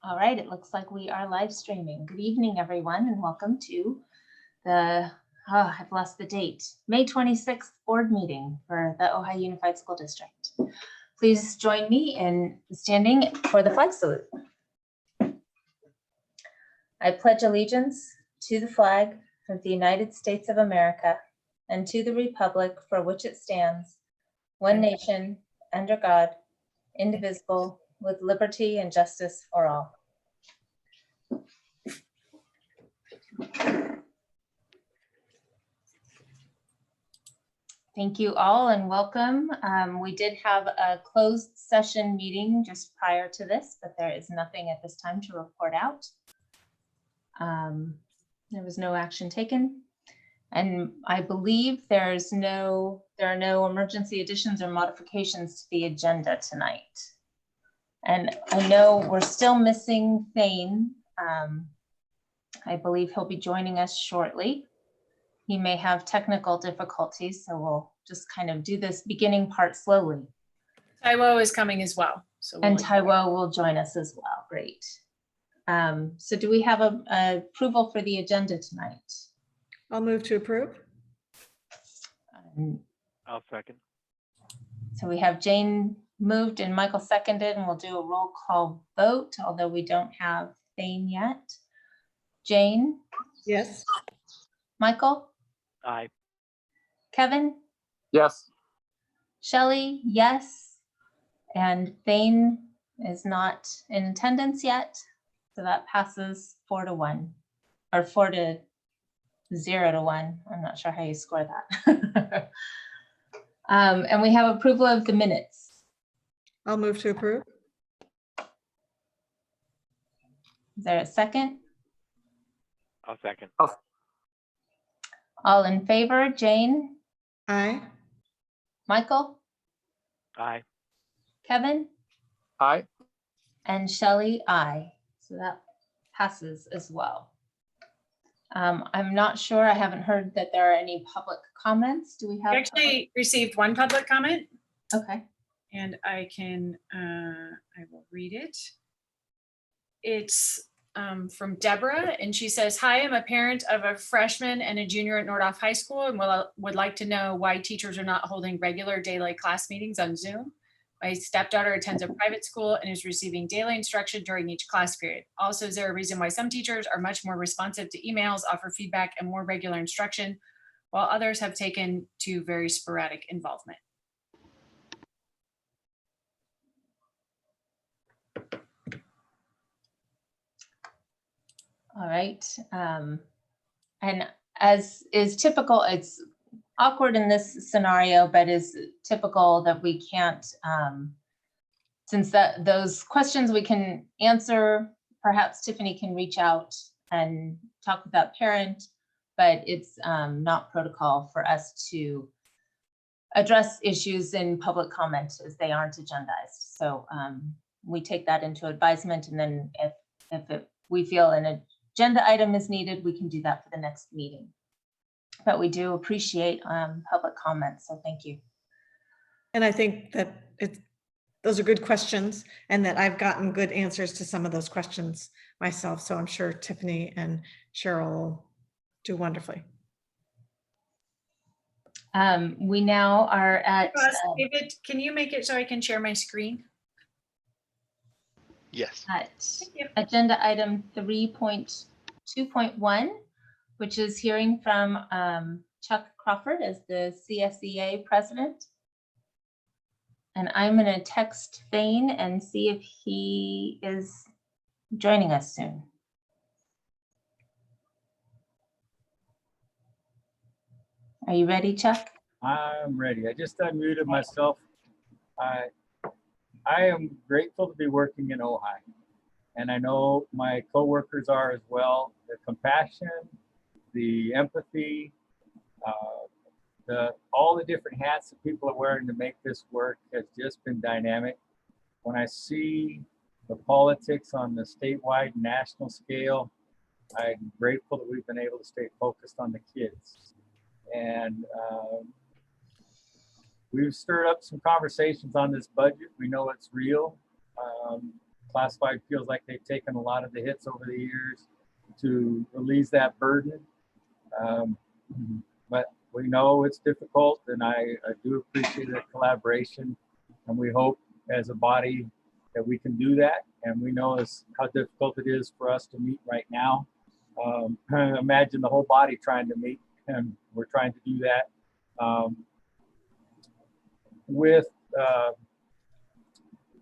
All right, it looks like we are live streaming. Good evening, everyone, and welcome to the, I've lost the date, May 26th board meeting for the Ojai Unified School District. Please join me in standing for the flag salute. I pledge allegiance to the flag of the United States of America and to the republic for which it stands, one nation, under God, indivisible, with liberty and justice for all. Thank you all and welcome. We did have a closed session meeting just prior to this, but there is nothing at this time to report out. There was no action taken. And I believe there are no emergency additions or modifications to the agenda tonight. And I know we're still missing Thane. I believe he'll be joining us shortly. He may have technical difficulties, so we'll just kind of do this beginning part slowly. Taiwo is coming as well. And Taiwo will join us as well. Great. So do we have a approval for the agenda tonight? I'll move to approve. I'll second. So we have Jane moved and Michael seconded, and we'll do a roll call vote, although we don't have Thane yet. Jane? Yes. Michael? Aye. Kevin? Yes. Shelley? Yes. And Thane is not in attendance yet. So that passes 4-1 or 4-0 to 1. I'm not sure how you score that. And we have approval of the minutes. I'll move to approve. Is there a second? I'll second. All in favor, Jane? Aye. Michael? Aye. Kevin? Aye. And Shelley, aye. So that passes as well. I'm not sure, I haven't heard that there are any public comments. Do we have? We actually received one public comment. Okay. And I will read it. It's from Deborah, and she says, hi, I'm a parent of a freshman and a junior at Nordhoff High School and would like to know why teachers are not holding regular daily class meetings on Zoom. My stepdaughter attends a private school and is receiving daily instruction during each class period. Also, is there a reason why some teachers are much more responsive to emails, offer feedback, and more regular instruction, while others have taken to very sporadic involvement? All right. And as is typical, it's awkward in this scenario, but is typical that we can't, since those questions we can answer, perhaps Tiffany can reach out and talk with that parent, but it's not protocol for us to address issues in public comment as they aren't agendized. So we take that into advisement, and then if we feel an agenda item is needed, we can do that for the next meeting. But we do appreciate public comments, so thank you. And I think that those are good questions, and that I've gotten good answers to some of those questions myself. So I'm sure Tiffany and Cheryl will do wonderfully. We now are at David, can you make it so I can share my screen? Yes. agenda item 3.2.1, which is hearing from Chuck Crawford as the CSEA president. And I'm going to text Thane and see if he is joining us soon. Are you ready, Chuck? I'm ready. I just unmuted myself. I am grateful to be working in Ojai, and I know my coworkers are as well. The compassion, the empathy, all the different hats that people are wearing to make this work has just been dynamic. When I see the politics on the statewide and national scale, I'm grateful that we've been able to stay focused on the kids. And we've stirred up some conversations on this budget. We know it's real. Classified feels like they've taken a lot of the hits over the years to release that burden. But we know it's difficult, and I do appreciate the collaboration, and we hope as a body that we can do that. And we know how difficult it is for us to meet right now. Imagine the whole body trying to meet, and we're trying to do that with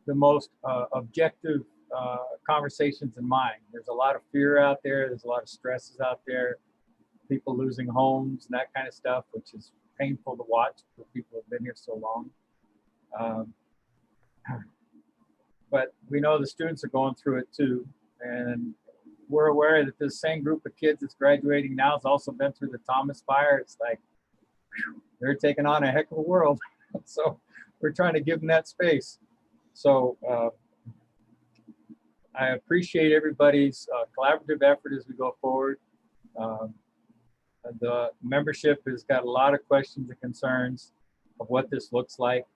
the most objective conversations in mind. There's a lot of fear out there. There's a lot of stresses out there. People losing homes and that kind of stuff, which is painful to watch for people who have been here so long. But we know the students are going through it too. And we're aware that this same group of kids that's graduating now has also been through the Thomas fire. It's like, whew, they're taking on a heck of a world. So we're trying to give them that space. So I appreciate everybody's collaborative effort as we go forward. The membership has got a lot of questions and concerns of what this looks like.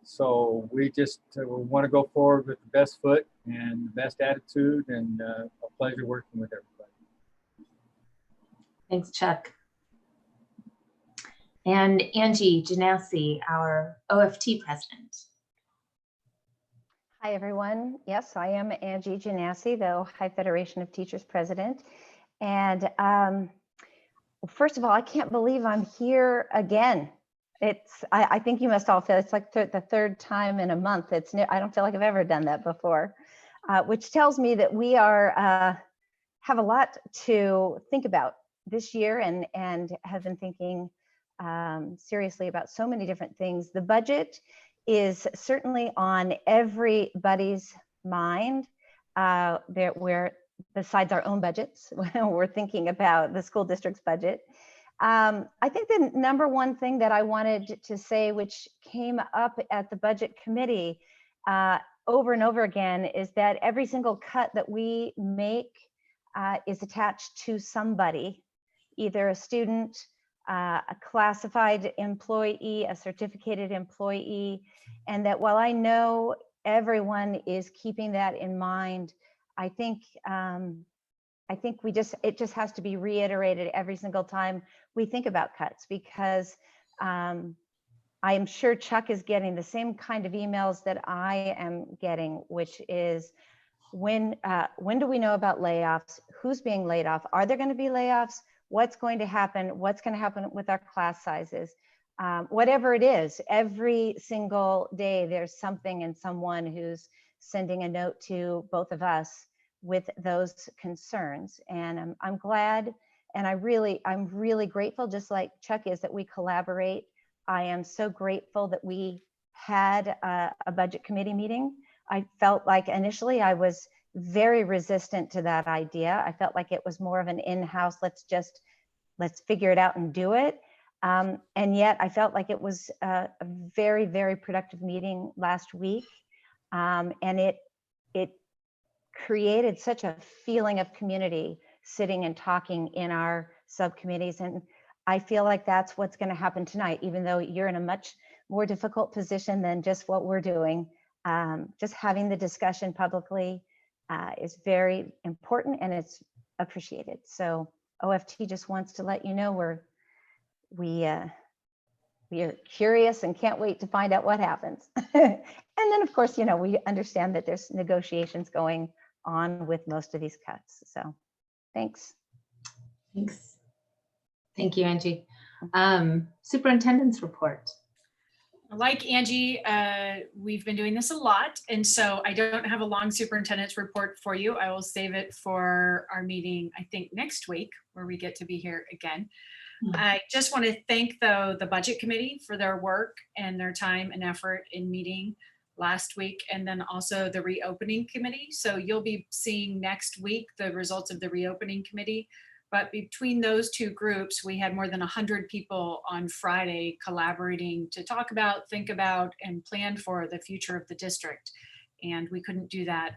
So we just want to go forward with the best foot and the best attitude, and a pleasure working with everybody. Thanks, Chuck. And Angie Janassi, our OFT president. Hi, everyone. Yes, I am Angie Janassi, the Ohio Federation of Teachers president. And first of all, I can't believe I'm here again. I think you must all feel it's like the third time in a month. I don't feel like I've ever done that before, which tells me that we have a lot to think about this year, and have been thinking seriously about so many different things. The budget is certainly on everybody's mind. Besides our own budgets, we're thinking about the school district's budget. I think the number one thing that I wanted to say, which came up at the budget committee over and over again, is that every single cut that we make is attached to somebody, either a student, a classified employee, a certificated employee, and that while I know everyone is keeping that in mind, I think it just has to be reiterated every single time we think about cuts, because I am sure Chuck is getting the same kind of emails that I am getting, which is when do we know about layoffs? Who's being laid off? Are there going to be layoffs? What's going to happen? What's going to happen with our class sizes? Whatever it is, every single day there's something and someone who's sending a note to both of us with those concerns. And I'm glad, and I'm really grateful, just like Chuck is, that we collaborate. I am so grateful that we had a budget committee meeting. I felt like initially I was very resistant to that idea. I felt like it was more of an in-house, let's figure it out and do it. And yet I felt like it was a very, very productive meeting last week. And it created such a feeling of community sitting and talking in our subcommittees. And I feel like that's what's going to happen tonight, even though you're in a much more difficult position than just what we're doing. Just having the discussion publicly is very important, and it's appreciated. So OFT just wants to let you know we are curious and can't wait to find out what happens. And then of course, we understand that there's negotiations going on with most of these cuts. So thanks. Thanks. Thank you, Angie. Superintendent's report. Like Angie, we've been doing this a lot, and so I don't have a long superintendent's report for you. I will save it for our meeting, I think next week, where we get to be here again. I just want to thank, though, the budget committee for their work and their time and effort in meeting last week, and then also the reopening committee. So you'll be seeing next week the results of the reopening committee. But between those two groups, we had more than 100 people on Friday collaborating to talk about, think about, and plan for the future of the district. And we couldn't do that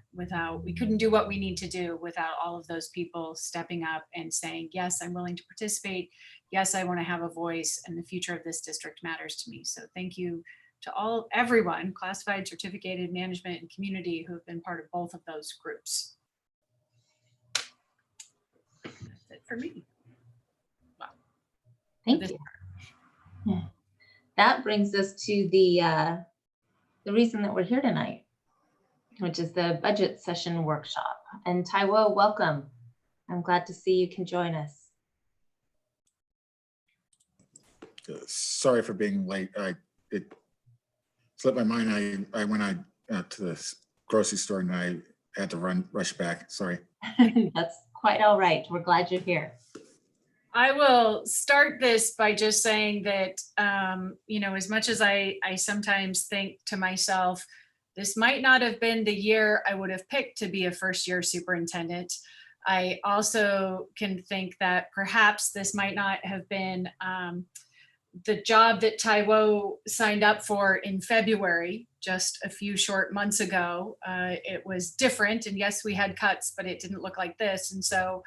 we couldn't do what we need to do without all of those people stepping up and saying, yes, I'm willing to participate. Yes, I want to have a voice, and the future of this district matters to me. So thank you to everyone, classified, certificated, management, and community who have been part of both of those groups. That's it for me. Thank you. Yeah. That brings us to the reason that we're here tonight, which is the budget session workshop. And Taiwo, welcome. I'm glad to see you can join us. Sorry for being late. It slipped my mind. I went to the grocery store and I had to rush back. Sorry. That's quite all right. We're glad you're here. I will start this by just saying that, you know, as much as I sometimes think to myself, this might not have been the year I would have picked to be a first-year superintendent. I also can think that perhaps this might not have been the job that Taiwo signed up for in February, just a few short months ago. It was different, and yes, we had cuts, but it didn't look like this. And so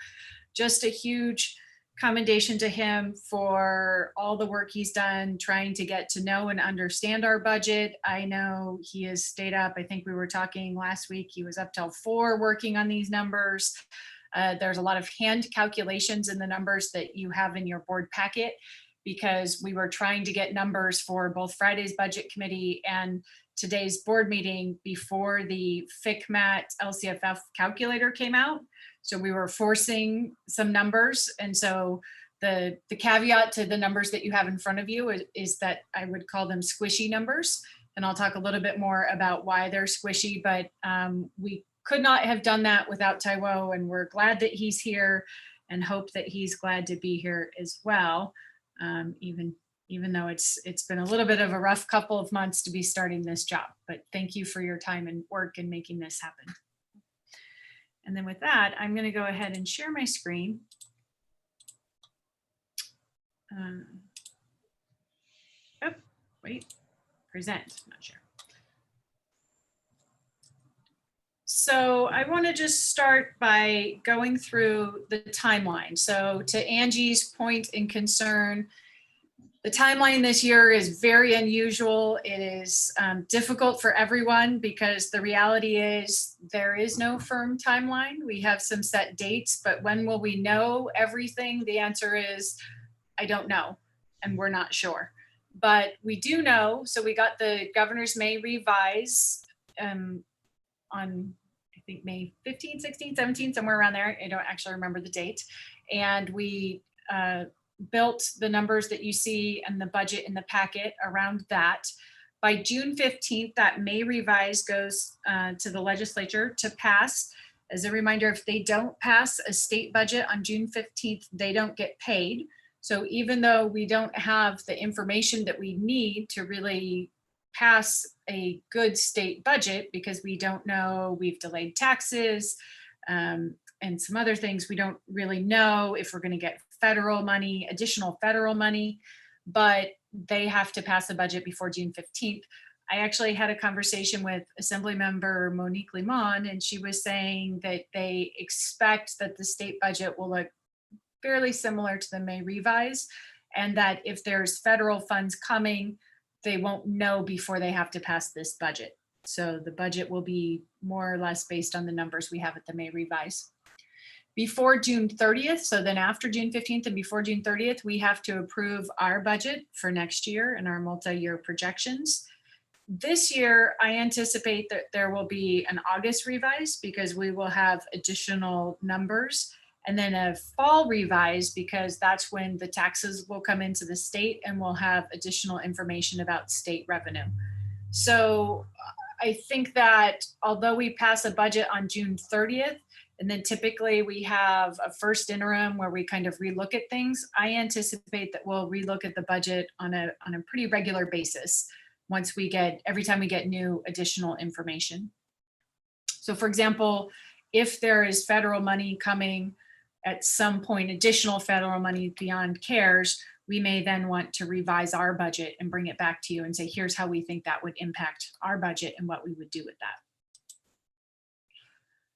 just a huge commendation to him for all the work he's done trying to get to know and understand our budget. I know he has stayed up. I think we were talking last week, he was up till 4 working on these numbers. There's a lot of hand calculations in the numbers that you have in your board packet, because we were trying to get numbers for both Friday's budget committee and today's board meeting before the FICMAT LCFF calculator came out. So we were forcing some numbers. And so the caveat to the numbers that you have in front of you is that I would call them squishy numbers. And I'll talk a little bit more about why they're squishy, but we could not have done that without Taiwo, and we're glad that he's here and hope that he's glad to be here as well. Even though it's been a little bit of a rough couple of months to be starting this job, but thank you for your time and work in making this happen. And then with that, I'm going to go ahead and share my screen. Oh, wait, present, not share. So I want to just start by going through the timeline. So to Angie's point and concern, the timeline this year is very unusual. It is difficult for everyone because the reality is there is no firm timeline. We have some set dates, but when will we know everything? The answer is, I don't know, and we're not sure. But we do know, so we got the governor's May revise on, I think, May 15, 16, 17, somewhere around there. I don't actually remember the date. And we built the numbers that you see and the budget in the packet around that. By June 15th, that May revise goes to the legislature to pass. As a reminder, if they don't pass a state budget on June 15th, they don't get paid. So even though we don't have the information that we need to really pass a good state budget, because we don't know, we've delayed taxes and some other things, we don't really know if we're going to get federal money, additional federal money, but they have to pass a budget before June 15th. I actually had a conversation with Assemblymember Monique Limon, and she was saying that they expect that the state budget will look fairly similar to the May revise, and that if there's federal funds coming, they won't know before they have to pass this budget. So the budget will be more or less based on the numbers we have at the May revise. Before June 30th, so then after June 15th and before June 30th, we have to approve our budget for next year and our multi-year projections. This year, I anticipate that there will be an August revise because we will have additional numbers, and then a fall revise because that's when the taxes will come into the state and we'll have additional information about state revenue. So I think that although we pass a budget on June 30th, and then typically we have a first interim where we kind of relook at things, I anticipate that we'll relook at the budget on a pretty regular basis once we get, every time we get new additional information. So for example, if there is federal money coming at some point, additional federal money beyond CARES, we may then want to revise our budget and bring it back to you and say, here's how we think that would impact our budget and what we would do with that.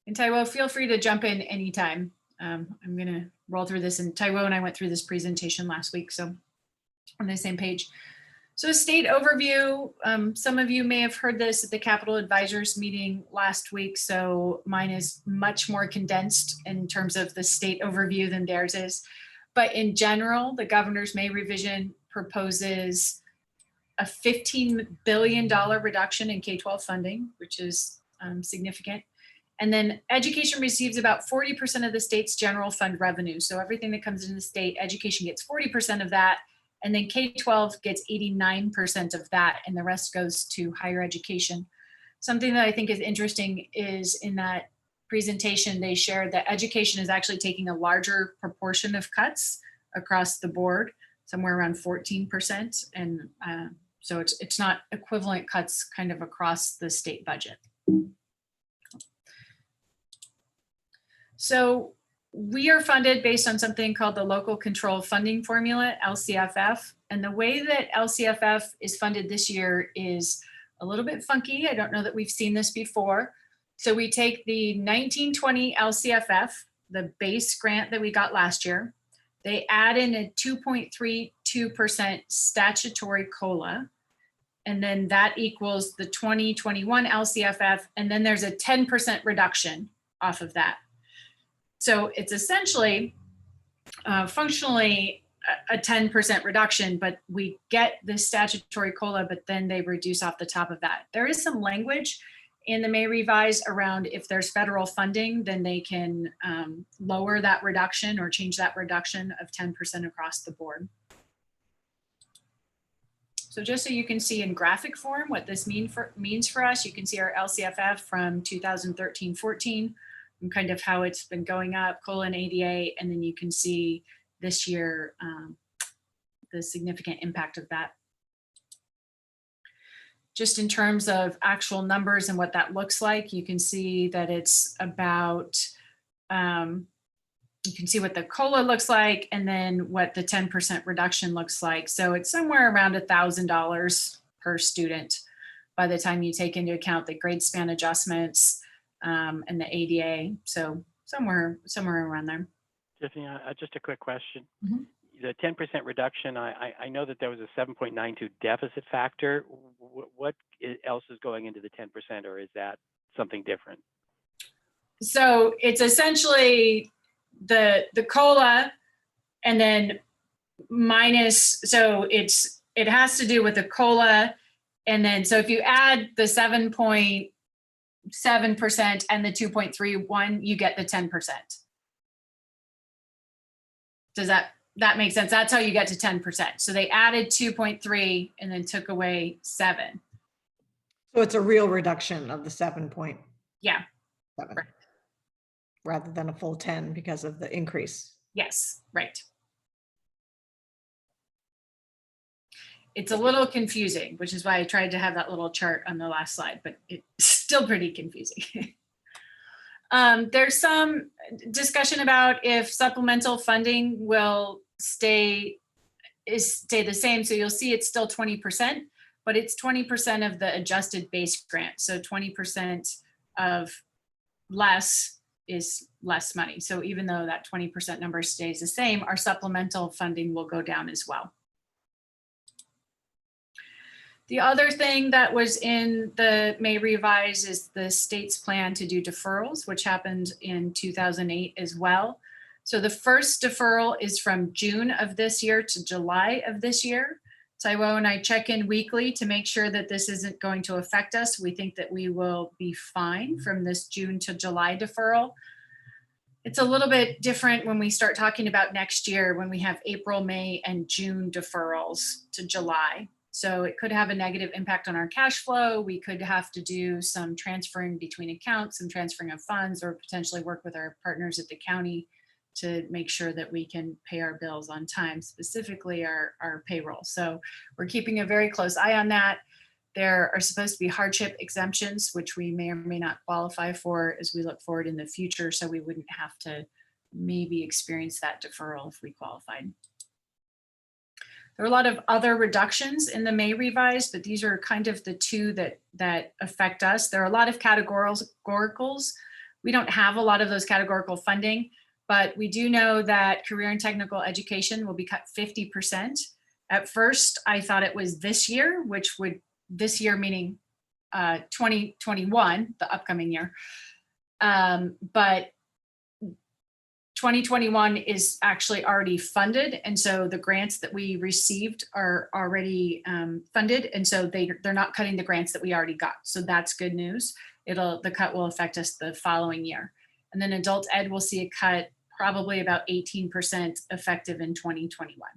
And Taiwo, feel free to jump in anytime. I'm gonna roll through this, and Taiwo and I went through this presentation last week, so on the same page. So state overview, some of you may have heard this at the Capital Advisors meeting last week. So mine is much more condensed in terms of the state overview than theirs is. But in general, the governor's May revision proposes a $15 billion reduction in K-12 funding, which is significant. And then education receives about 40% of the state's general fund revenue. So everything that comes into the state, education gets 40% of that. And then K-12 gets 89% of that, and the rest goes to higher education. Something that I think is interesting is in that presentation, they shared that education is actually taking a larger proportion of cuts across the board, somewhere around 14%. And so it's not equivalent cuts kind of across the state budget. So we are funded based on something called the Local Control Funding Formula, LCFF. And the way that LCFF is funded this year is a little bit funky. I don't know that we've seen this before. So we take the 1920 LCFF, the base grant that we got last year. They add in a 2.32% statutory COLA. And then that equals the 2021 LCFF. And then there's a 10% reduction off of that. So it's essentially functionally a 10% reduction, but we get the statutory COLA, but then they reduce off the top of that. There is some language in the May revise around if there's federal funding, then they can lower that reduction or change that reduction of 10% across the board. So just so you can see in graphic form what this means for us, you can see our LCFF from 2013-14. And kind of how it's been going up, COLA and ADA, and then you can see this year the significant impact of that. Just in terms of actual numbers and what that looks like, you can see that it's about, you can see what the COLA looks like and then what the 10% reduction looks like. So it's somewhere around $1,000 per student by the time you take into account the grade span adjustments, and the ADA, so somewhere around there. Tiffany, just a quick question. Mhm. The 10% reduction, I know that there was a 7.92 deficit factor. What else is going into the 10%, or is that something different? So it's essentially the COLA and then minus, so it has to do with the COLA. And then, so if you add the 7.7% and the 2.31, you get the 10%. Does that make sense? That's how you get to 10%. So they added 2.3 and then took away 7. So it's a real reduction of the 7.7. Yeah. Correct. Rather than a full 10 because of the increase. Yes, right. It's a little confusing, which is why I tried to have that little chart on the last slide, but it's still pretty confusing. There's some discussion about if supplemental funding will stay the same. So you'll see it's still 20%, but it's 20% of the adjusted base grant. So 20% of less is less money. So even though that 20% number stays the same, our supplemental funding will go down as well. The other thing that was in the May revise is the state's plan to do deferrals, which happened in 2008 as well. So the first deferral is from June of this year to July of this year. Taiwo and I check in weekly to make sure that this isn't going to affect us. We think that we will be fine from this June to July deferral. It's a little bit different when we start talking about next year, when we have April, May, and June deferrals to July. So it could have a negative impact on our cash flow. We could have to do some transferring between accounts, some transferring of funds, or potentially work with our partners at the county to make sure that we can pay our bills on time, specifically our payroll. So we're keeping a very close eye on that. There are supposed to be hardship exemptions, which we may or may not qualify for as we look forward in the future. So we wouldn't have to maybe experience that deferral if we qualified. There are a lot of other reductions in the May revise, but these are kind of the two that affect us. There are a lot of categoricals. We don't have a lot of those categorical funding, but we do know that career and technical education will be cut 50%. At first, I thought it was this year, this year meaning 2021, the upcoming year. But 2021 is actually already funded. And so the grants that we received are already funded. And so they're not cutting the grants that we already got. So that's good news. The cut will affect us the following year. And then adult ed will see a cut probably about 18% effective in 2021.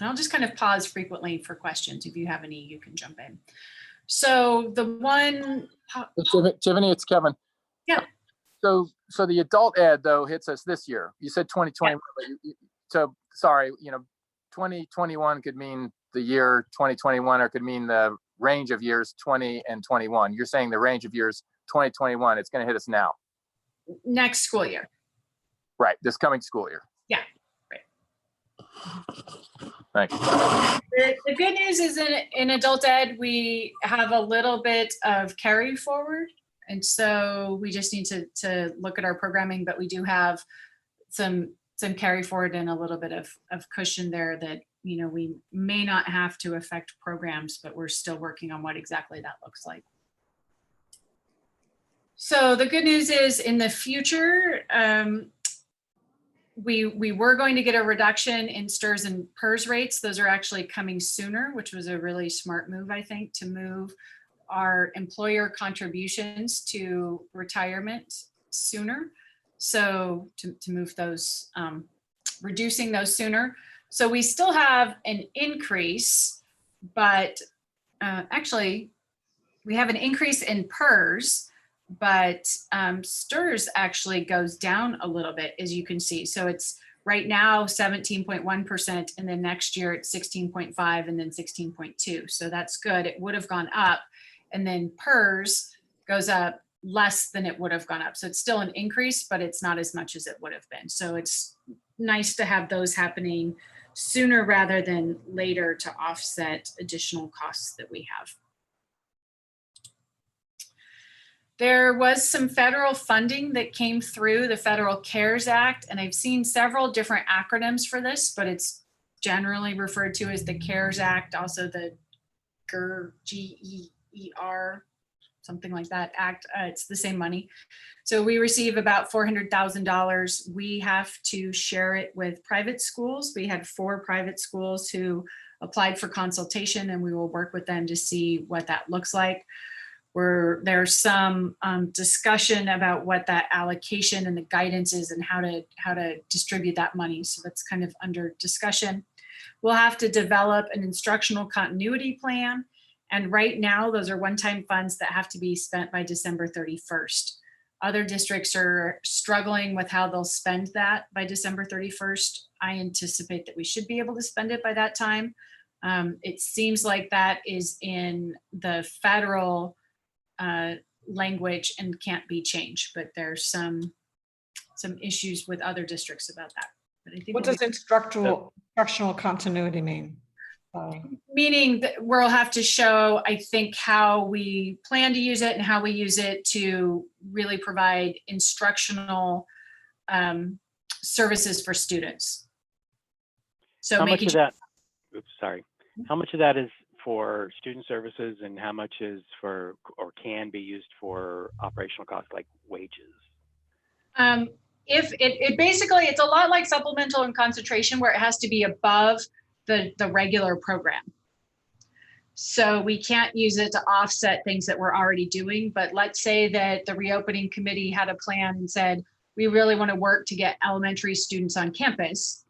And I'll just kind of pause frequently for questions. If you have any, you can jump in. So the one. Tiffany, it's Kevin. Yeah. So the adult ed though hits us this year. You said 2021, but so sorry, 2021 could mean the year 2021 or could mean the range of years 20 and 21. You're saying the range of years 2021, it's going to hit us now. Next school year. Right, this coming school year. Yeah, right. Thanks. The good news is in adult ed, we have a little bit of carry forward. And so we just need to look at our programming, but we do have some carry forward and a little bit of cushion there that, we may not have to affect programs, but we're still working on what exactly that looks like. So the good news is in the future, we were going to get a reduction in STRS and PERS rates. Those are actually coming sooner, which was a really smart move, I think, to move our employer contributions to retirement sooner. So to move those, reducing those sooner. So we still have an increase, but actually we have an increase in PERS, but STRS actually goes down a little bit, as you can see. So it's right now 17.1%, and then next year it's 16.5 and then 16.2. So that's good. It would have gone up, and then PERS goes up less than it would have gone up. So it's still an increase, but it's not as much as it would have been. So it's nice to have those happening sooner rather than later to offset additional costs that we have. There was some federal funding that came through the Federal CARES Act, and I've seen several different acronyms for this, but it's generally referred to as the CARES Act, also the GER, something like that act. It's the same money. So we receive about $400,000. We have to share it with private schools. We had 4 private schools who applied for consultation, and we will work with them to see what that looks like. There's some discussion about what that allocation and the guidance is and how to distribute that money. So that's kind of under discussion. We'll have to develop an instructional continuity plan. And right now, those are one-time funds that have to be spent by December 31st. Other districts are struggling with how they'll spend that by December 31st. I anticipate that we should be able to spend it by that time. It seems like that is in the federal language and can't be changed, but there's some issues with other districts about that. But I think What does instructional continuity mean? Meaning that we'll have to show, I think, how we plan to use it and how we use it to really provide instructional services for students. So how much of that, oops, sorry. How much of that is for student services and how much is for, or can be used for operational costs like wages? If it basically, it's a lot like supplemental and concentration, where it has to be above the regular program. So we can't use it to offset things that we're already doing. But let's say that the reopening committee had a plan and said, we really want to work to get elementary students on campus.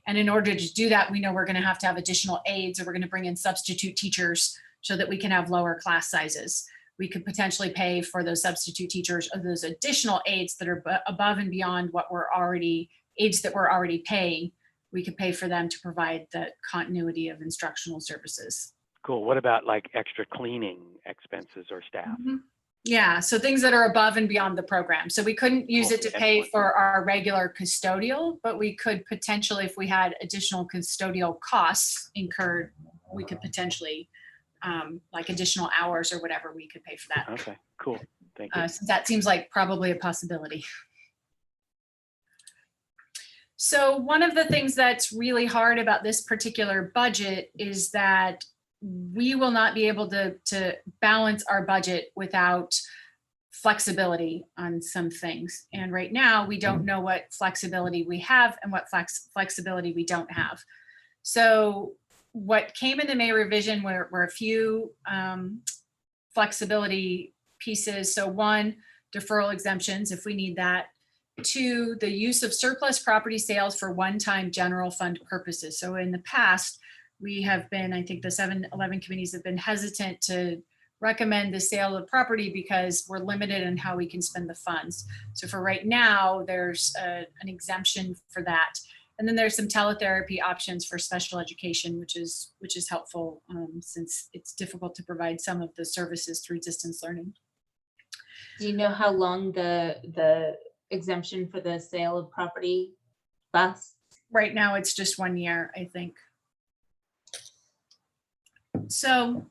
And in order to do that, we know we're going to have additional aides, or we're going to bring in substitute teachers so that we can have lower class sizes. We could potentially pay for those substitute teachers or those additional aides that are above and beyond what we're already, aides that we're already paying. We could pay for them to provide the continuity of instructional services. Cool. What about like extra cleaning expenses or staff? Mm-hmm. Yeah, so things that are above and beyond the program. So we couldn't use it to pay for our regular custodial, but we could potentially, if we had additional custodial costs incurred, we could potentially, like additional hours or whatever, we could pay for that. Okay, cool. Thank you. So that seems like probably a possibility. So one of the things that's really hard about this particular budget is that we will not be able to balance our budget without flexibility on some things. And right now, we don't know what flexibility we have and what flexibility we don't have. So what came in the May revision were a few flexibility pieces. So one, deferral exemptions, if we need that. Two, the use of surplus property sales for one-time general fund purposes. So in the past, we have been, I think the 7-11 committees have been hesitant to recommend the sale of property because we're limited in how we can spend the funds. So for right now, there's an exemption for that. And then there's some teletherapy options for special education, which is helpful since it's difficult to provide some of the services through distance learning. Do you know how long the exemption for the sale of property lasts? Right now, it's just 1 year, I think. So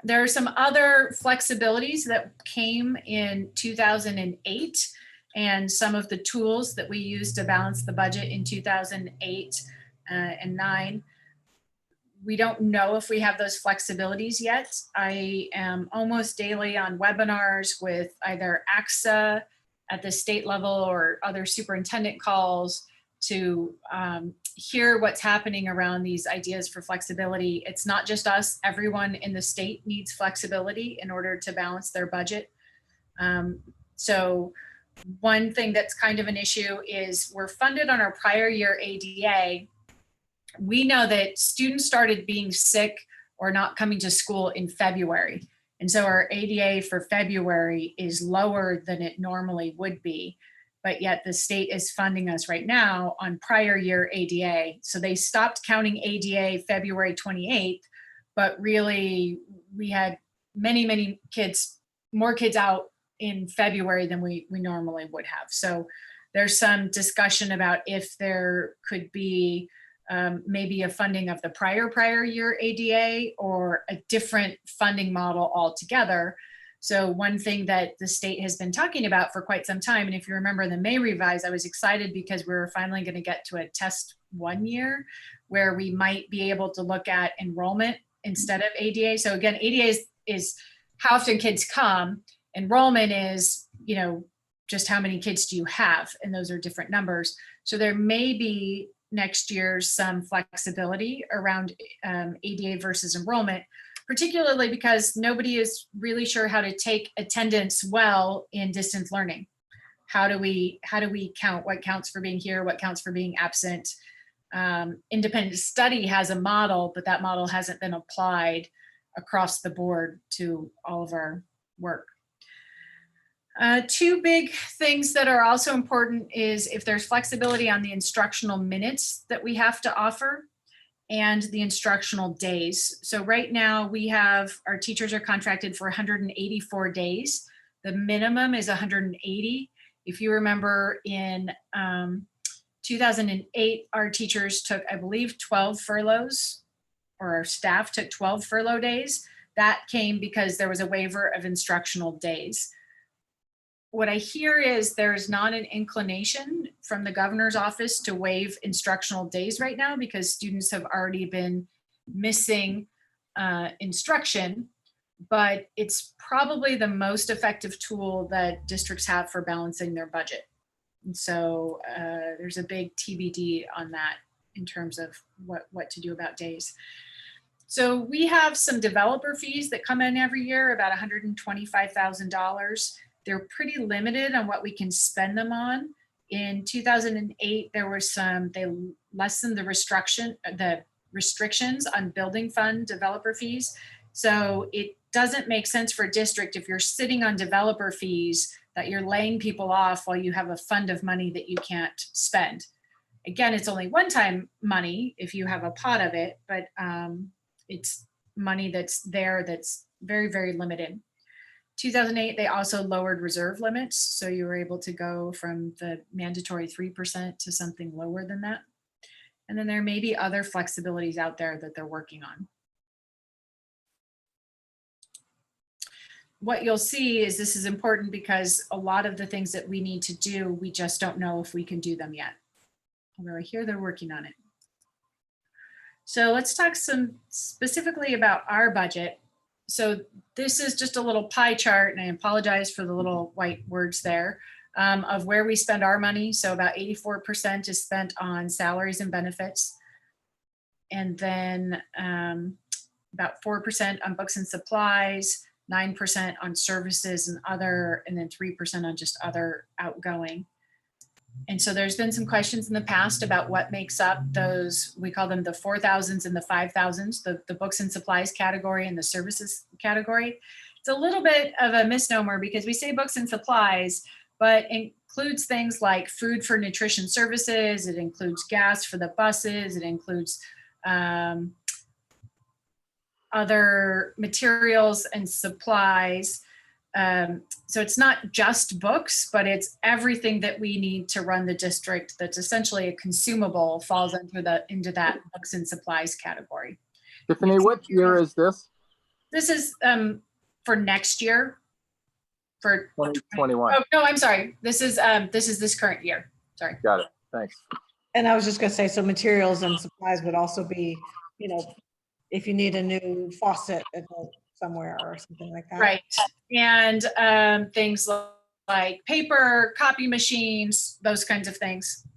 there are some other flexibilities that came in 2008 and some of the tools that we used to balance the budget in 2008 and 9. We don't know if we have those flexibilities yet. I am almost daily on webinars with either AXA at the state level or other superintendent calls to hear what's happening around these ideas for flexibility. It's not just us, everyone in the state needs flexibility in order to balance their budget. So one thing that's kind of an issue is we're funded on our prior year ADA. We know that students started being sick or not coming to school in February. And so our ADA for February is lower than it normally would be. But yet the state is funding us right now on prior year ADA. So they stopped counting ADA February 28th, but really we had many kids, more kids out in February than we normally would have. So there's some discussion about if there could be maybe a funding of the prior year ADA or a different funding model altogether. So one thing that the state has been talking about for quite some time, and if you remember the May revise, I was excited because we were finally going to get to a test 1 year where we might be able to look at enrollment instead of ADA. So again, ADA is how often kids come. Enrollment is, just how many kids do you have? And those are different numbers. So there may be next year some flexibility around ADA versus enrollment, particularly because nobody is really sure how to take attendance well in distance learning. How do we count what counts for being here, what counts for being absent? Independent study has a model, but that model hasn't been applied across the board to all of our work. Two big things that are also important is if there's flexibility on the instructional minutes that we have to offer and the instructional days. So right now our teachers are contracted for 184 days. The minimum is 180. If you remember in 2008, our teachers took, I believe, 12 furloughs, or our staff took 12 furlough days. That came because there was a waiver of instructional days. What I hear is there's not an inclination from the governor's office to waive instructional days right now because students have already been missing instruction, but it's probably the most effective tool that districts have for balancing their budget. And so there's a big TBD on that in terms of what to do about days. So we have some developer fees that come in every year, about $125,000. They're pretty limited on what we can spend them on. In 2008, there were they lessened the restrictions on building fund developer fees. So it doesn't make sense for a district if you're sitting on developer fees that you're laying people off while you have a fund of money that you can't spend. Again, it's only one-time money if you have a pot of it, but it's money that's there that's very, very limited. 2008, they also lowered reserve limits. So you were able to go from the mandatory 3% to something lower than that. And then there may be other flexibilities out there that they're working on. What you'll see is this is important because a lot of the things that we need to do, we just don't know if we can do them yet. although I hear they're working on it. So let's talk specifically about our budget. So this is just a little pie chart, and I apologize for the little white words there, of where we spend our money. So about 84% is spent on salaries and benefits. And then about 4% on books and supplies, 9% on services and other, and then 3% on just other outgoing. And so there's been some questions in the past about what makes up those, we call them the 4,000s and the 5,000s, the books and supplies category and the services category. It's a little bit of a misnomer because we say books and supplies, but it includes things like food for nutrition services. It includes gas for the buses. It includes other materials and supplies. So it's not just books, but it's everything that we need to run the district that's essentially a consumable falls into that books and supplies category. Tiffany, what year is this? This is for next year. For 2021. Oh, no, I'm sorry. This is this current year. Sorry. Got it. Thanks. And I was just gonna say, so materials and supplies would also be, you know, if you need a new faucet somewhere or something like that. Right. And things like paper, copy machines, those kinds of things.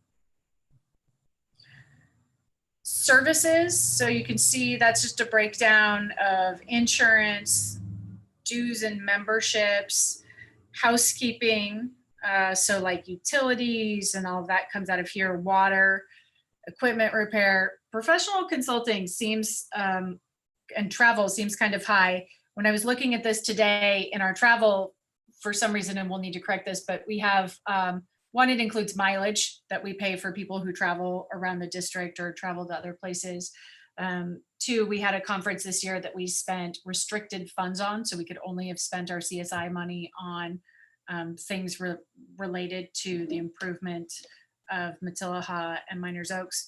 Services, so you can see that's just a breakdown of insurance, dues and memberships, housekeeping, so like utilities and all of that comes out of here, water, equipment repair. Professional consulting seems, and travel seems kind of high. When I was looking at this today in our travel, for some reason, and we'll need to correct this, but we have, one, it includes mileage that we pay for people who travel around the district or travel to other places. Two, we had a conference this year that we spent restricted funds on, so we could only have spent our CSI money on things related to the improvement of Matilaha and Miners Oaks.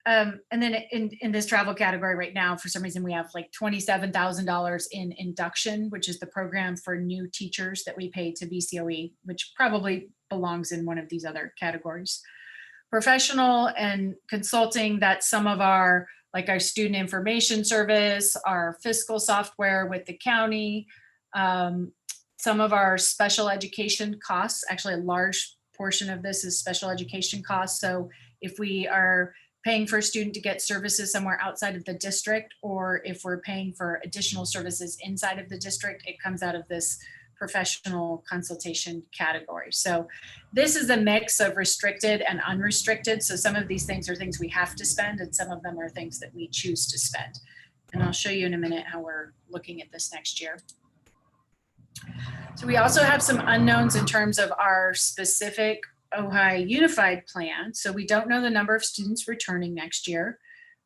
And then in this travel category right now, for some reason, we have like $27,000 in induction, which is the program for new teachers that we pay to BCOE, which probably belongs in one of these other categories. Professional and consulting, that's some of our, like our student information service, our fiscal software with the county, some of our special education costs. Actually, a large portion of this is special education costs. So if we are paying for a student to get services somewhere outside of the district, or if we're paying for additional services inside of the district, it comes out of this professional consultation category. So this is a mix of restricted and unrestricted. So some of these things are things we have to spend, and some of them are things that we choose to spend. And I'll show you in a minute how we're looking at this next year. So we also have some unknowns in terms of our specific Ojai Unified Plan. So we don't know the number of students returning next year.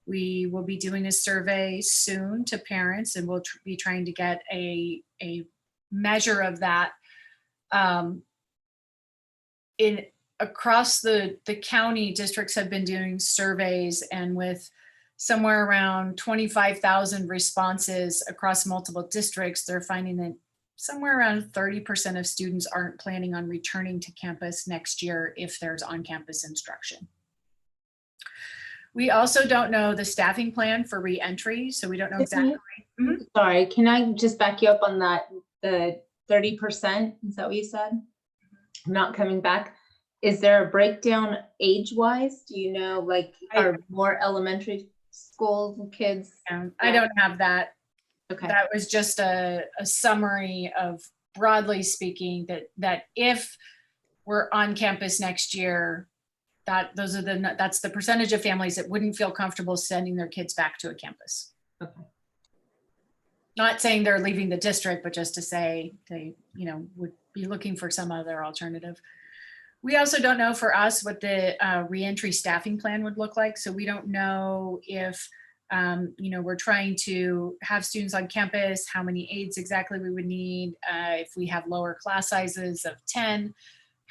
We will be doing a survey soon to parents, and we'll be trying to get a measure of that. Across the county, districts have been doing surveys, and with somewhere around 25,000 responses across multiple districts, they're finding that somewhere around 30% of students aren't planning on returning to campus next year if there's on-campus instruction. We also don't know the staffing plan for re-entry, so we don't know exactly. Sorry, can I just back you up on that? The 30%, is that what you said? Not coming back. Is there a breakdown age-wise? Do you know, like, are more elementary school kids? I don't have that. Okay. That was just a summary of, broadly speaking, that if we're on campus next year, that's the percentage of families that wouldn't feel comfortable sending their kids back to a campus. Okay. Not saying they're leaving the district, but just to say they, would be looking for some other alternative. We also don't know for us what the reentry staffing plan would look like. So we don't know if we're trying to have students on campus, how many aides exactly we would need, if we have lower class sizes of 10,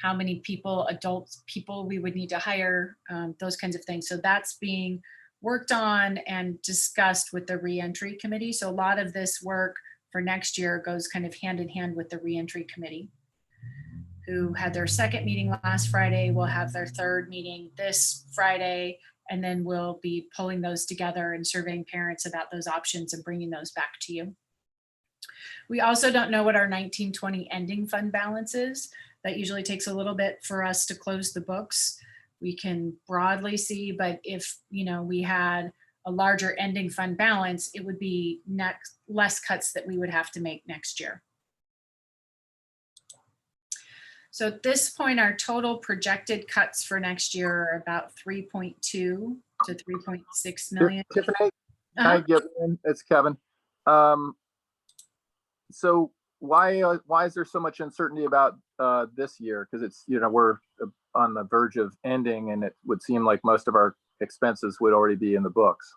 how many adult people we would need to hire, those kinds of things. So that's being worked on and discussed with the reentry committee. So a lot of this work for next year goes kind of hand in hand with the reentry committee, who had their second meeting last Friday will have their third meeting this Friday. And then we'll be pulling those together and surveying parents about those options and bringing those back to you. We also don't know what our 1920 ending fund balance is. That usually takes a little bit for us to close the books. We can broadly see, but if we had a larger ending fund balance, it would be less cuts that we would have to make next year. So at this point, our total projected cuts for next year are about 3.2 to 3.6 million. Tiffany, can Uh-huh. I get in? It's Kevin. So why is there so much uncertainty about this year? Because it's, we're on the verge of ending, and it would seem like most of our expenses would already be in the books.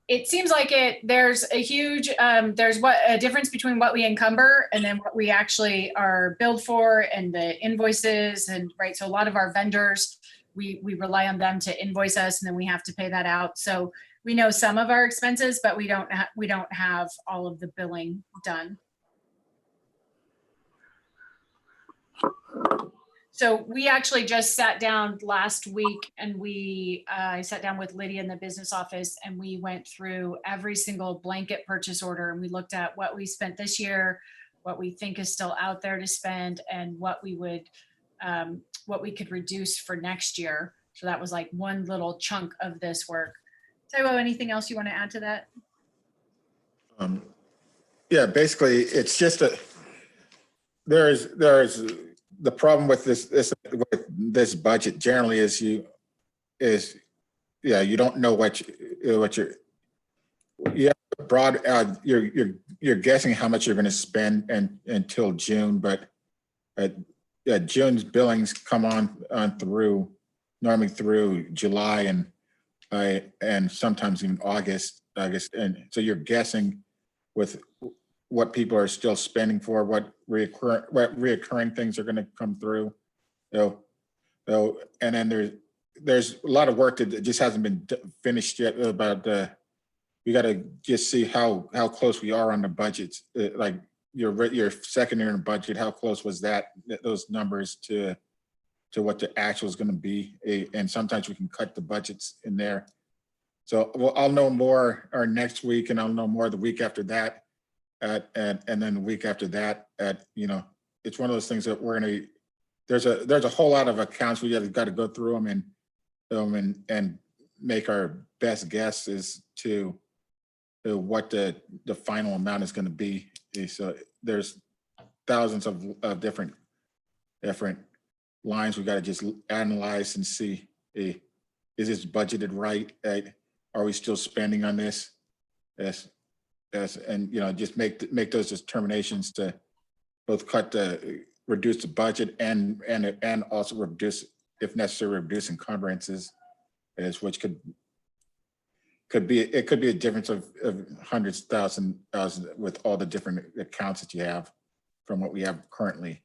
It seems like there's a huge, there's a difference between what we encumber and then what we actually are billed for, and the invoices, and right. So a lot of our vendors, we rely on them to invoice us, and then we have to pay that out. So we know some of our expenses, but we don't have all of the billing done. So we actually just sat down last week, and I sat down with Lydia in the business office, and we went through every single blanket purchase order, and we looked at what we spent this year, what we think is still out there to spend, and what we could reduce for next year. So that was like one little chunk of this work. Taiwo, anything else you want to add to that? Yeah, basically, it's just there's the problem with this budget generally is you don't know what have broad you're guessing how much you're going to spend until June, but June's billings come on through normally through July and sometimes even August, and so you're guessing with what people are still spending for, what reoccurring things are going to come through. And then there's a lot of work that just hasn't been finished yet about we got to just see how close we are on the budgets. Like your second year in budget, how close was those numbers to what the actual is going to be? And sometimes we can cut the budgets in there. So I'll know more next week, and I'll know more the week after that. And then the week after that, it's one of those things that there's a whole lot of accounts we got to go through them and make our best guess as to what the final amount is going to be. So there's thousands of different lines we got to just analyze and see, is this budgeted right? Are we still spending on this? And just make those determinations to both reduce the budget and also reduce, if necessary, reduce encumbrances, which could be a difference of hundreds of thousands with all the different accounts that you have from what we have currently.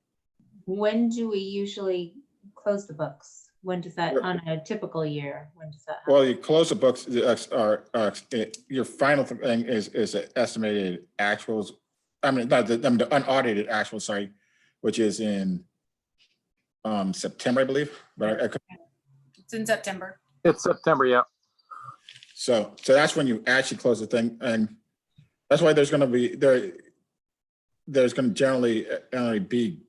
When do we usually close the books? When does that, on a typical year, when does that happen? Well, you close the books, your final thing is estimated actuals. I mean, not the unaudited actuals, sorry, which is in September, I believe. But It's in September. It's September, yeah. So that's when you actually close the thing, and that's why there's going to generally be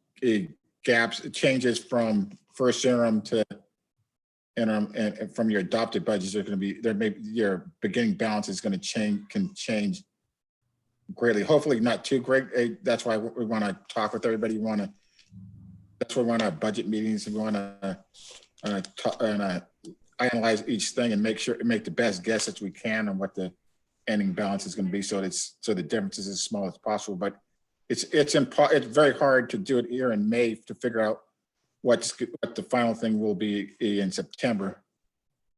gaps, changes from first interim to interim, and from your adopted budgets are going to be your beginning balance is going to can change greatly. Hopefully not too great. That's why we want to talk with everybody. That's why we want to have budget meetings, and we want to analyze each thing and make the best guess that we can on what the ending balance is going to be. So the difference is as small as possible. But it's very hard to do it here in May to figure out what the final thing will be in September.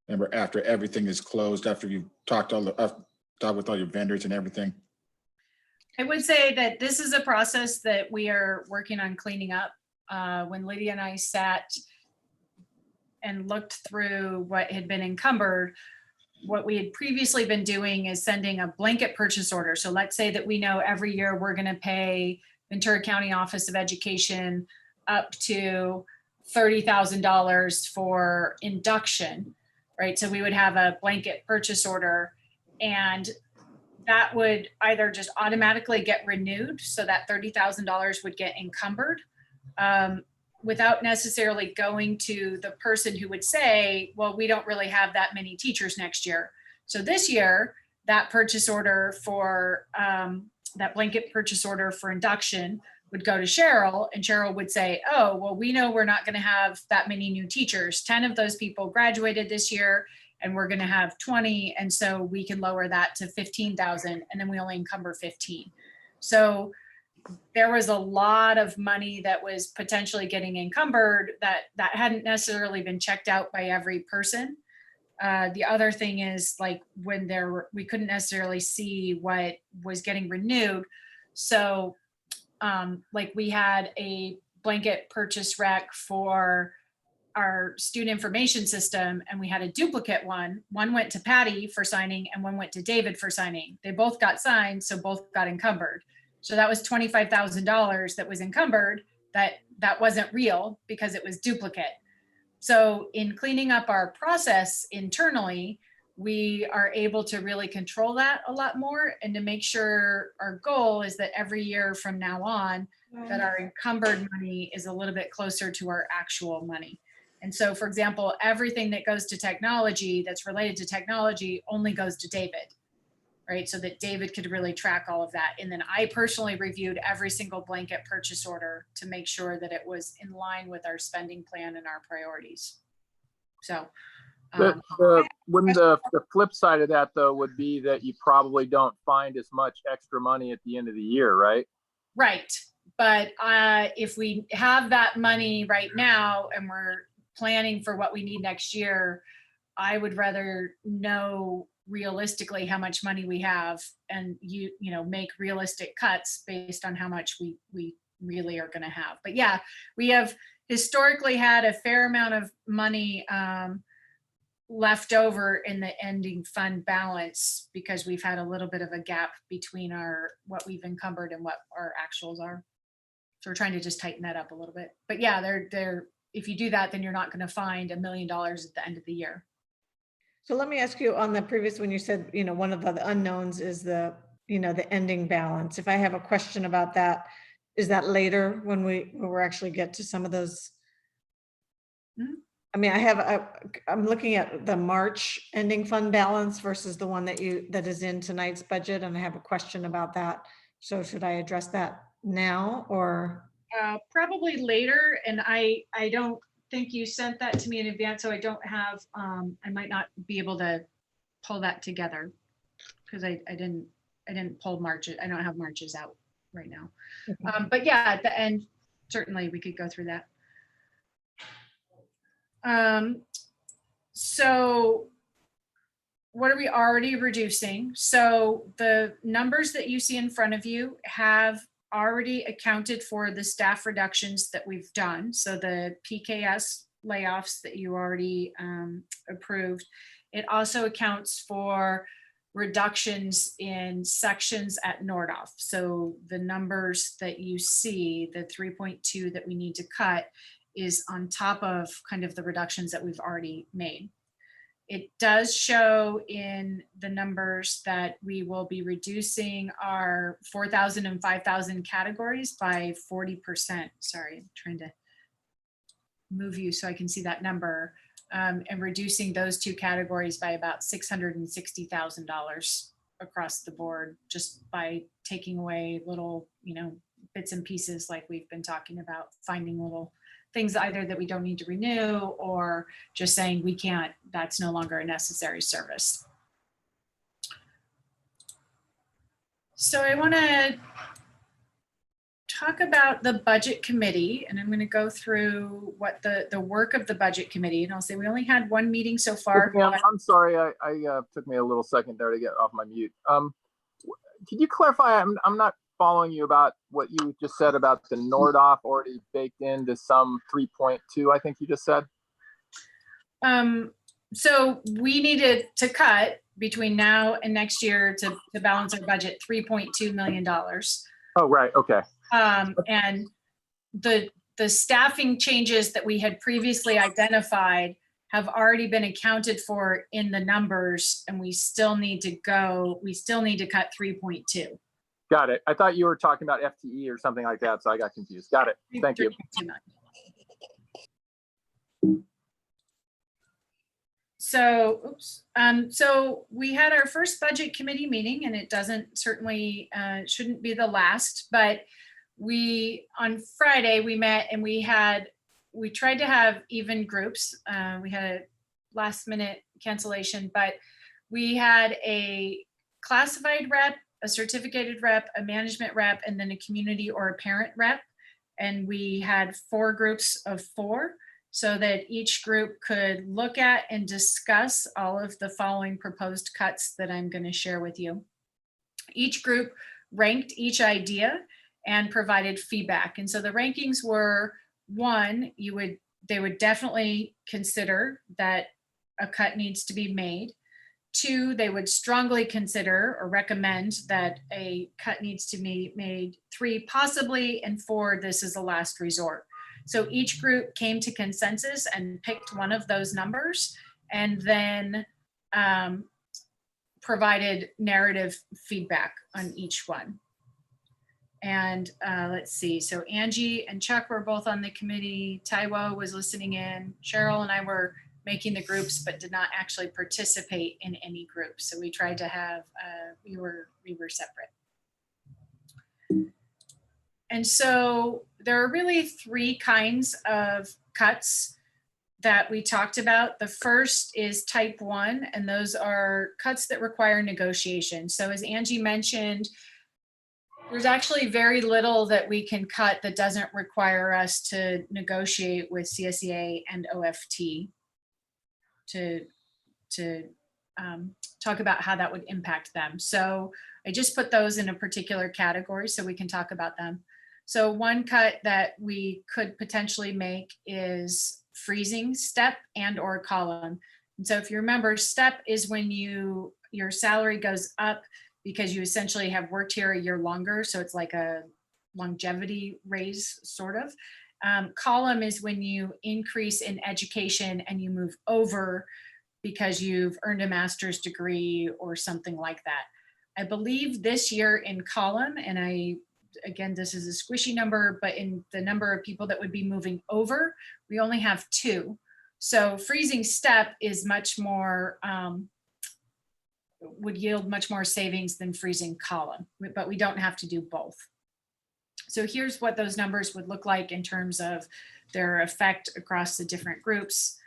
Remember, after everything is closed, after you've talked with all your vendors and everything. I would say that this is a process that we are working on cleaning up. When Lydia and I sat and looked through what had been encumbered, what we had previously been doing is sending a blanket purchase order. So let's say that we know every year we're going to pay Ventura County Office of Education up to $30,000 for induction, right? So we would have a blanket purchase order, and that would either just automatically get renewed, so that $30,000 would get encumbered, without necessarily going to the person who would say, well, we don't really have that many teachers next year. So this year, that purchase order for, that blanket purchase order for induction would go to Cheryl, and Cheryl would say, oh, well, we know we're not going to have that many new teachers. 10 of those people graduated this year, and we're going to have 20. And so we can lower that to 15,000, and then we only encumber 15. So there was a lot of money that was potentially getting encumbered that hadn't necessarily been checked out by every person. The other thing is, like, when we couldn't necessarily see what was getting renewed. So like, we had a blanket purchase rec for our student information system, and we had a duplicate one. One went to Patty for signing and one went to David for signing. They both got signed, so both got encumbered. So that was $25,000 that was encumbered that wasn't real because it was duplicate. So in cleaning up our process internally, we are able to really control that a lot more, and to make sure our goal is that every year from now on, that our encumbered money is a little bit closer to our actual money. And so, for example, everything that goes to technology that's related to technology only goes to David, right? So that David could really track all of that. And then I personally reviewed every single blanket purchase order to make sure that it was in line with our spending plan and our priorities. So Wouldn't the flip side of that, though, would be that you probably don't find as much extra money at the end of the year, right? Right. But if we have that money right now and we're planning for what we need next year, I would rather know realistically how much money we have, and you know, make realistic cuts based on how much we really are going to have. But yeah, we have historically had a fair amount of money left over in the ending fund balance, because we've had a little bit of a gap between what we've encumbered and what our actuals are. So we're trying to just tighten that up a little bit. But yeah, if you do that, then you're not going to find $1 million at the end of the year. So let me ask you, on the previous one, you said, you know, one of the unknowns is the, you know, the ending balance. If I have a question about that, is that later when we're actually get to some of those? Mm-hmm. I mean, I'm looking at the March ending fund balance versus the one that is in tonight's budget, and I have a question about that. So should I address that now or? Probably later, and I don't think you sent that to me in advance, so I don't have, I might not be able to pull that together because I didn't pull March. I don't have Marches out right now. Okay. But yeah, at the end, certainly we could go through that. So what are we already reducing? So the numbers that you see in front of you have already accounted for the staff reductions that we've done. So the PKS layoffs that you already approved. It also accounts for reductions in sections at Nordhoff. So the numbers that you see, the 3.2 that we need to cut, is on top of kind of the reductions that we've already made. It does show in the numbers that we will be reducing our 4,000 and 5,000 categories by 40%. Sorry, I'm trying to move you so I can see that number. And reducing those two categories by about $660,000 across the board, just by taking away little, you know, bits and pieces like we've been talking about, finding little things either that we don't need to renew, or just saying we can't, that's no longer a necessary service. So I want to talk about the budget committee, and I'm going to go through what the work of the budget committee, and I'll say we only had one meeting so far. I'm sorry, I took me a little second there to get off my mute. Can you clarify? I'm not following you about what you just said about the Nordhoff already baked into some 3.2, I think you just said. So we needed to cut between now and next year to balance our budget $3.2 million. Oh, right. Okay. And the the staffing changes that we had previously identified have already been accounted for in the numbers, and we still need to cut 3.2. Got it. I thought you were talking about FTE or something like that, so I got confused. Got it. Thank you. 3.2 million. So, so we had our first budget committee meeting, and it certainly shouldn't be the last, but on Friday we met and we tried to have even groups. We had a last minute cancellation, but we had a classified rep, a certificated rep, a management rep, and then a community or a parent rep. And we had 4 groups of 4 so that each group could look at and discuss all of the following proposed cuts that I'm going to share with you. Each group ranked each idea and provided feedback. And so the rankings were: 1, they would definitely consider that a cut needs to be made. 2, they would strongly consider or recommend that a cut needs to be made. 3, possibly, and 4, this is a last resort. So each group came to consensus and picked one of those numbers, and then provided narrative feedback on each one. And let's see, so Angie and Chuck were both on the committee. Taiwo was listening in. Cheryl and I were making the groups, but did not actually participate in any groups. So we tried to have, we were separate. And so there are really 3 kinds of cuts that we talked about. The first is type 1, and those are cuts that require negotiation. So as Angie mentioned, there's actually very little that we can cut that doesn't require us to negotiate with CSEA and OFT to talk about how that would impact them. So I just put those in a particular category so we can talk about them. So one cut that we could potentially make is freezing step and or column. And so if you remember, step is when your salary goes up because you essentially have worked here a year longer. So it's like a longevity raise, sort of. Column is when you increase in education and you move over because you've earned a master's degree or something like that. I believe this year in column, and again, this is a squishy number, but in the number of people that would be moving over, we only have 2. So freezing step is much more, would yield much more savings than freezing column, but we don't have to do both. So here's what those numbers would look like in terms of their effect across the different groups.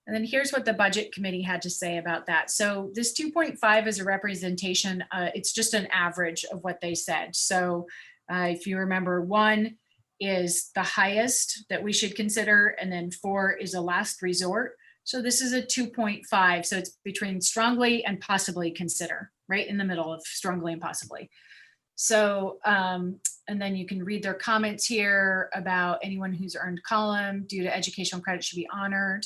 And then here's what the budget committee had to say about that. So this 2.5 is a representation. It's just an average of what they said. So if you remember, 1 is the highest that we should consider, and then 4 is a last resort. So this is a 2.5. So it's between strongly and possibly consider, right in the middle of strongly and possibly. So, and then you can read their comments here about anyone who's earned column due to educational credit should be honored.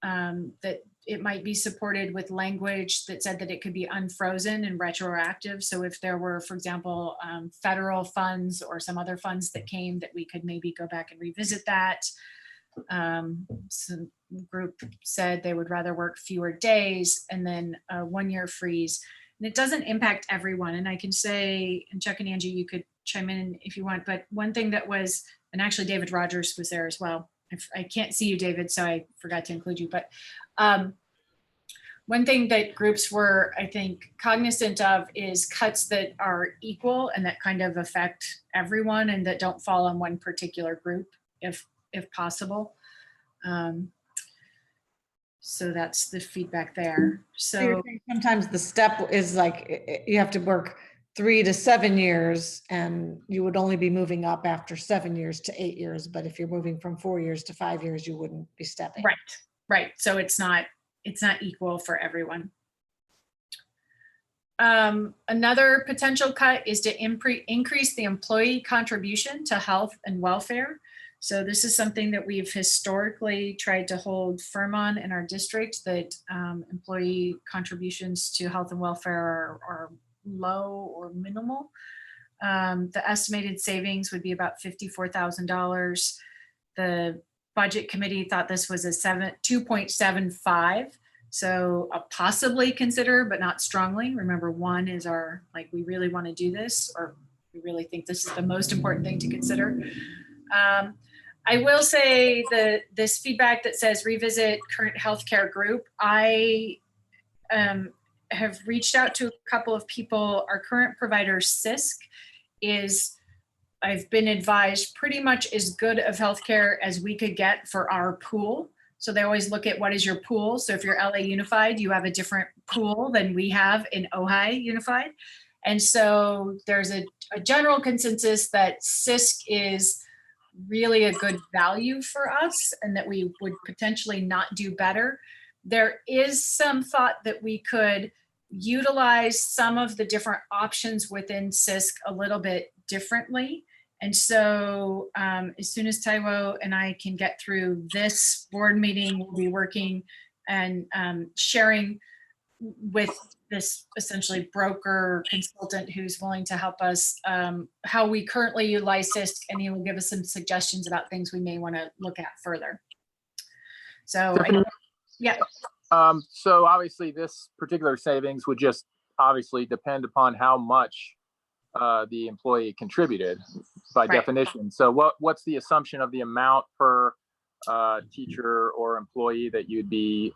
That it might be supported with language that said that it could be unfrozen and retroactive. So if there were, for example, federal funds or some other funds that came, that we could maybe go back and revisit that. Some group said they would rather work fewer days, and then a 1-year freeze. And it doesn't impact everyone. And I can say, and Chuck and Angie, you could chime in if you want, but one thing that was, and actually David Rogers was there as well. I can't see you, David, so I forgot to include you. But one thing that groups were, I think, cognizant of is cuts that are equal and that kind of affect everyone and that don't fall on one particular group, if possible. So that's the feedback there. So sometimes the step is like you have to work 3 to 7 years, and you would only be moving up after 7 years to 8 years. But if you're moving from 4 years to 5 years, you wouldn't be stepping. Right. So it's not equal for everyone. Another potential cut is to increase the employee contribution to health and welfare. So this is something that we've historically tried to hold firm on in our district, that employee contributions to health and welfare are low or minimal. The estimated savings would be about $54,000. The budget committee thought this was a 2.75. So possibly consider, but not strongly. Remember, 1 is our, like, we really want to do this, or we really think this is the most important thing to consider. I will say that this feedback that says revisit current healthcare group, I have reached out to a couple of people. Our current provider, CISC, is, I've been advised, pretty much as good of healthcare as we could get for our pool. So they always look at what is your pool. So if you're LA Unified, you have a different pool than we have in Ojai Unified. And so there's a general consensus that CISC is really a good value for us and that we would potentially not do better. There is some thought that we could utilize some of the different options within CISC a little bit differently. And so as soon as Taiwo and I can get through this board meeting, we'll be working and sharing with this essentially broker consultant who's willing to help us how we currently utilize CISC, and he will give us some suggestions about things we may want to look at further. So yeah. So obviously this particular savings would just obviously depend upon how much the employee contributed by definition. So what's the assumption of the amount per teacher or employee that you'd be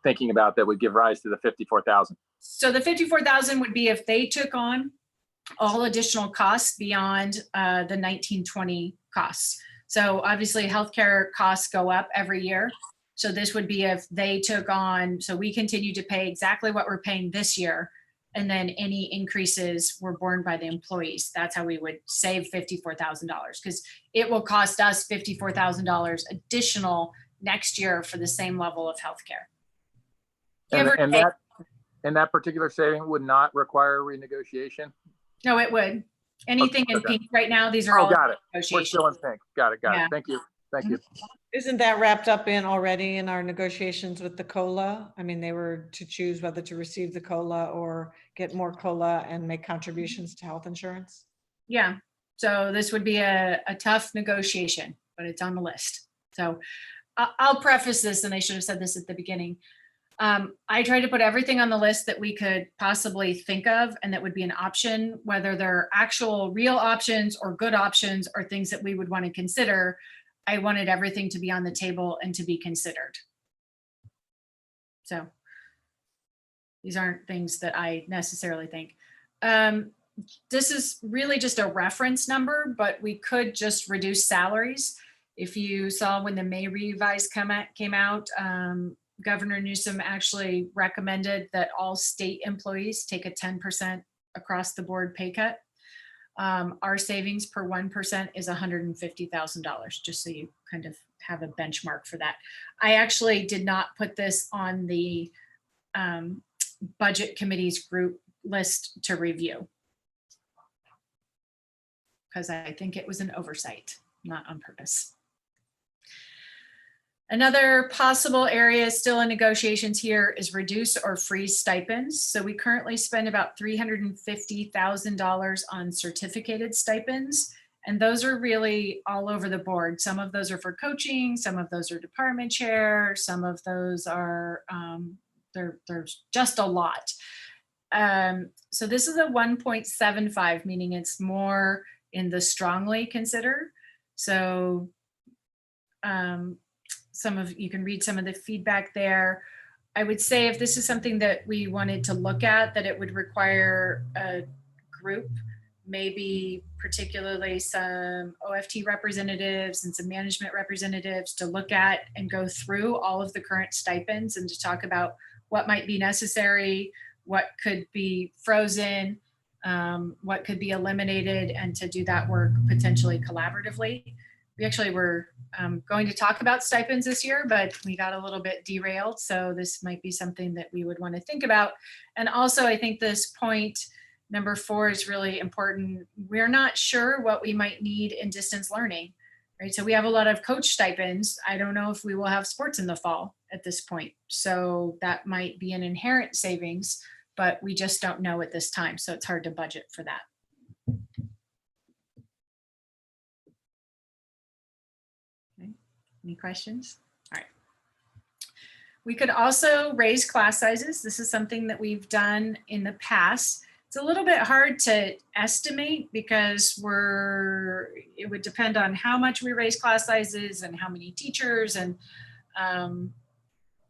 thinking about that would give rise to the 54,000? So the 54,000 would be if they took on all additional costs beyond the 1920 costs. So obviously healthcare costs go up every year. So this would be if they took on, so we continue to pay exactly what we're paying this year, and then any increases were borne by the employees. That's how we would save $54,000, because it will cost us $54,000 additional next year for the same level of healthcare. And that particular saving would not require renegotiation? No, it would. Anything in pink right now, these are all got it. negotiations. We're still in pink. Got it. Yeah. It. Thank you. Thank you. Isn't that wrapped up in already in our negotiations with the COLA? I mean, they were to choose whether to receive the COLA or get more COLA and make contributions to health insurance. Yeah. So this would be a tough negotiation, but it's on the list. So I'll preface this, and I should have said this at the beginning. I tried to put everything on the list that we could possibly think of and that would be an option, whether they're actual real options or good options or things that we would want to consider. I wanted everything to be on the table and to be considered. So these aren't things that I necessarily think. This is really just a reference number, but we could just reduce salaries. If you saw when the May revise came out, Governor Newsom actually recommended that all state employees take a 10% across the board pay cut. Our savings per 1% is $150,000, just so you kind of have a benchmark for that. I actually did not put this on the budget committee's group list to review, because I think it was an oversight, not on purpose. Another possible area still in negotiations here is reduce or freeze stipends. So we currently spend about $350,000 on certificated stipends, and those are really all over the board. Some of those are for coaching, some of those are department chair, some of those are, there's just a lot. So this is a 1.75, meaning it's more in the strongly consider. So you can read some of the feedback there. I would say if this is something that we wanted to look at, that it would require a group, maybe particularly some OFT representatives and some management representatives, to look at and go through all of the current stipends and to talk about what might be necessary, what could be frozen, what could be eliminated, and to do that work potentially collaboratively. We actually were going to talk about stipends this year, but we got a little bit derailed. So this might be something that we would want to think about. And also, I think this point, number 4, is really important. We're not sure what we might need in distance learning, right? So we have a lot of coach stipends. I don't know if we will have sports in the fall at this point. So that might be an inherent savings, but we just don't know at this time. So it's hard to budget for that. Any questions? All right. We could also raise class sizes. This is something that we've done in the past. It's a little bit hard to estimate because it would depend on how much we raise class sizes and how many teachers, and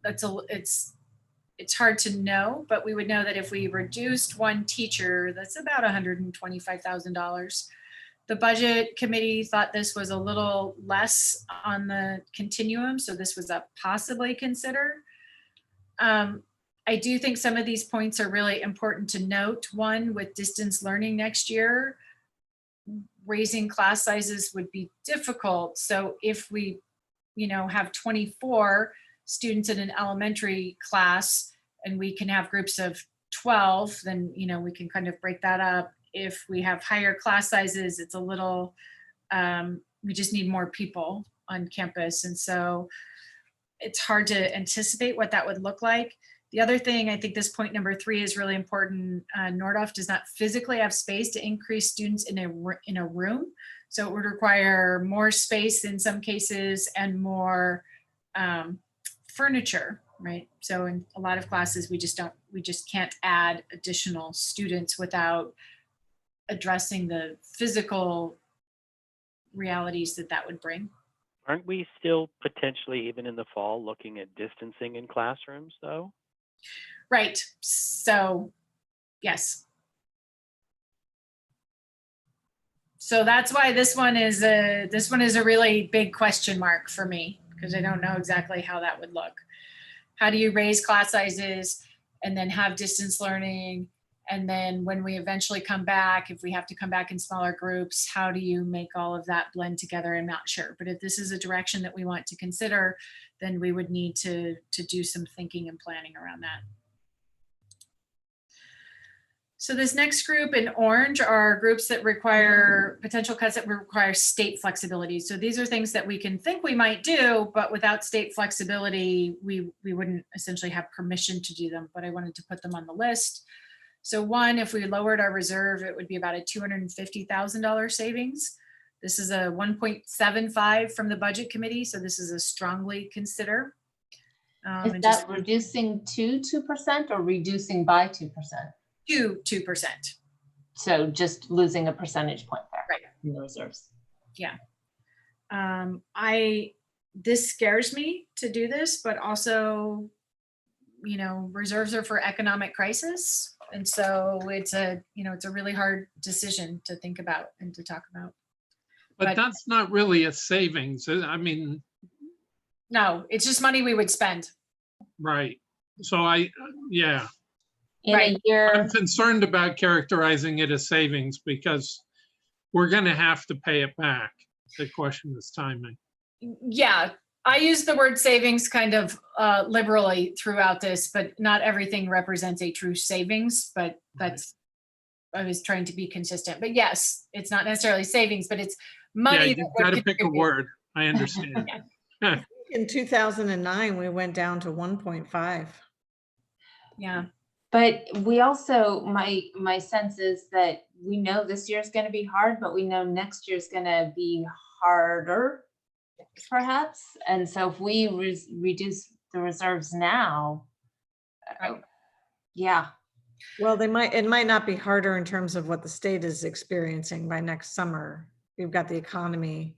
it's hard to know, but we would know that if we reduced one teacher, that's about $125,000. The budget committee thought this was a little less on the continuum, so this was a possibly consider. I do think some of these points are really important to note. One, with distance learning next year, raising class sizes would be difficult. So if we, have 24 students in an elementary class and we can have groups of 12, then, we can kind of break that up. If we have higher class sizes, it's a little, we just need more people on campus. And so it's hard to anticipate what that would look like. The other thing, I think this point number 3 is really important. Nordhoff does not physically have space to increase students in a room. So it would require more space in some cases and more furniture, right? So in a lot of classes, we just can't add additional students without addressing the physical realities that would bring. Aren't we still potentially, even in the fall, looking at distancing in classrooms though? Right. So, yes. So that's why this one is a really big question mark for me, because I don't know exactly how that would look. How do you raise class sizes and then have distance learning? And then when we eventually come back, if we have to come back in smaller groups, how do you make all of that blend together? I'm not sure. But if this is a direction that we want to consider, then we would need to do some thinking and planning around that. So this next group in orange are groups that require potential cuts that require state flexibility. So these are things that we can think we might do, but without state flexibility, we wouldn't essentially have permission to do them, but I wanted to put them on the list. So one, if we lowered our reserve, it would be about a $250,000 savings. This is a 1.75 from the budget committee. So this is a strongly consider. Is that reducing to 2% or reducing by 2%? To 2%. So just losing a percentage point there, right, in the reserves. Yeah. This scares me to do this, but also, reserves are for economic crisis. And so it's a really hard decision to think about and to talk about. But that's not really a savings. I mean. No, it's just money we would spend. Right. So yeah. In a year. I'm concerned about characterizing it as savings because we're going to have to pay it back. The question is timing. Yeah, I use the word savings kind of liberally throughout this, but not everything represents a true savings, but I was trying to be consistent. But yes, it's not necessarily savings, but it's money. Yeah, you've got to pick a word. I understand. Yeah. In 2009, we went down to 1.5. Yeah. But we also, my sense is that we know this year is going to be hard, but we know next year is going to be harder, perhaps. And so if we reduce the reserves now, yeah. Well, it might not be harder in terms of what the state is experiencing by next summer. We've got the economy.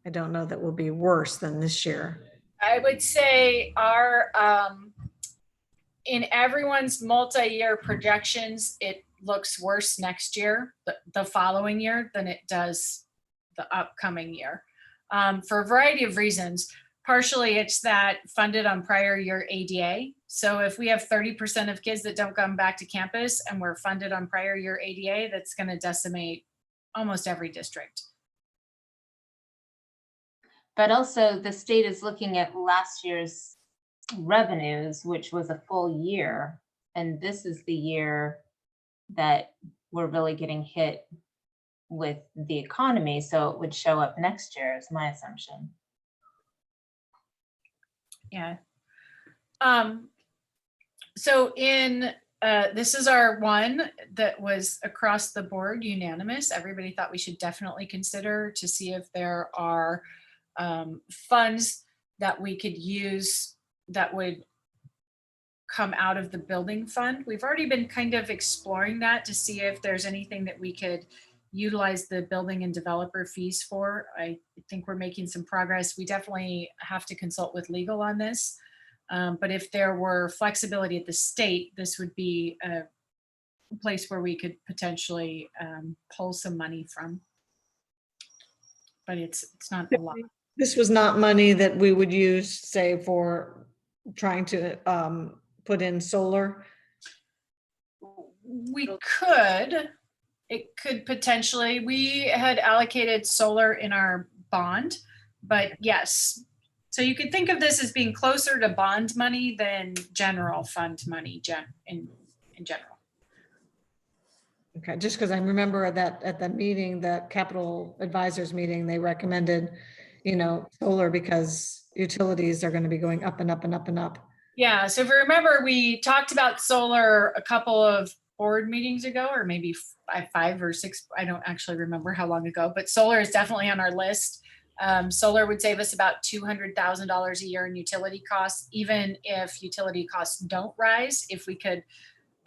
I don't know that will be worse than this year. I would say our, in everyone's multi-year projections, it looks worse next year, the following year, than it does the upcoming year, for a variety of reasons. Partially, it's that funded on prior year ADA. So if we have 30% of kids that don't come back to campus and we're funded on prior year ADA, that's going to decimate almost every district. But also the state is looking at last year's revenues, which was a full year. And this is the year that we're really getting hit with the economy. So it would show up next year is my assumption. Yeah. So this is our one that was across the board unanimous. Everybody thought we should definitely consider to see if there are funds that we could use that would come out of the building fund. We've already been kind of exploring that to see if there's anything that we could utilize the building and developer fees for. I think we're making some progress. We definitely have to consult with legal on this. But if there were flexibility at the state, this would be a place where we could potentially pull some money from. But it's not a lot. This was not money that we would use, say, for trying to put in solar. We could, it could potentially, we had allocated solar in our bond, but yes. So you could think of this as being closer to bond money than general fund money in general. Okay, just because I remember at that meeting, the capital advisors meeting, they recommended, you know, solar because utilities are going to be going up and up and up and up. Yeah, so if you remember, we talked about solar a couple of board meetings ago, or maybe 5 or 6, I don't actually remember how long ago, but solar is definitely on our list. Solar would save us about $200,000 a year in utility costs, even if utility costs don't rise. If we could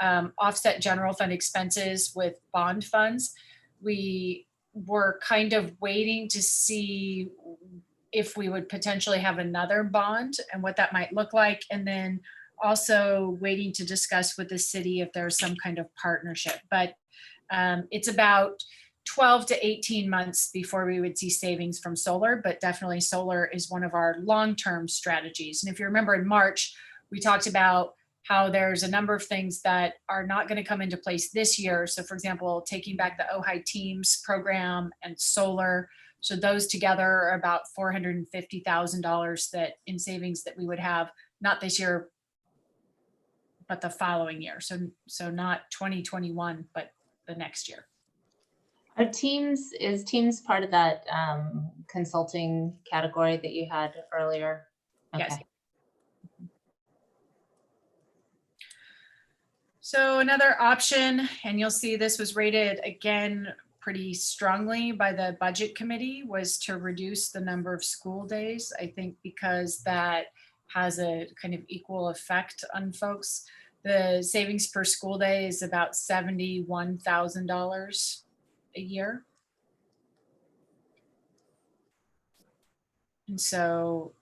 offset general fund expenses with bond funds, we were kind of waiting to see if we would potentially have another bond and what that might look like. And then also waiting to discuss with the city if there's some kind of partnership. But it's about 12 to 18 months before we would see savings from solar, but definitely solar is one of our long-term strategies. And if you remember in March, we talked about how there's a number of things that are not going to come into place this year. So for example, taking back the OHI Teams program and solar. So those together are about $450,000 that in savings that we would have, not this year, but the following year. So not 2021, but the next year. Is Teams part of that consulting category that you had earlier? Okay. Yes. So another option, and you'll see this was rated again pretty strongly by the budget committee, was to reduce the number of school days. I think because that has a kind of equal effect on folks. The savings per school day is about $71,000 a year. And so,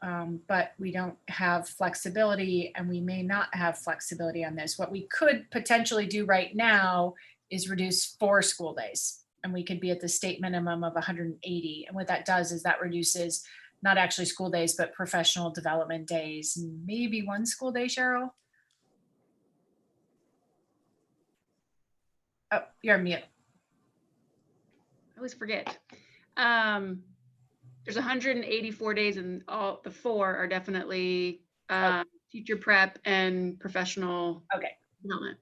but we don't have flexibility, and we may not have flexibility on this. What we could potentially do right now is reduce 4 school days, and we could be at the state minimum of 180. And what that does is that reduces not actually school days, but professional development days, maybe 1 school day, Cheryl. Oh, you're on mute. I always forget. There's 184 days, and all the 4 are definitely teacher prep and professional development.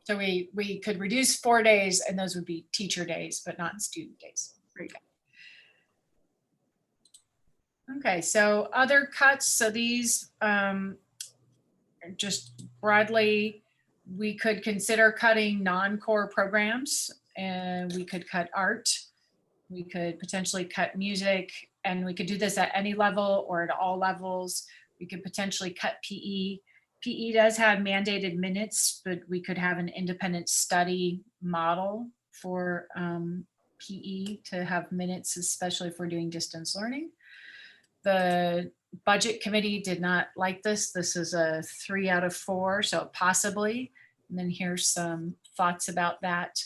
So we could reduce 4 days, and those would be teacher days, but not student days. Okay, so other cuts. So these just broadly, we could consider cutting non-core programs, and we could cut art. We could potentially cut music, and we could do this at any level or at all levels. We could potentially cut PE. PE does have mandated minutes, but we could have an independent study model for PE to have minutes, especially if we're doing distance learning. The budget committee did not like this. This is a 3 out of 4, so possibly. And then here's some thoughts about that.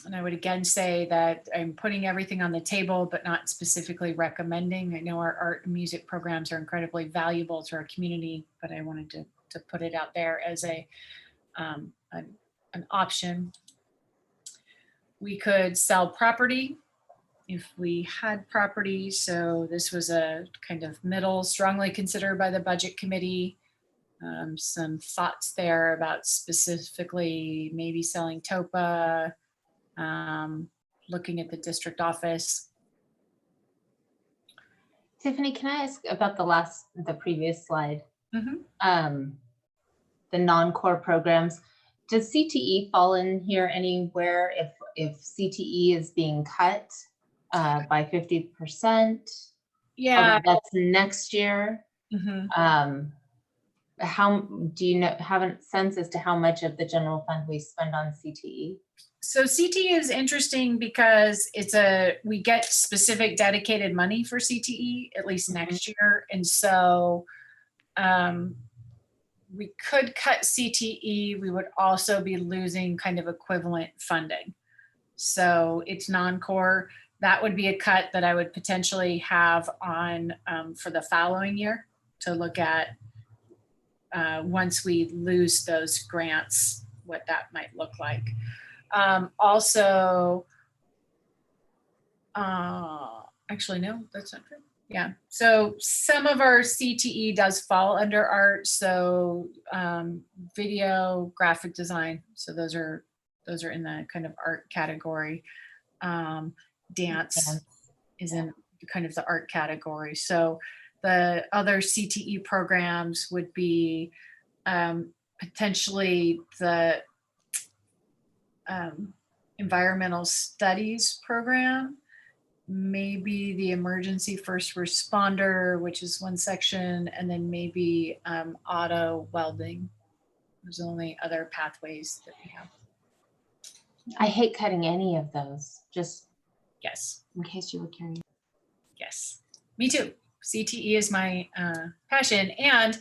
And I would again say that I'm putting everything on the table, but not specifically recommending. I know our art and music programs are incredibly valuable to our community, but I wanted to put it out there as an option. We could sell property if we had property. So this was a kind of middle, strongly considered by the budget committee. Some thoughts there about specifically maybe selling TOPA, looking at the district office. Tiffany, can I ask about the previous slide? Mm-hmm. The non-core programs. Does CTE fall in here anywhere if CTE is being cut? by 50%. Yeah. That's next year. Mhm. How do you know, have a sense as to how much of the general fund we spend on CTE? So CTE is interesting because we get specific dedicated money for CTE, at least next year. And so we could cut CTE. We would also be losing kind of equivalent funding. So it's non-core. That would be a cut that I would potentially have on for the following year to look at once we lose those grants, what that might look like. Also, actually, no, that's not true. Yeah, so some of our CTE does fall under art. So video, graphic design. So those are in the kind of art category. Dance is in kind of the art category. So the other CTE programs would be potentially the environmental studies program, maybe the emergency first responder, which is one section, and then maybe auto welding. There's only other pathways that we have. I hate cutting any of those, just Yes. in case you were curious. Yes, me too. CTE is my passion. And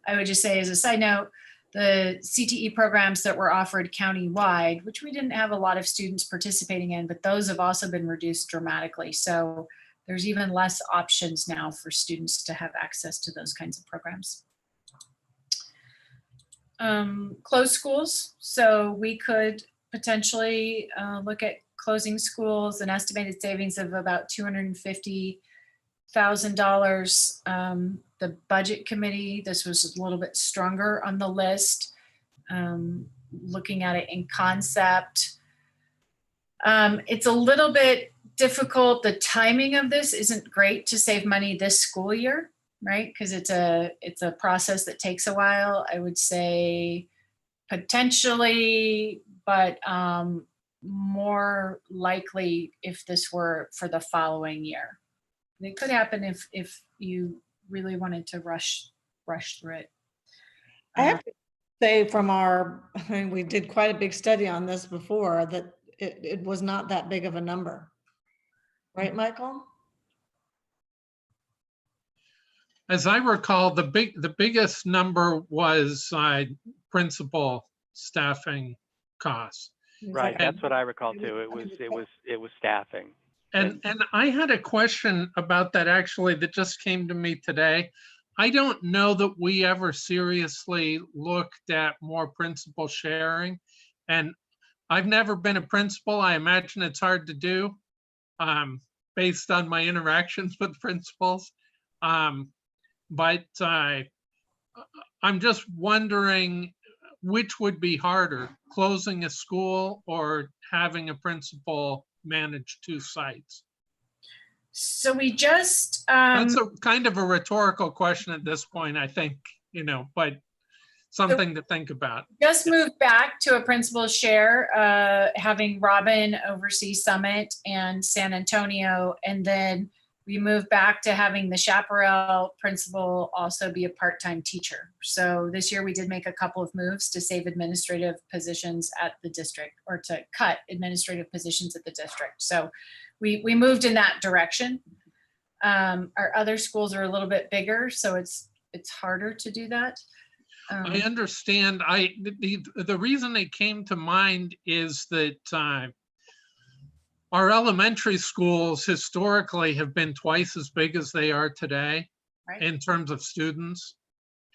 I would just say as a side note, the CTE programs that were offered countywide, which we didn't have a lot of students participating in, but those have also been reduced dramatically. So there's even less options now for students to have access to those kinds of programs. Close schools. So we could potentially look at closing schools, an estimated savings of about $250,000. The budget committee, this was a little bit stronger on the list, looking at it in concept. It's a little bit difficult. The timing of this isn't great to save money this school year, right? Because it's a process that takes a while. I would say potentially, but more likely if this were for the following year. It could happen if you really wanted to rush through it. I have to say we did quite a big study on this before, that it was not that big of a number. Right, Michael? As I recall, the biggest number was principal staffing costs. Right, that's what I recall too. It was staffing. And I had a question about that actually that just came to me today. I don't know that we ever seriously looked at more principal sharing. And I've never been a principal. I imagine it's hard to do based on my interactions with principals. But I'm just wondering which would be harder, closing a school or having a principal manage two sites? So we just That's a kind of a rhetorical question at this point, I think, but something to think about. Just moved back to a principal share, having Robin oversee Summit and San Antonio, and then we moved back to having the Chaparral principal also be a part-time teacher. So this year we did make a couple of moves to save administrative positions at the district, or to cut administrative positions at the district. So we moved in that direction. Our other schools are a little bit bigger, so it's harder to do that. I understand. The reason it came to mind is that our elementary schools historically have been twice as big as they are today, right, in terms of students.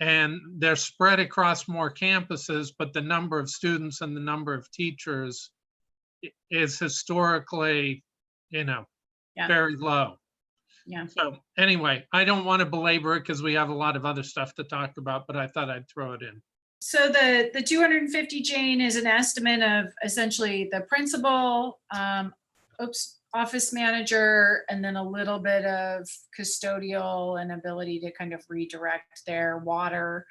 And they're spread across more campuses, but the number of students and the number of teachers is historically, very low. Yeah. So anyway, I don't want to belabor it because we have a lot of other stuff to talk about, but I thought I'd throw it in. So the 250, Jane, is an estimate of essentially the principal, office manager, and then a little bit of custodial and ability to kind of redirect their water,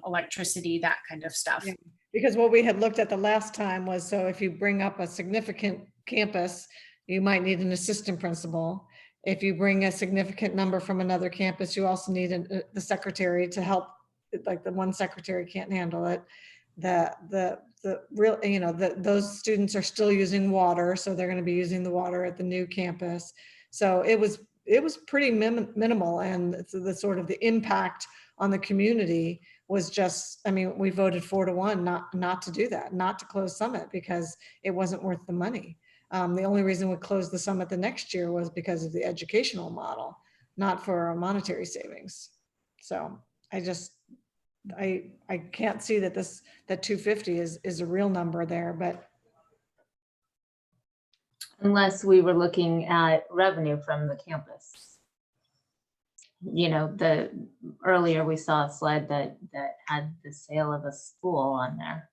electricity, that kind of stuff. Yeah, because what we had looked at the last time was, so if you bring up a significant campus, you might need an assistant principal. If you bring a significant number from another campus, you also need the secretary to help, like the one secretary can't handle it. The real, those students are still using water, so they're going to be using the water at the new campus. So it was pretty minimal, and the sort of the impact on the community was just, I mean, we voted 4-1 not to do that, not to close Summit because it wasn't worth the money. The only reason we closed the Summit the next year was because of the educational model, not for monetary savings. So I can't see that that 250 is a real number there, but Unless we were looking at revenue from the campus. The earlier we saw a slide that had the sale of a school on there.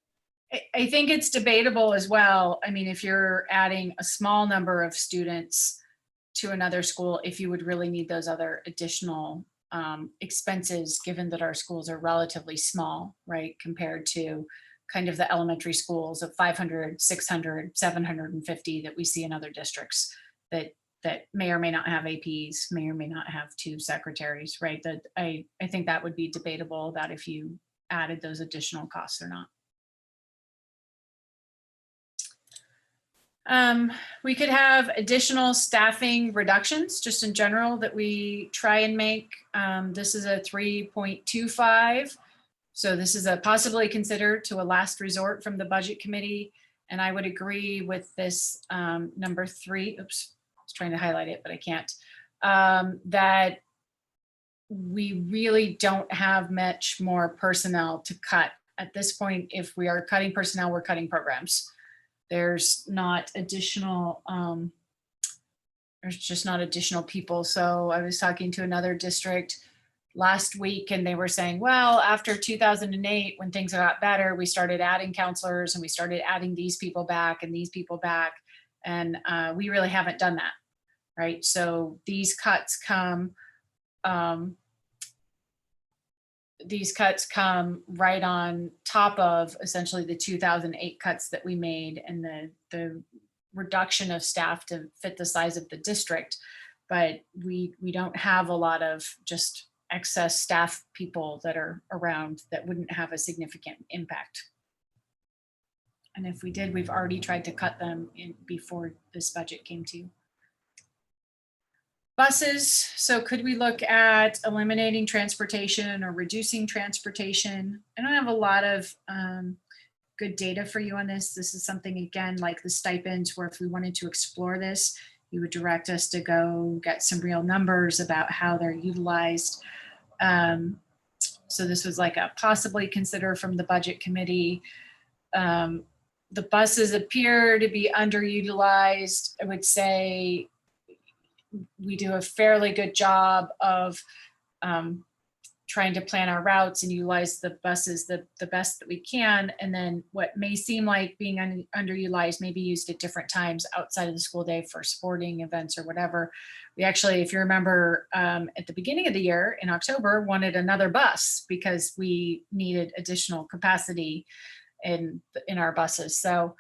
I think it's debatable as well. I mean, if you're adding a small number of students to another school, if you would really need those other additional expenses, given that our schools are relatively small, right, compared to kind of the elementary schools of 500, 600, 750 that we see in other districts that may or may not have APs, may or may not have 2 secretaries, right? That I think that would be debatable, that if you added those additional costs or not. We could have additional staffing reductions just in general that we try and make. This is a 3.25. So this is a possibly considered to a last resort from the budget committee. And I would agree with this number 3. Oops, I was trying to highlight it, but I can't. That we really don't have much more personnel to cut. At this point, if we are cutting personnel, we're cutting programs. There's not additional, there's just not additional people. So I was talking to another district last week and they were saying, well, after 2008, when things got better, we started adding counselors and we started adding these people back and these people back. And we really haven't done that, right? So these cuts come right on top of essentially the 2008 cuts that we made and the reduction of staff to fit the size of the district. But we don't have a lot of just excess staff people that are around that wouldn't have a significant impact. And if we did, we've already tried to cut them before this budget came to you. Buses, so could we look at eliminating transportation or reducing transportation? I don't have a lot of good data for you on this. This is something, again, like the stipends, where if we wanted to explore this, you would direct us to go get some real numbers about how they're utilized. So this was like a possibly consider from the budget committee. The buses appear to be underutilized. I would say we do a fairly good job of trying to plan our routes and utilize the buses the best that we can. And then what may seem like being underutilized may be used at different times outside of the school day for sporting events or whatever. We actually, if you remember, at the beginning of the year in October, wanted another bus because we needed additional capacity in our buses. So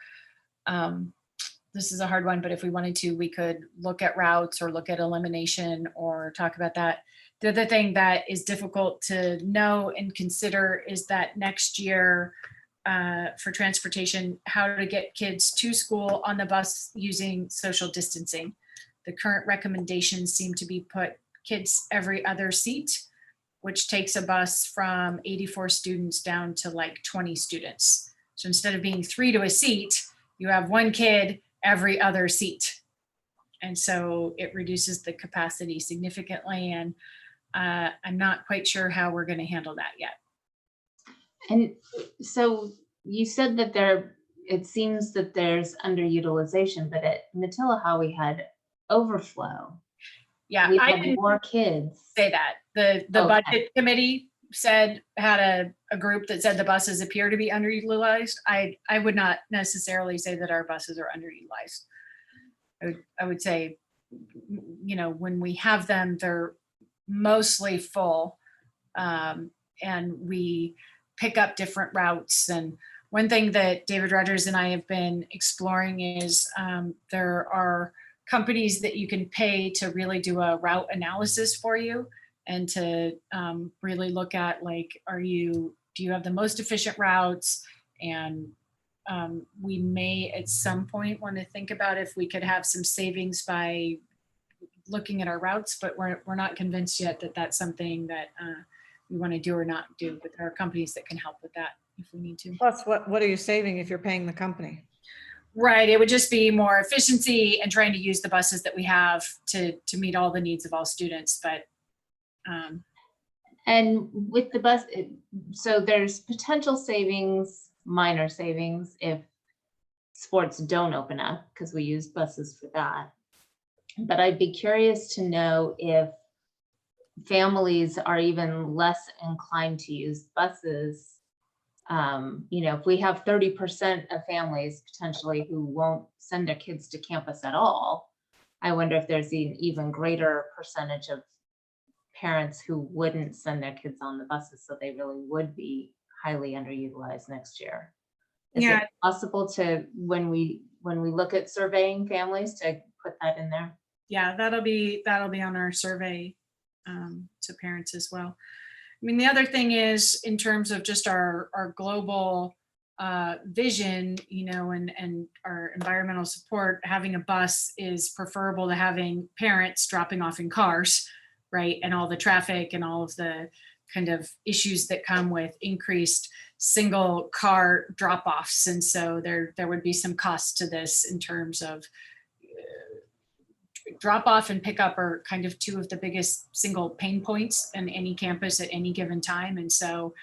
this is a hard one, but if we wanted to, we could look at routes or look at elimination or talk about that. The other thing that is difficult to know and consider is that next year for transportation, how to get kids to school on the bus using social distancing. The current recommendations seem to be put kids every other seat, which takes a bus from 84 students down to like 20 students. So instead of being 3 to a seat, you have 1 kid every other seat. And so it reduces the capacity significantly. And I'm not quite sure how we're going to handle that yet. And so you said that it seems that there's underutilization, but at Matilah we had overflow. Yeah, we I had didn't more kids. say that. The Okay. budget committee had a group that said the buses appear to be underutilized. I would not necessarily say that our buses are underutilized. I would say, when we have them, they're mostly full, and we pick up different routes. And one thing that David Rogers and I have been exploring is there are companies that you can pay to really do a route analysis for you and to really look at like, do you have the most efficient routes? And we may at some point want to think about if we could have some savings by looking at our routes, but we're not convinced yet that that's something that we want to do or not do, but there are companies that can help with that if we need to. Plus, what are you saving if you're paying the company? Right, it would just be more efficiency and trying to use the buses that we have to meet all the needs of all students, but And with the bus, so there's potential savings, minor savings, if sports don't open up, because we use buses for that. But I'd be curious to know if families are even less inclined to use buses. If we have 30% of families potentially who won't send their kids to campus at all, I wonder if there's an even greater percentage of parents who wouldn't send their kids on the buses, so they really would be highly underutilized next year. Is Yeah. it possible to, when we look at surveying families, to put that in there? yeah, that'll be on our survey to parents as well. I mean, the other thing is in terms of just our global vision, and our environmental support, having a bus is preferable to having parents dropping off in cars, right? And all the traffic and all of the kind of issues that come with increased single car drop-offs. And so there would be some cost to this in terms of drop-off and pickup are kind of two of the biggest single pain points in any campus at any given time. And so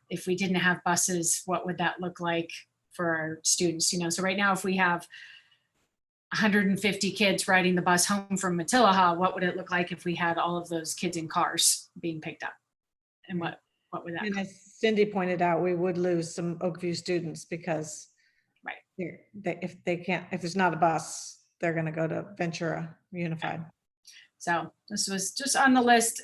if we didn't have buses, what would that look like for our students? So right now, if we have 150 kids riding the bus home from Matilaha, what would it look like if we had all of those kids in cars being picked up? And what would that And cost? as Cindy pointed out, we would lose some Oakview students because if there's not a bus, they're going to go to Ventura Unified. So this was just on the list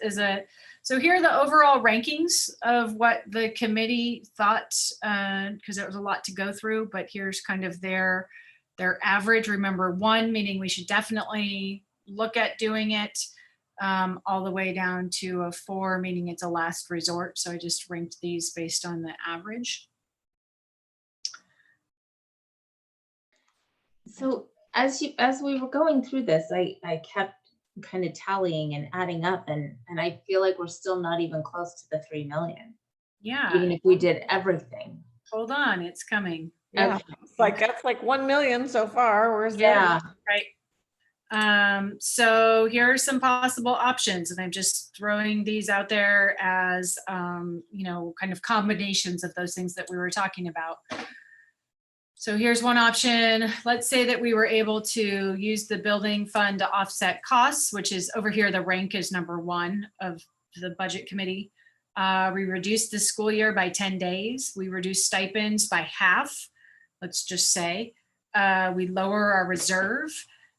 so here are the overall rankings of what the committee thought, because there was a lot to go through, but here's kind of their average. Remember, 1 meaning we should definitely look at doing it, all the way down to a 4 meaning it's a last resort. So I just ranked these based on the average. So as we were going through this, I kept kind of tallying and adding up, and I feel like we're still not even close to the 3 million, Yeah, even if we did everything. hold on, it's coming. Yeah, Okay. that's like 1 million so far. Where's Yeah. Right. So here are some possible options, and I'm just throwing these out there as, kind of combinations of those things that we were talking about. So here's one option. Let's say that we were able to use the building fund to offset costs, which is over here, the rank is number 1 of the budget committee. We reduced the school year by 10 days. We reduced stipends by half, let's just say. We lower our reserve.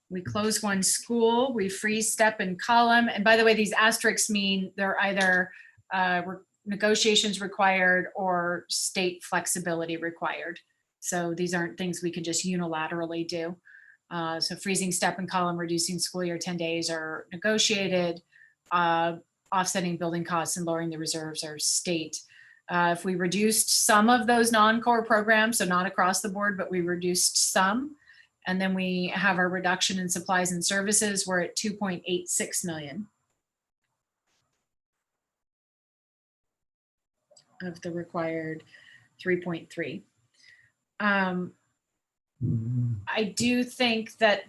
We close 1 school. We freeze step and column. And by the way, these asterisks mean they're either negotiations required or state flexibility required. So these aren't things we can just unilaterally do. So freezing step and column, reducing school year 10 days are negotiated. Offsetting building costs and lowering the reserves are state. If we reduced some of those non-core programs, so not across the board, but we reduced some, and then we have our reduction in supplies and services, we're at 2.86 million of the required 3.3. I do think that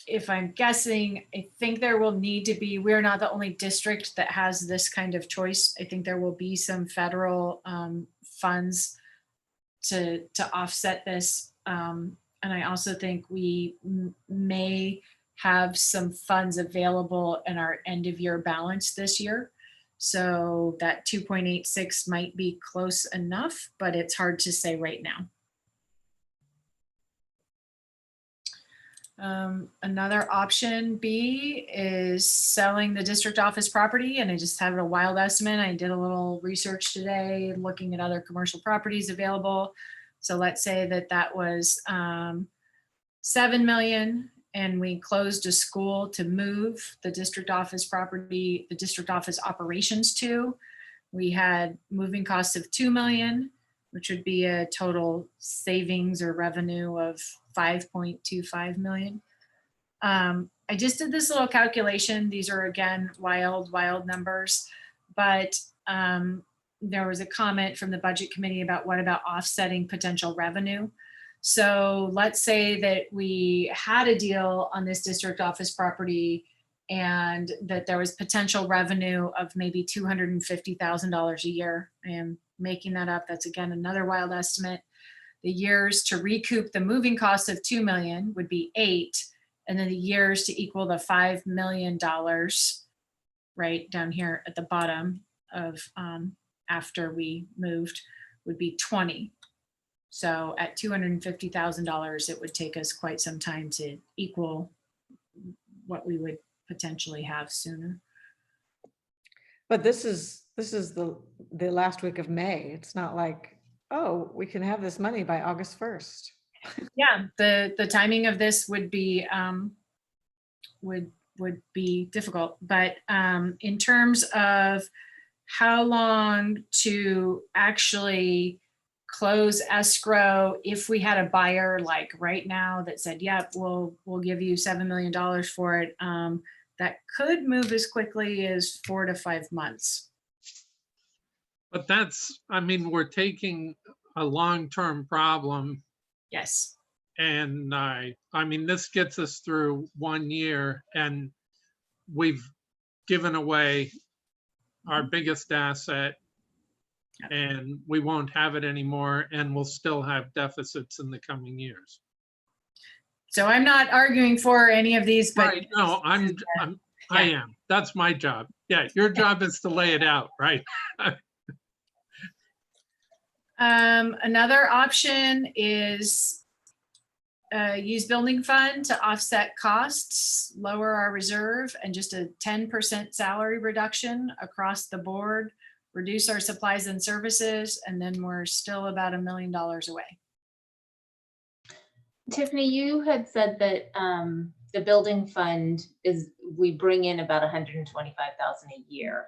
if I'm guessing, I think there will need to be, we're not the only district that has this kind of choice. I think there will be some federal funds to offset this. And I also think we may have some funds available in our end of year balance this year. So that 2.86 might be close enough, but it's hard to say right now. Another option B is selling the district office property, and I just have a wild estimate. I did a little research today looking at other commercial properties available. So let's say that was 7 million, and we closed a school to move the district office property, the district office operations to. We had moving costs of 2 million, which would be a total savings or revenue of 5.25 million. I just did this little calculation. These are, again, wild numbers, but there was a comment from the budget committee about what about offsetting potential revenue. So let's say that we had a deal on this district office property and that there was potential revenue of maybe $250,000 a year. I am making that up. That's, again, another wild estimate. The years to recoup the moving costs of 2 million would be 8. And then the years to equal the $5 million, right down here at the bottom of after we moved, would be 20. So at $250,000, it would take us quite some time to equal what we would potentially have sooner. But this is the last week of May. It's not like, oh, we can have this money by August 1st. Yeah, the timing of this would be difficult, but in terms of how long to actually close escrow, if we had a buyer like right now that said, yep, we'll give you $7 million for it, that could move as quickly as 4 to 5 months. But that's, I mean, we're taking a long-term problem. Yes. And I mean, this gets us through 1 year, and we've given away our biggest asset, and we won't have it anymore, and we'll still have deficits in the coming years. So I'm not arguing for any of these, but Right, no, I am. That's my job. Yeah, your job is to lay it out, right? Another option is use building fund to offset costs, lower our reserve, and just a 10% salary reduction across the board, reduce our supplies and services, and then we're still about $1 million away. Tiffany, you had said that the building fund we bring in about 125,000 a year.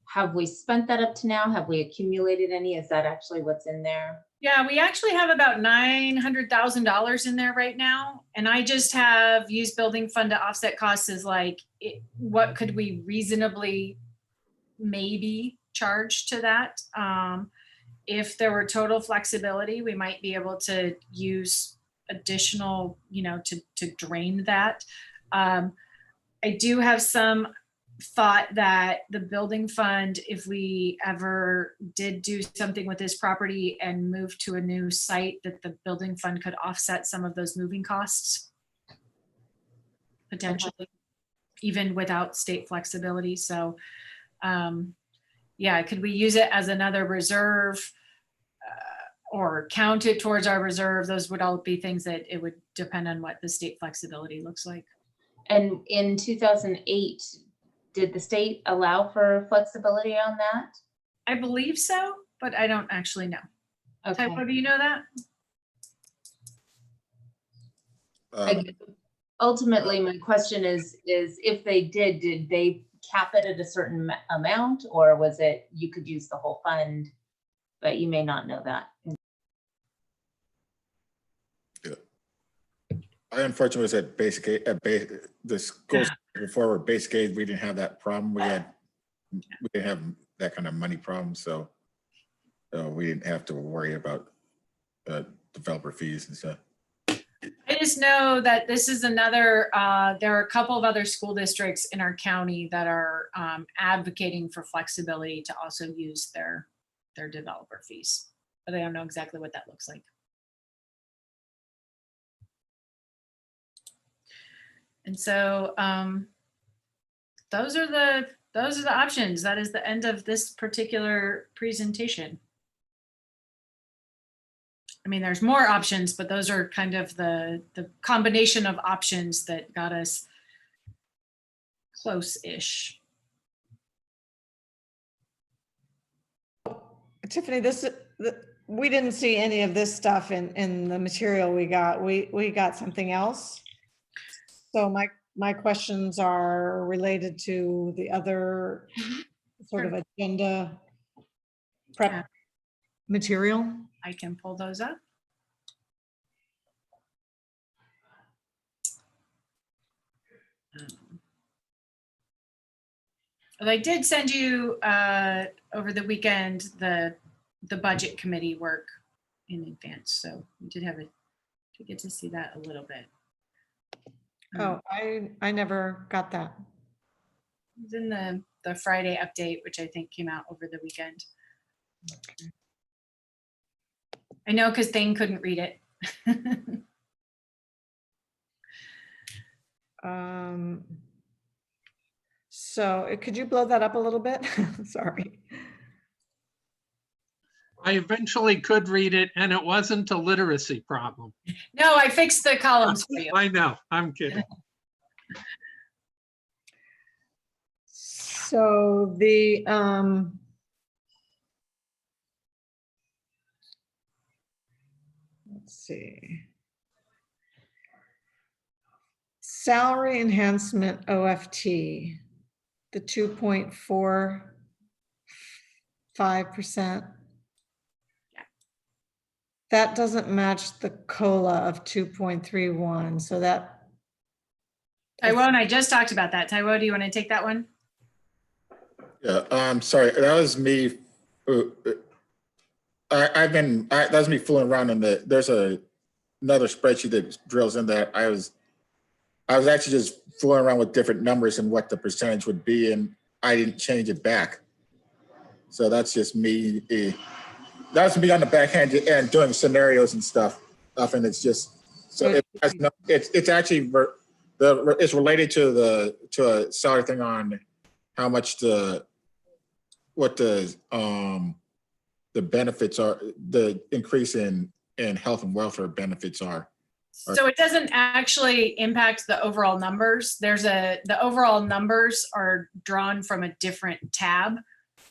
Have we spent that up to now? Have we accumulated any? Is that actually what's in there? Yeah, we actually have about $900,000 in there right now. And I just have used building fund to offset costs as like, what could we reasonably maybe charge to that? If there were total flexibility, we might be able to use additional, to drain that. I do have some thought that the building fund, if we ever did do something with this property and move to a new site, that the building fund could offset some of those moving costs potentially, even without state flexibility. So yeah, could we use it as another reserve or count it towards our reserve? Those would all be things that it would depend on what the state flexibility looks like. And in 2008, did the state allow for flexibility on that? I believe so, but I don't actually know. Okay. Typo, do you know that? Ultimately, my question is if they did they cap it at a certain amount, or was it you could use the whole fund, but you may not know that? I unfortunately was at basic aid, the schools before were basic aid. We didn't have that problem. We didn't have that kind of money problem, so we didn't have to worry about developer fees and stuff. I just know that this is another, there are a couple of other school districts in our county that are advocating for flexibility to also use their developer fees, but I don't know exactly what that looks like. And so those are the options. That is the end of this particular presentation. I mean, there's more options, but those are kind of the combination of options that got us close-ish. Tiffany, we didn't see any of this stuff in the material we got. We got something else. So my questions are related to the other sort of agenda prep Yeah. material. I can pull those up. Well, I did send you over the weekend the budget committee work in advance, so we did have to get to see that a little bit. Oh, I never got that. It was in the Friday update, which I think came out over the weekend. I know because Thane couldn't read it. So could you blow that up a little bit? Sorry. I eventually could read it, and it wasn't a literacy problem. No, I fixed the columns for you. I know, I'm kidding. So the let's see. Salary enhancement OFT, the 2.45%. Yeah. That doesn't match the COLA of 2.31. So that. Tyrone, I just talked about that. Tyrone, do you want to take that one? Yeah, sorry, that was me. That was me fooling around in there's another spreadsheet that drills in that. I was actually just fooling around with different numbers and what the percentage would be, and I didn't change it back. So that's just me. That's me on the back end and doing scenarios and stuff. And it's just, so it's actually, it's related to a salary thing on how much what the benefits are, the increase in health and welfare benefits are. So it doesn't actually impact the overall numbers. The overall numbers are drawn from a different tab.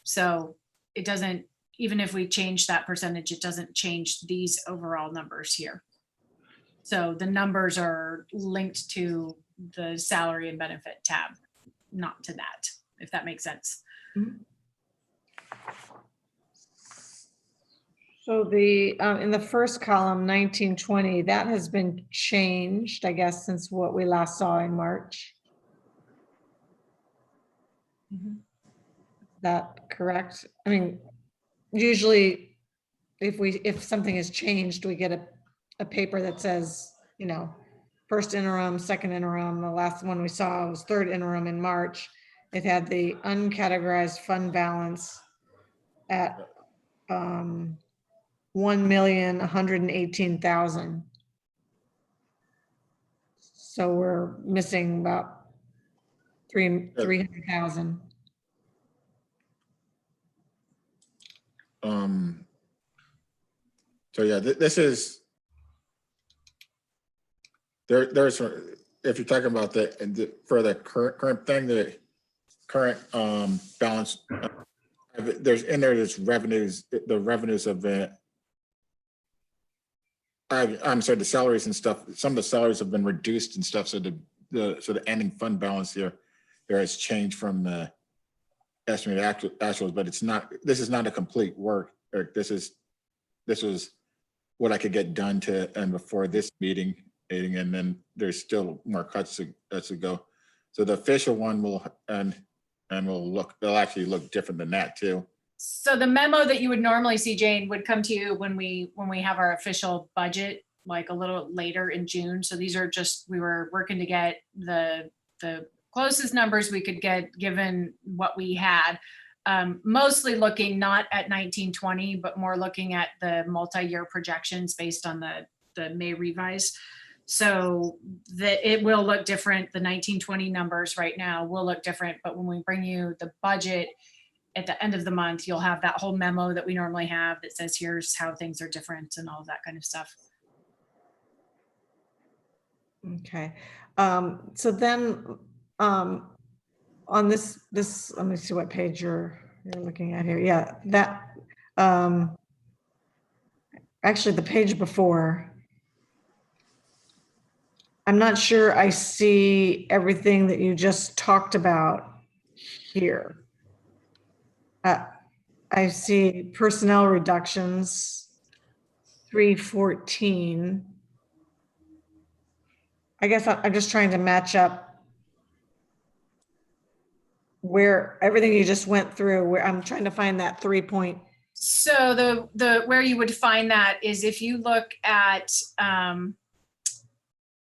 So it doesn't, even if we change that percentage, it doesn't change these overall numbers here. So the numbers are linked to the salary and benefit tab, not to that, if that makes sense. Mm-hmm. So the in the first column, 1920, that has been changed, I guess, since what we last saw in March. Mm-hmm. Is that correct? I mean, usually if something has changed, we get a paper that says, you know, first interim, second interim. The last one we saw was third interim in March. It had the uncategorized fund balance at 1,118,000. So we're missing about 300,000. So yeah, this is there's if you're talking about for the current thing, the current balance, there's revenues, the revenues of it. I'm sorry, the salaries and stuff, some of the salaries have been reduced and stuff. So the ending fund balance there has changed from the estimated actuals, but this is not a complete work. Or this was what I could get done and before this meeting, and then there's still more cuts to go. So the official one will they'll actually look different than that too. So the memo that you would normally see, Jane, would come to you when we have our official budget, like a little later in June. So these are just, we were working to get the closest numbers we could get given what we had. Mostly looking not at 1920, but more looking at the multi-year projections based on the May revise. So that it will look different. The 1920 numbers right now will look different, but when we bring you the budget at the end of the month, you'll have that whole memo that we normally have that says, here's how things are different and all of that kind of stuff. Okay. So then on this, let me see what page you're looking at here. Yeah, that actually the page before. I'm not sure I see everything that you just talked about here. I see personnel reductions, 314. I guess I'm just trying to match up where everything you just went through, where I'm trying to find that 3 point. So the where you would find that is if you look at, let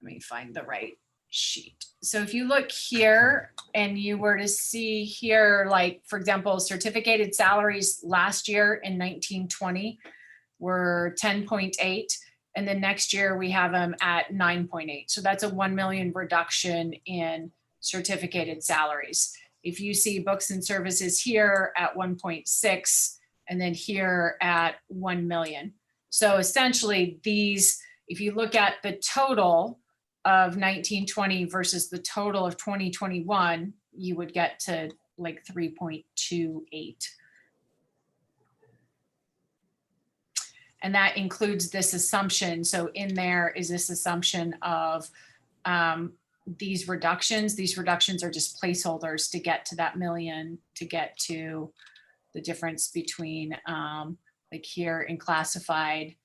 me find the right sheet. So if you look here and you were to see here, like, for example, certificated salaries last year in 1920 were 10.8. And then next year we have them at 9.8. So that's a 1 million reduction in certificated salaries. If you see books and services here at 1.6 and then here at 1 million. So essentially these, if you look at the total of 1920 versus the total of 2021, you would get to like 3.28. And that includes this assumption. So in there is this assumption of these reductions. These reductions are just placeholders to get to that million, to get to the difference between like here in classified.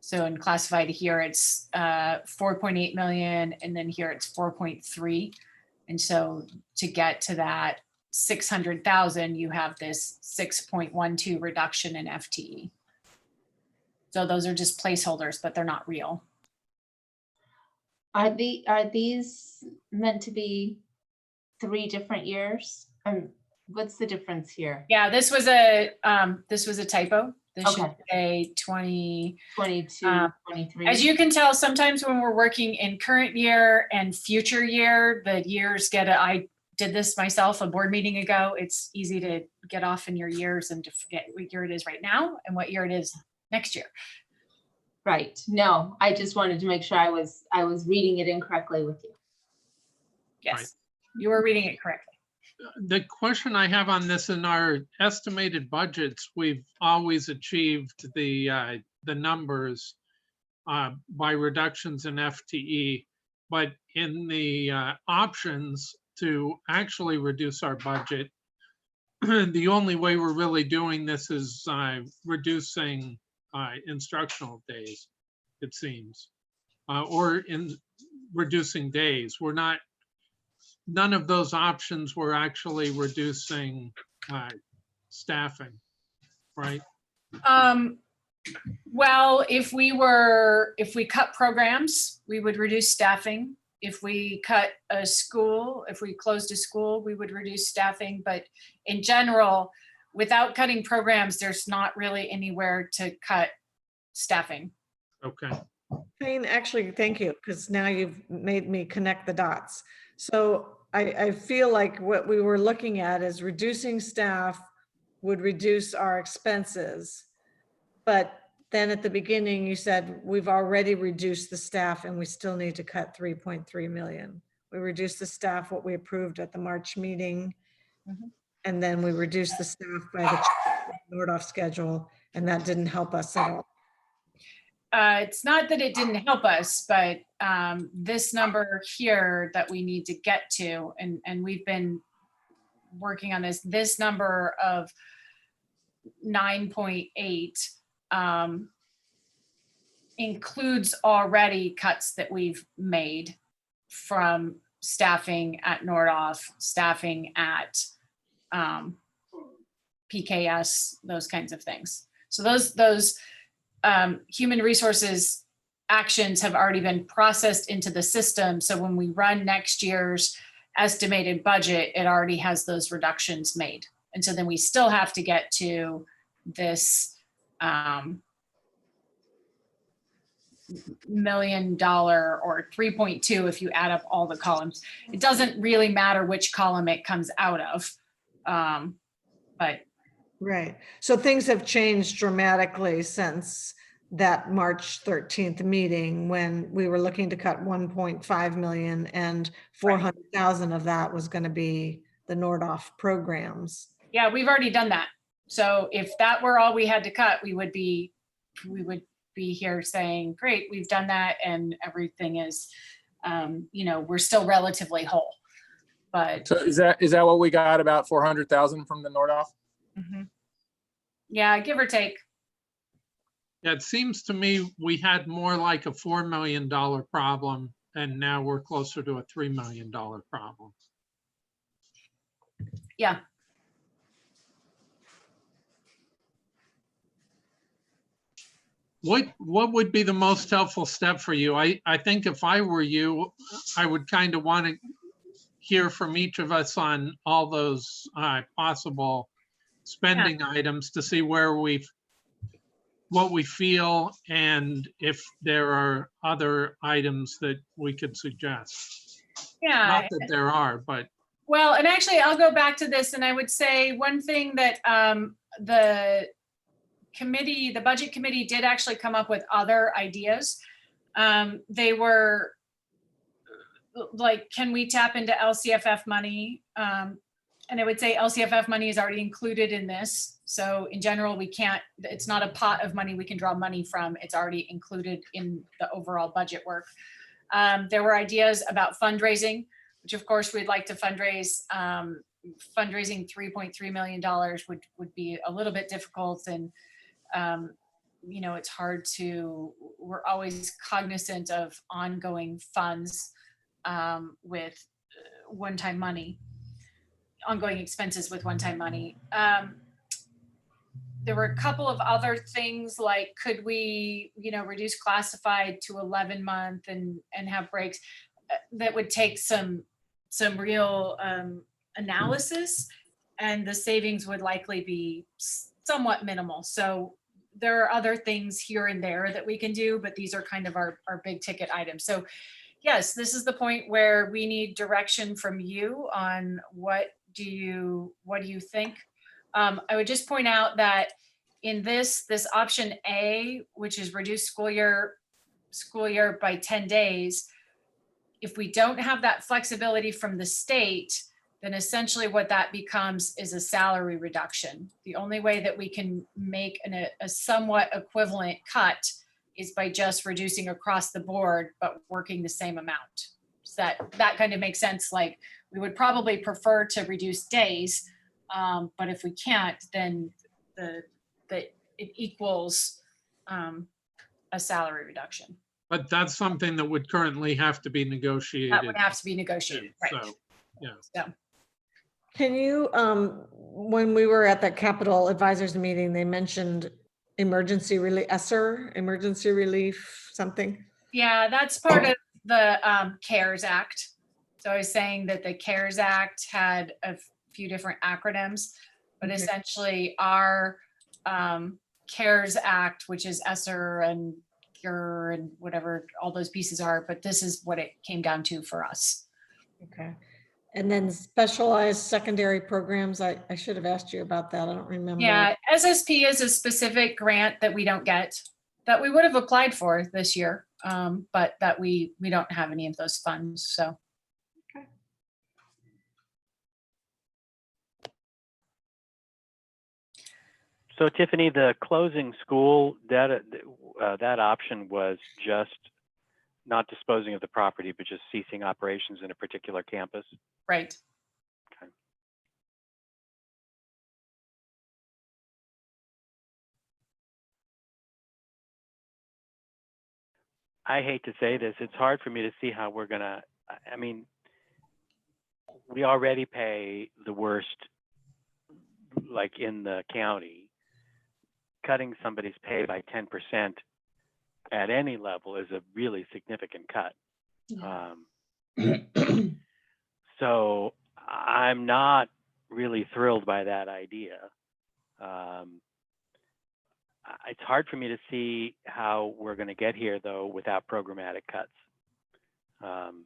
So in classified here, it's 4.8 million, and then here it's 4.3. And so to get to that 600,000, you have this 6.12 reduction in FTE. So those are just placeholders, but they're not real. Are these meant to be 3 different years? What's the difference here? Yeah, this was a typo. This Okay. should say 20. 22, 23. As you can tell, sometimes when we're working in current year and future year, the years I did this myself a board meeting ago. It's easy to get off in your years and to forget what year it is right now and what year it is next year. Right. No, I just wanted to make sure I was reading it incorrectly with you. Yes, Right. you were reading it correctly. The question I have on this, in our estimated budgets, we've always achieved the numbers by reductions in FTE, but in the options to actually reduce our budget, the only way we're really doing this is reducing instructional days, it seems, or in reducing days. We're not, none of those options were actually reducing staffing, right? Well, if we cut programs, we would reduce staffing. If we cut a school, if we closed a school, we would reduce staffing. But in general, without cutting programs, there's not really anywhere to cut staffing. Okay. Jane, actually, thank you, because now you've made me connect the dots. So I feel like what we were looking at is reducing staff would reduce our expenses. But then at the beginning, you said we've already reduced the staff and we still need to cut 3.3 million. We reduced the staff, what we approved at the March meeting. Mhm. And then we reduced the staff by the Nordhoff schedule, and that didn't help us at all. It's not that it didn't help us, but this number here that we need to get to, and we've been working on this number of 9.8 includes already cuts that we've made from staffing at Nordhoff, staffing at PKS, those kinds of things. So those human resources actions have already been processed into the system. So when we run next year's estimated budget, it already has those reductions made. And so then we still have to get to this $1 million or 3.2 if you add up all the columns. It doesn't really matter which column it comes out of, but Right. So things have changed dramatically since that March 13th meeting when we were looking to cut 1.5 million and 400,000 of that was going to be the Nordhoff programs. yeah, we've already done that. So if that were all we had to cut, we would be here saying, great, we've done that and everything is, we're still relatively whole. But So is that what we got, about 400,000 from the Nordoff? mhm. Yeah, give or take. Yeah, it seems to me we had more like a $4 million problem, and now we're closer to a $3 million problem. Yeah. What would be the most helpful step for you? I think if I were you, I would kind of want to hear from each of us on all those possible spending items to see what we feel, and if there are other items that we could suggest. Yeah. Not that there are, but. Well, and actually I'll go back to this, and I would say one thing that the budget committee did actually come up with other ideas. They were like, can we tap into LCFF money? And I would say LCFF money is already included in this. So in general, we can't, it's not a pot of money we can draw money from. It's already included in the overall budget work. There were ideas about fundraising, which of course we'd like to fundraise. Fundraising $3.3 million would be a little bit difficult, and it's hard we're always cognizant of ongoing funds with one-time money, ongoing expenses with one-time money. There were a couple of other things like, could we, reduce classified to 11 month and have breaks? That would take some real analysis, and the savings would likely be somewhat minimal. So there are other things here and there that we can do, but these are kind of our big ticket items. So yes, this is the point where we need direction from you on what do you think? I would just point out that in this option A, which is reduce school year by 10 days, if we don't have that flexibility from the state, then essentially what that becomes is a salary reduction. The only way that we can make a somewhat equivalent cut is by just reducing across the board, but working the same amount. So that kind of makes sense. Like, we would probably prefer to reduce days, but if we can't, then it equals a salary reduction. But that's something that would currently have to be negotiated. That would have to be negotiated, right? So, yeah. So. Can you, when we were at that Capital Advisors meeting, they mentioned emergency relief, emergency relief, something? Yeah, that's part of the CARES Act. So I was saying that the CARES Act had a few different acronyms, but essentially our CARES Act, which is ESSER and CURE and whatever all those pieces are, but this is what it came down to for us. Okay. And then specialized secondary programs, I should have asked you about that. I don't remember. Yeah, SSP is a specific grant that we don't get, that we would have applied for this year, but that we don't have any of those funds, so. Okay. So Tiffany, the closing school, that option was just not disposing of the property, but just ceasing operations in a particular campus? Right. Okay. I hate to say this, it's hard for me to see how we're gonna, I mean, we already pay the worst, like in the county. Cutting somebody's pay by 10% at any level is a really significant cut. Yeah. So I'm not really thrilled by that idea. It's hard for me to see how we're going to get here, though, without programmatic cuts, and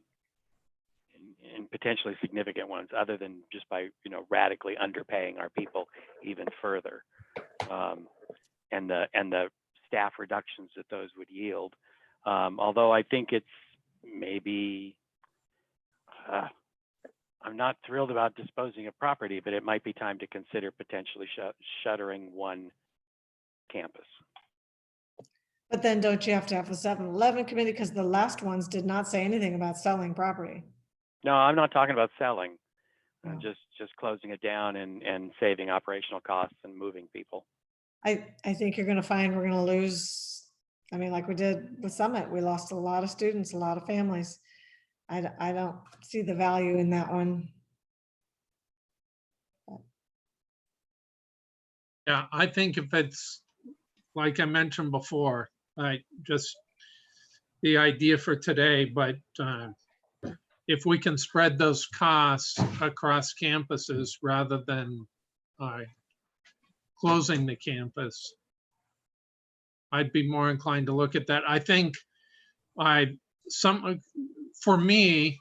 potentially significant ones, other than just by radically underpaying our people even further, and the staff reductions that those would yield. Although I think it's maybe, I'm not thrilled about disposing of property, but it might be time to consider potentially shuttering one campus. But then don't you have to have a 7-Eleven committee? Because the last ones did not say anything about selling property. No, I'm not talking about selling. Oh. Just closing it down and saving operational costs and moving people. I think you're gonna find we're gonna lose, I mean, like we did with Summit, we lost a lot of students, a lot of families. I don't see the value in that one. Yeah, I think if it's, like I mentioned before, just the idea for today, but if we can spread those costs across campuses rather than closing the campus, I'd be more inclined to look at that. I think for me,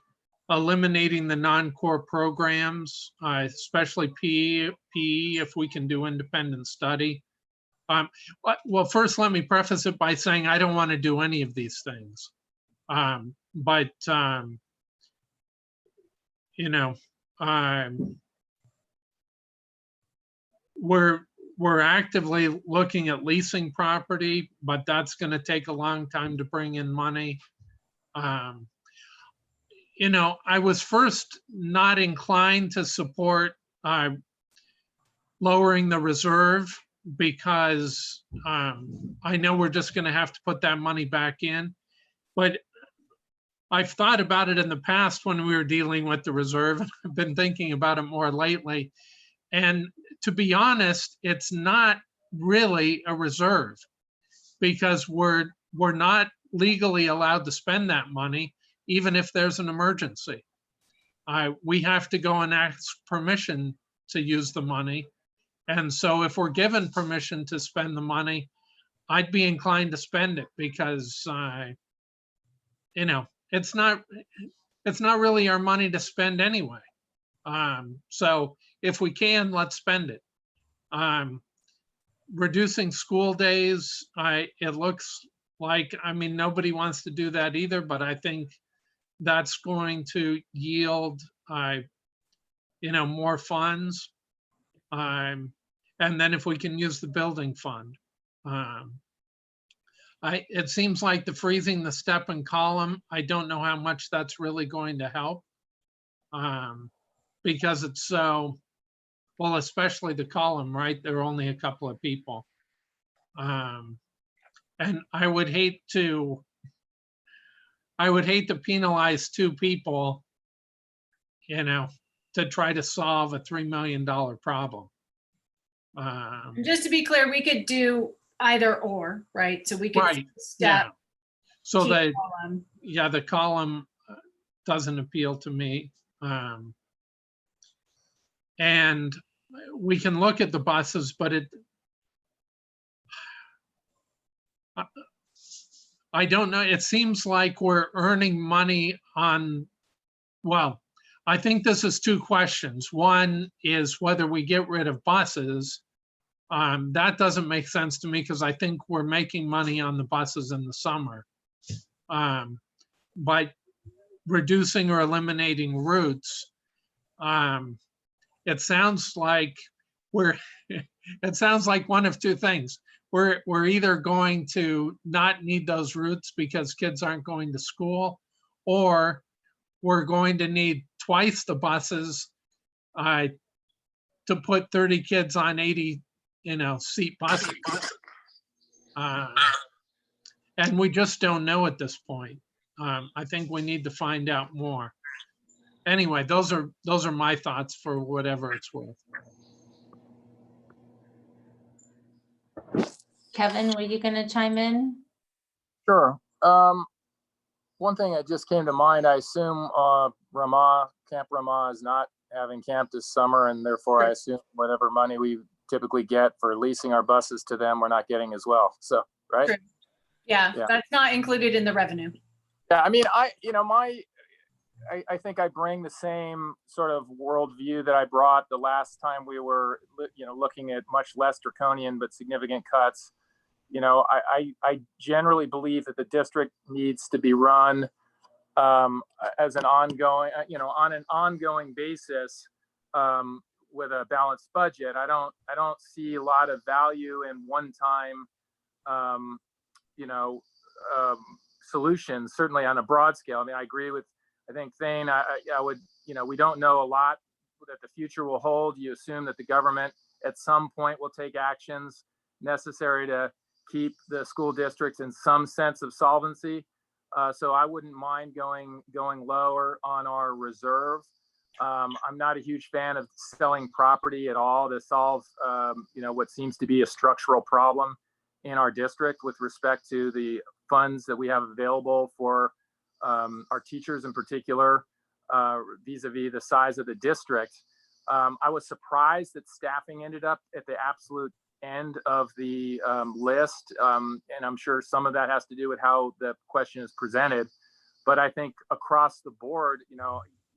eliminating the non-core programs, especially PE, if we can do independent study. Well, first, let me preface it by saying I don't want to do any of these things. But you know, we're actively looking at leasing property, but that's going to take a long time to bring in money. You know, I was first not inclined to support lowering the reserve because I know we're just going to have to put that money back in. But I've thought about it in the past when we were dealing with the reserve, and I've been thinking about it more lately. And to be honest, it's not really a reserve because we're not legally allowed to spend that money, even if there's an emergency. We have to go and ask permission to use the money. And so if we're given permission to spend the money, I'd be inclined to spend it because, you know, it's not really our money to spend anyway. So if we can, let's spend it. Reducing school days, it looks like, I mean, nobody wants to do that either, but I think that's going to yield, you know, more funds. And then if we can use the building fund. It seems like the freezing the step and column, I don't know how much that's really going to help. Because it's so, well, especially the column, right? There are only a couple of people. And I would hate to penalize 2 people, you know, to try to solve a $3 million problem. Just to be clear, we could do either or, right? So we could Right, step. yeah. So keep that, column. yeah, the column doesn't appeal to me. And we can look at the buses, but I don't know. It seems like we're earning money on, well, I think this is 2 questions. One is whether we get rid of buses. That doesn't make sense to me because I think we're making money on the buses in the summer. But reducing or eliminating routes, it sounds like it sounds like one of 2 things. We're either going to not need those routes because kids aren't going to school, or we're going to need twice the buses to put 30 kids on 80, you know, seat buses. And we just don't know at this point. I think we need to find out more. Anyway, those are my thoughts for whatever it's worth. Kevin, were you going to chime in? Sure. One thing that just came to mind, I assume Camp Ramah is not having camp this summer, and therefore I assume whatever money we typically get for leasing our buses to them, we're not getting as well. So, right? True. Yeah, that's not included in the revenue. Yeah, I mean, I think I bring the same sort of worldview that I brought the last time we were, you know, looking at much less draconian but significant cuts. You know, I generally believe that the district needs to be run as an ongoing, you know, on an ongoing basis with a balanced budget. I don't see a lot of value in one-time solutions, certainly on a broad scale. I mean, I agree with, I think Thane, I would, we don't know a lot that the future will hold. You assume that the government at some point will take actions necessary to keep the school districts in some sense of solvency. So I wouldn't mind going lower on our reserve. I'm not a huge fan of selling property at all to solve, what seems to be a structural problem in our district with respect to the funds that we have available for our teachers in particular, vis-a-vis the size of the district. I was surprised that staffing ended up at the absolute end of the list. And I'm sure some of that has to do with how the question is presented. But I think across the board,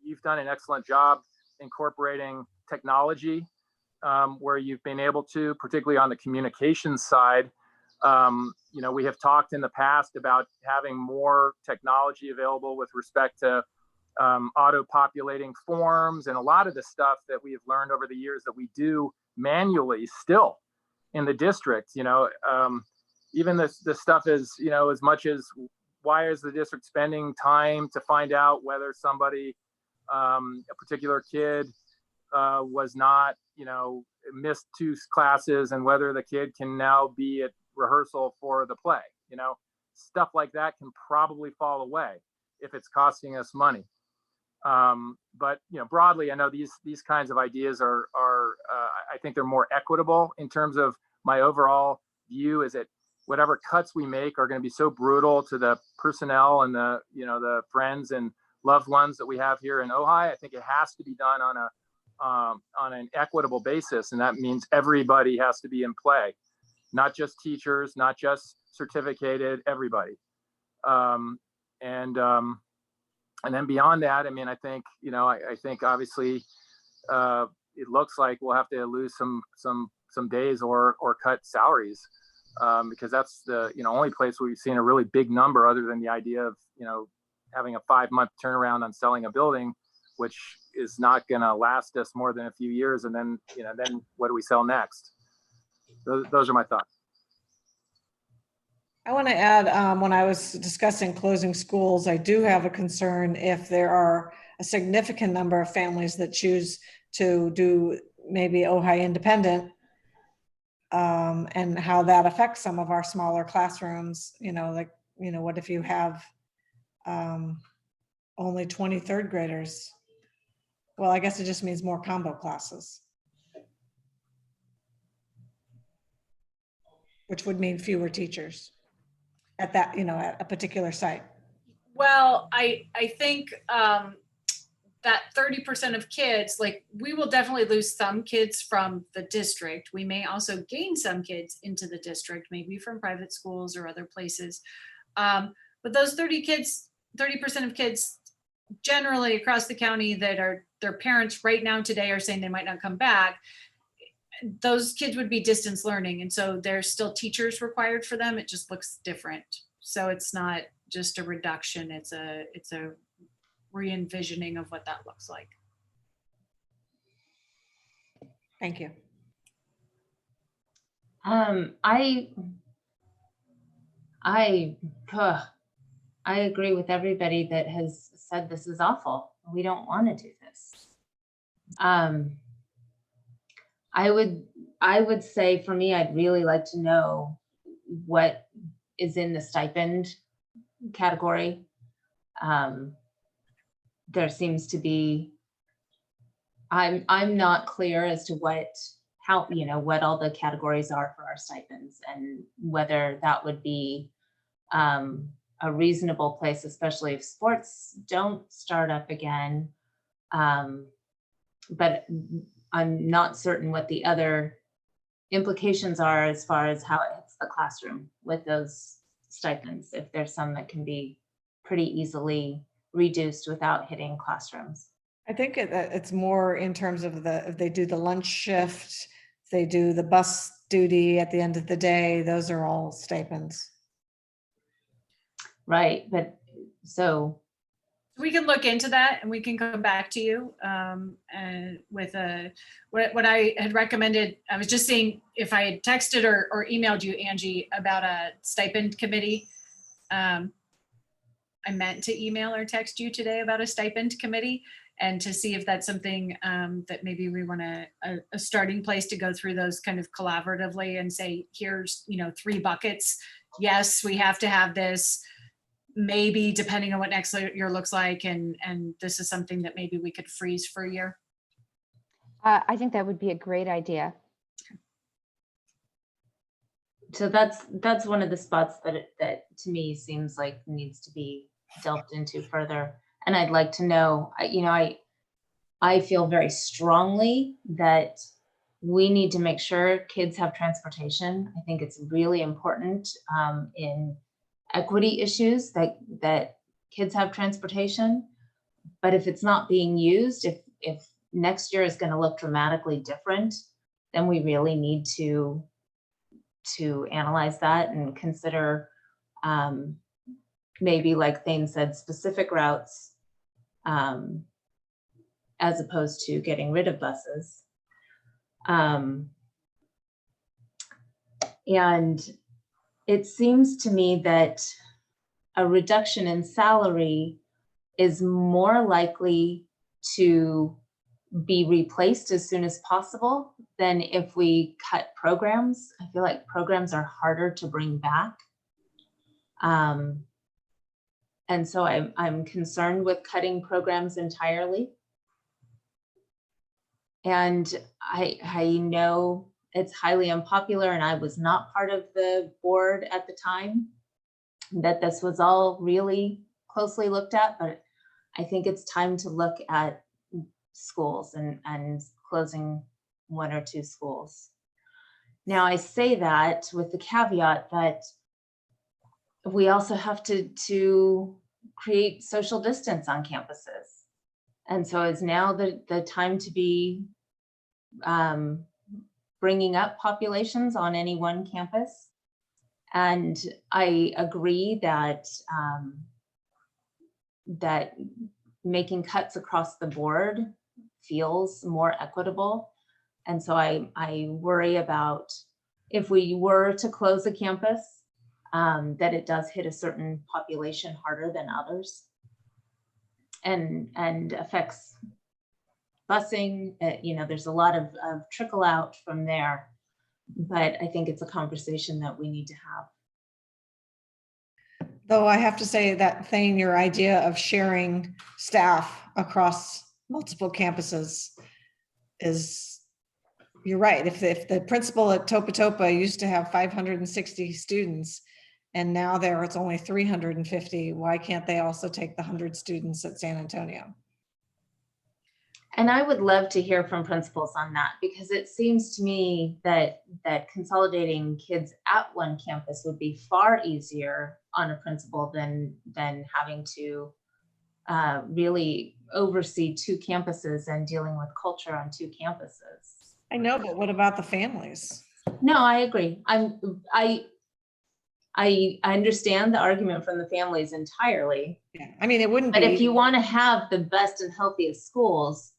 you've done an excellent job incorporating technology where you've been able to, particularly on the communications side. We have talked in the past about having more technology available with respect to auto-populating forms and a lot of the stuff that we have learned over the years that we do manually still in the district. Even the stuff is, as much as why is the district spending time to find out whether somebody, a particular kid was not, missed 2 classes and whether the kid can now be at rehearsal for the play, stuff like that can probably fall away if it's costing us money. But broadly, I know these kinds of ideas are I think they're more equitable. In terms of my overall view is that whatever cuts we make are going to be so brutal to the personnel and the the friends and loved ones that we have here in Ojai. I think it has to be done on an equitable basis, and that means everybody has to be in play, not just teachers, not just certificated, everybody. And then beyond that, I mean, I think I think obviously it looks like we'll have to lose some days or cut salaries because that's the only place where we've seen a really big number, other than the idea of having a 5-month turnaround on selling a building, which is not going to last us more than a few years. And then then what do we sell next? Those are my thoughts. I want to add, when I was discussing closing schools, I do have a concern if there are a significant number of families that choose to do maybe Ojai independent, and how that affects some of our smaller classrooms. What if you have only 20 third graders? Well, I guess it just means more combo classes, which would mean fewer teachers at that, at a particular site. Well, I think that 30% of kids, like, we will definitely lose some kids from the district. We may also gain some kids into the district, maybe from private schools or other places. But those 30% of kids generally across the county that are their parents right now today are saying they might not come back, those kids would be distance learning. And so there's still teachers required for them. It just looks different. So it's not just a reduction, it's a re-envisioning of what that looks like. Thank you. I agree with everybody that has said this is awful. We don't want to do this. I would say for me, I'd really like to know what is in the stipend category. There seems to be, I'm not clear as to what all the categories are for our stipends, and whether that would be a reasonable place, especially if sports don't start up again. But I'm not certain what the other implications are as far as how it hits the classroom with those stipends, if there's some that can be pretty easily reduced without hitting classrooms. I think it's more in terms of if they do the lunch shift, if they do the bus duty at the end of the day, those are all stipends. Right, but so We can look into that and we can come back to you and with what I had recommended. I was just seeing if I had texted or emailed you, Angie, about a stipend committee. I meant to email or text you today about a stipend committee and to see if that's something that maybe we want a starting place to go through those kind of collaboratively and say, here's, 3 buckets. Yes, we have to have this. Maybe depending on what next year looks like, and this is something that maybe we could freeze for a year. I think that would be a great idea. So that's one of the spots that to me seems like needs to be delved into further. And I'd like to know, I feel very strongly that we need to make sure kids have transportation. I think it's really important in equity issues that kids have transportation. But if it's not being used, if next year is going to look dramatically different, then we really need to analyze that and consider maybe, like Thane said, specific routes as opposed to getting rid of buses. And it seems to me that a reduction in salary is more likely to be replaced as soon as possible than if we cut programs. I feel like programs are harder to bring back. And so I'm concerned with cutting programs entirely. And I know it's highly unpopular, and I was not part of the board at the time that this was all really closely looked at, but I think it's time to look at schools and closing 1 or 2 schools. Now, I say that with the caveat that we also have to create social distance on campuses. And so is now the time to be bringing up populations on any one campus. And I agree that that making cuts across the board feels more equitable. And so I worry about if we were to close a campus, that it does hit a certain population harder than others and affects busing. There's a lot of trickle out from there, but I think it's a conversation that we need to have. Though I have to say that, Thane, your idea of sharing staff across multiple campuses is, you're right. If the principal at Topa Topa used to have 560 students and now it's only 350, why can't they also take the 100 students at San Antonio? And I would love to hear from principals on that, because it seems to me that consolidating kids at one campus would be far easier on a principal than having to really oversee 2 campuses and dealing with culture on 2 campuses. I know, but what about the families? No, I agree. I understand the argument from the families entirely. Yeah, I mean, it wouldn't be. But if you want to have the best and healthiest schools,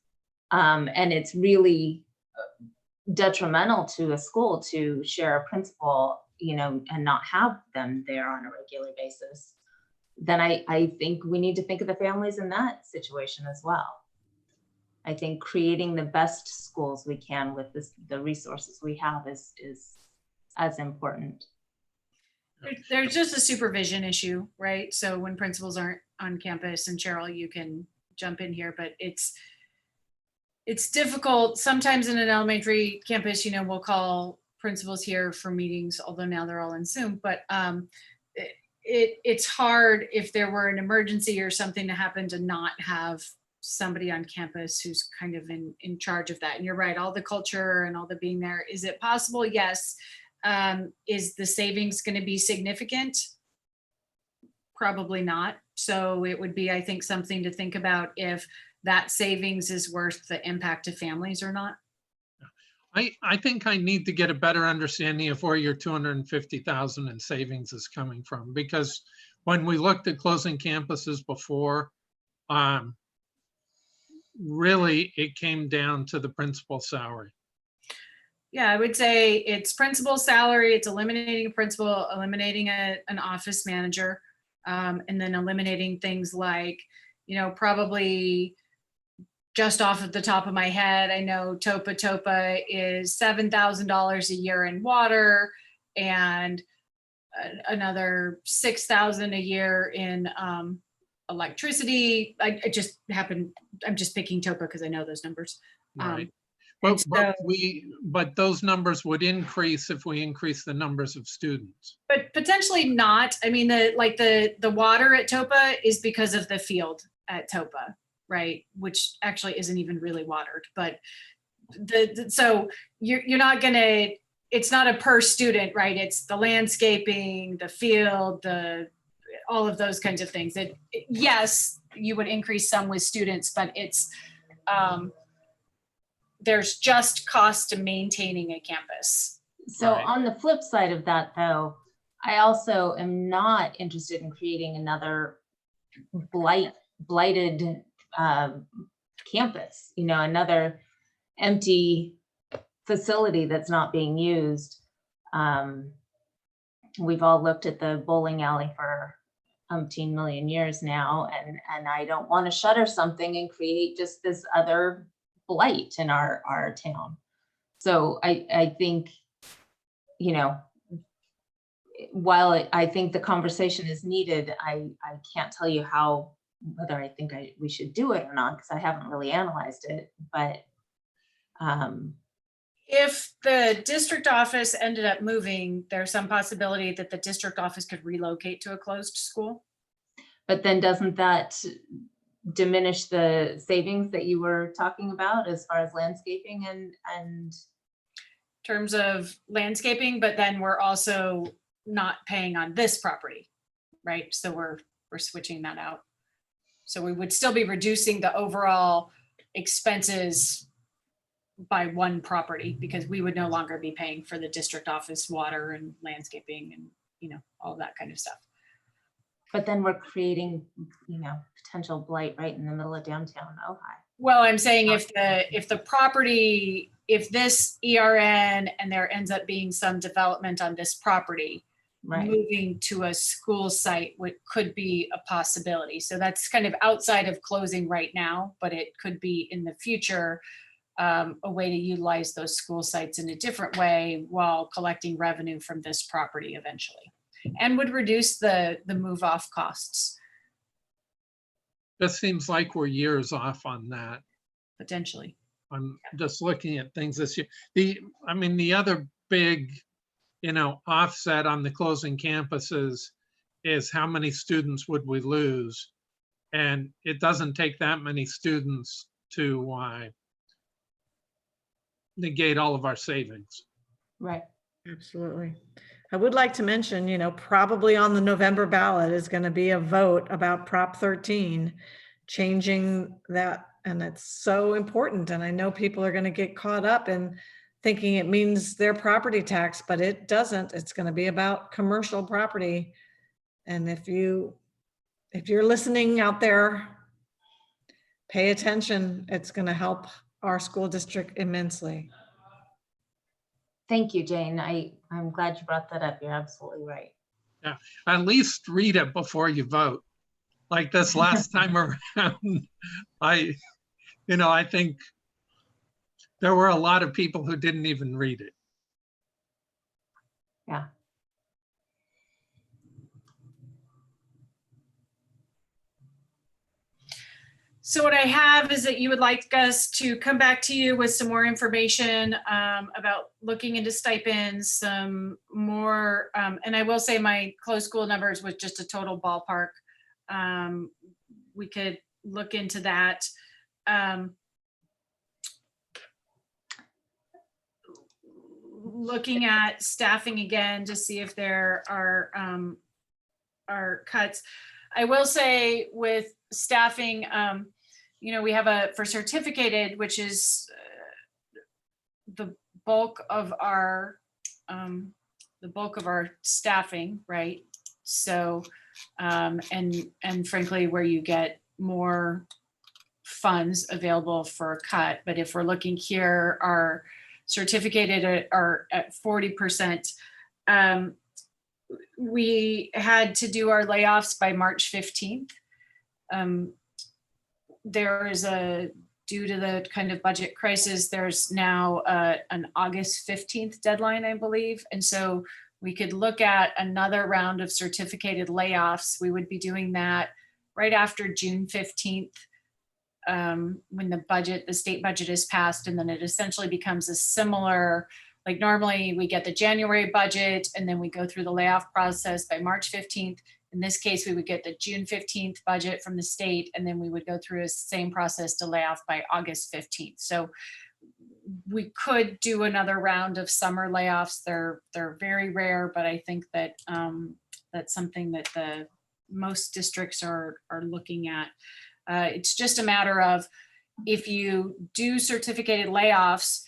and it's really detrimental to a school to share a principal, and not have them there on a regular basis, then I think we need to think of the families in that situation as well. I think creating the best schools we can with the resources we have is as important. There's just a supervision issue, right? So when principals aren't on campus, and Cheryl, you can jump in here, but it's difficult sometimes in an elementary campus. We'll call principals here for meetings, although now they're all in Zoom, but it's hard if there were an emergency or something to happen to not have somebody on campus who's kind of in charge of that. And you're right, all the culture and all the being there. Is it possible? Yes. Is the savings going to be significant? Probably not. So it would be, I think, something to think about if that savings is worth the impact to families or not. I think I need to get a better understanding of where your 250,000 in savings is coming from, because when we looked at closing campuses before, really it came down to the principal salary. Yeah, I would say it's principal salary, it's eliminating a principal, eliminating an office manager, and then eliminating things like, you know, probably just off of the top of my head, I know Topa is $7,000 a year in water and another $6,000 a year in electricity. I just happen, I'm just picking Topa because I know those numbers. Right. and But those numbers would increase if we increase the numbers of students. But potentially not. I mean, the water at Topa is because of the field at Topa, right? Which actually isn't even really watered, but so you're not gonna, it's not a per student, right? It's the landscaping, the field, all of those kinds of things. Yes, you would increase some with students, but it's, there's just cost to maintaining a campus. So Right. on the flip side of that, though, I also am not interested in creating another blighted campus, you know, another empty facility that's not being used. We've all looked at the bowling alley for umpteen million years now, and I don't want to shutter something and create just this other blight in our town. So I think, you know, while I think the conversation is needed, I can't tell you whether I think we should do it or not, because I haven't really analyzed it. But if the district office ended up moving, there's some possibility that the district office could relocate to a closed school. But then doesn't that diminish the savings that you were talking about as far as landscaping and In terms of landscaping, but then we're also not paying on this property, right? So we're switching that out. So we would still be reducing the overall expenses by one property, because we would no longer be paying for the district office water and landscaping and, you know, all that kind of stuff. but then we're creating, you know, potential blight right in the middle of downtown Ojai. Well, I'm saying if the property, if this ERN and there ends up being some development on this property, Right. moving to a school site could be a possibility. So that's kind of outside of closing right now, but it could be in the future, a way to utilize those school sites in a different way while collecting revenue from this property eventually, and would reduce the move off costs This seems like we're years off on that. potentially. I'm just looking at things this year. The other big, you know, offset on the closing campuses is how many students would we lose? And it doesn't take that many students to negate all of our savings. Right. Absolutely. I would like to mention, you know, probably on the November ballot is going to be a vote about Prop 13, changing that. And it's so important. And I know people are going to get caught up in thinking it means their property tax, but it doesn't. It's going to be about commercial property. And if you're listening out there, pay attention. It's going to help our school district immensely. Thank you, Jane. I'm glad you brought that up. You're absolutely right. Yeah, at least read it before you vote. Like this last time around, I think there were a lot of people who didn't even read it. Yeah. So what I have is that you would like us to come back to you with some more information about looking into stipends, some more, and I will say my closed school numbers was just a total ballpark. We could look into that. Looking at staffing again to see if there are cuts. I will say with staffing, you know, we have for certificated, which is the bulk of our staffing, right? So, and frankly, where you get more funds available for a cut. But if we're looking here, our certificated are at 40%. We had to do our layoffs by March 15th. There is due to the kind of budget crisis, there's now an August 15th deadline, I believe. And so we could look at another round of certificated layoffs. We would be doing that right after June 15th, when the state budget is passed, and then it essentially becomes a similar, like normally we get the January budget and then we go through the layoff process by March 15th. In this case, we would get the June 15th budget from the state, and then we would go through a same process to lay off by August 15th. So we could do another round of summer layoffs. They're very rare, but I think that that's something that most districts are looking at. It's just a matter of, if you do certificated layoffs,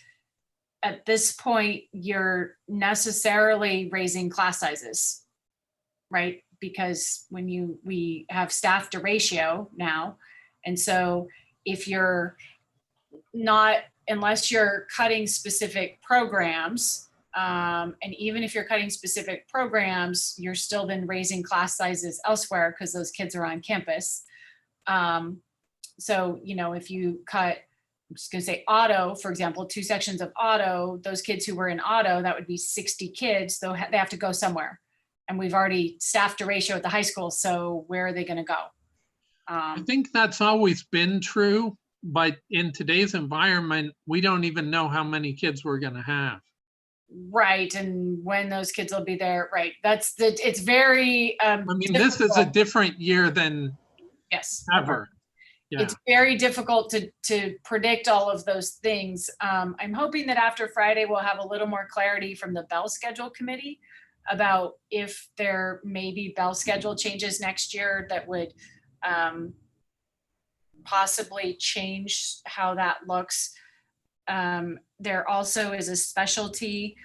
at this point, you're necessarily raising class sizes, right? Because we have staff to ratio now. And so if you're not, unless you're cutting specific programs, and even if you're cutting specific programs, you're still then raising class sizes elsewhere because those kids are on campus. So, if you cut, I'm just gonna say auto, for example, 2 sections of auto, those kids who were in auto, that would be 60 kids, though they have to go somewhere. And we've already staffed a ratio at the high school, so where are they gonna go? I think that's always been true, but in today's environment, we don't even know how many kids we're gonna have. Right, and when those kids will be there, right? It's very I mean, this is a different year than yes ever. Yeah. It's very difficult to predict all of those things. I'm hoping that after Friday, we'll have a little more clarity from the Bell Schedule Committee about if there may be Bell Schedule changes next year that would possibly change how that looks. There also is a specialty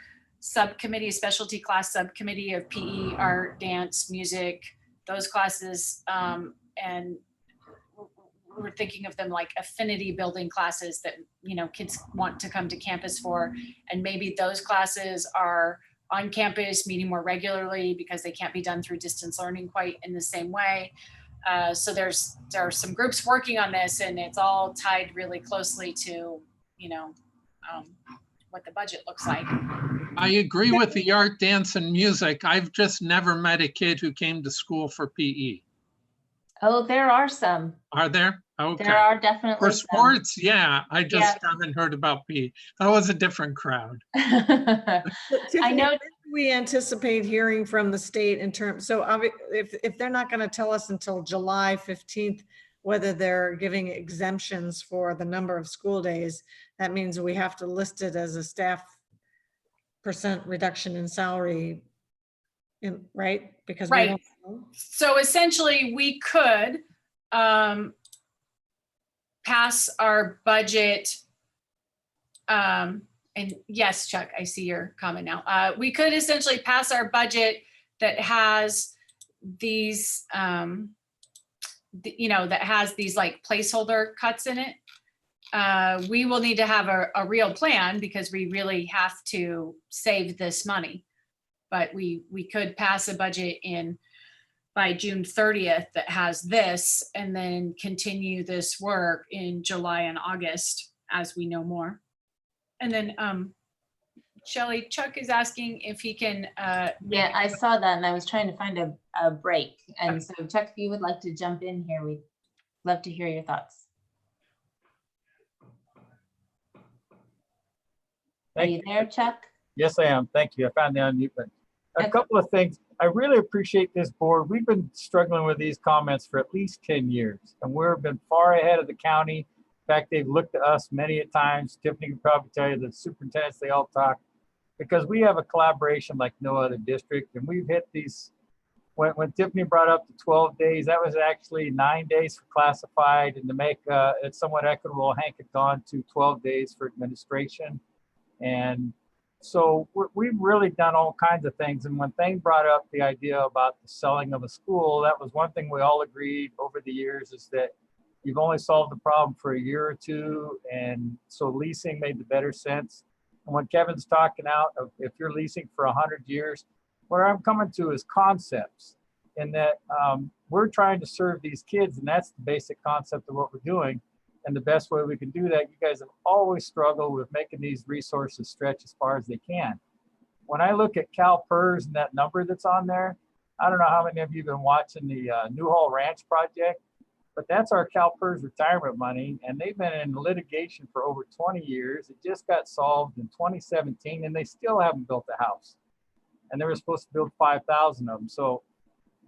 subcommittee, a specialty class subcommittee of PE, art, dance, music, those classes. And we're thinking of them like affinity building classes that, kids want to come to campus for. And maybe those classes are on campus meeting more regularly because they can't be done through distance learning quite in the same way. So there are some groups working on this, and it's all tied really closely to, what the budget looks like. I agree with the art, dance, and music. I've just never met a kid who came to school for PE. Oh, there are some. Are there? Okay. There are definitely For some. sports, yeah. I just haven't heard about PE. That was a different crowd. I know. When do we anticipate hearing from the state in terms, so if they're not going to tell us until July 15th, whether they're giving exemptions for the number of school days, that means we have to list it as a staff % reduction in salary, right? Because we don't know. So essentially we could pass our budget. And yes, Chuck, I see your comment now. We could essentially pass our budget that has these, that has these like placeholder cuts in it. We will need to have a real plan because we really have to save this money. But we could pass a budget in by June 30th that has this, and then continue this work in July and August as we know more. And then Shelley, Chuck is asking if he can. Yeah, I saw that and I was trying to find a break. And so Chuck, if you would like to jump in here, we'd love to hear your thoughts. Are you there, Chuck? Yes, I am. Thank you. I found the unmute button. A couple of things. I really appreciate this board. We've been struggling with these comments for at least 10 years, and we've been far ahead of the county. In fact, they've looked at us many a times. Tiffany can probably tell you, the superintendents, they all talk, because we have a collaboration like no other district. And we've hit these, when Tiffany brought up the 12 days, that was actually 9 days for classified, and to make it somewhat equitable, Hank had gone to 12 days for administration. And so we've really done all kinds of things. And when Thane brought up the idea about the selling of a school, that was one thing we all agreed over the years, is that you've only solved the problem for a year or two. And so leasing made the better sense. And when Kevin's talking out of if you're leasing for 100 years, what I'm coming to is concepts, in that we're trying to serve these kids, and that's the basic concept of what we're doing. And the best way we can do that, you guys have always struggled with making these resources stretch as far as they can. When I look at CalPERS and that number that's on there, I don't know how many of you have been watching the Newhall Ranch project, but that's our CalPERS retirement money, and they've been in litigation for over 20 years. It just got solved in 2017, and they still haven't built a house. And they were supposed to build 5,000 of them. So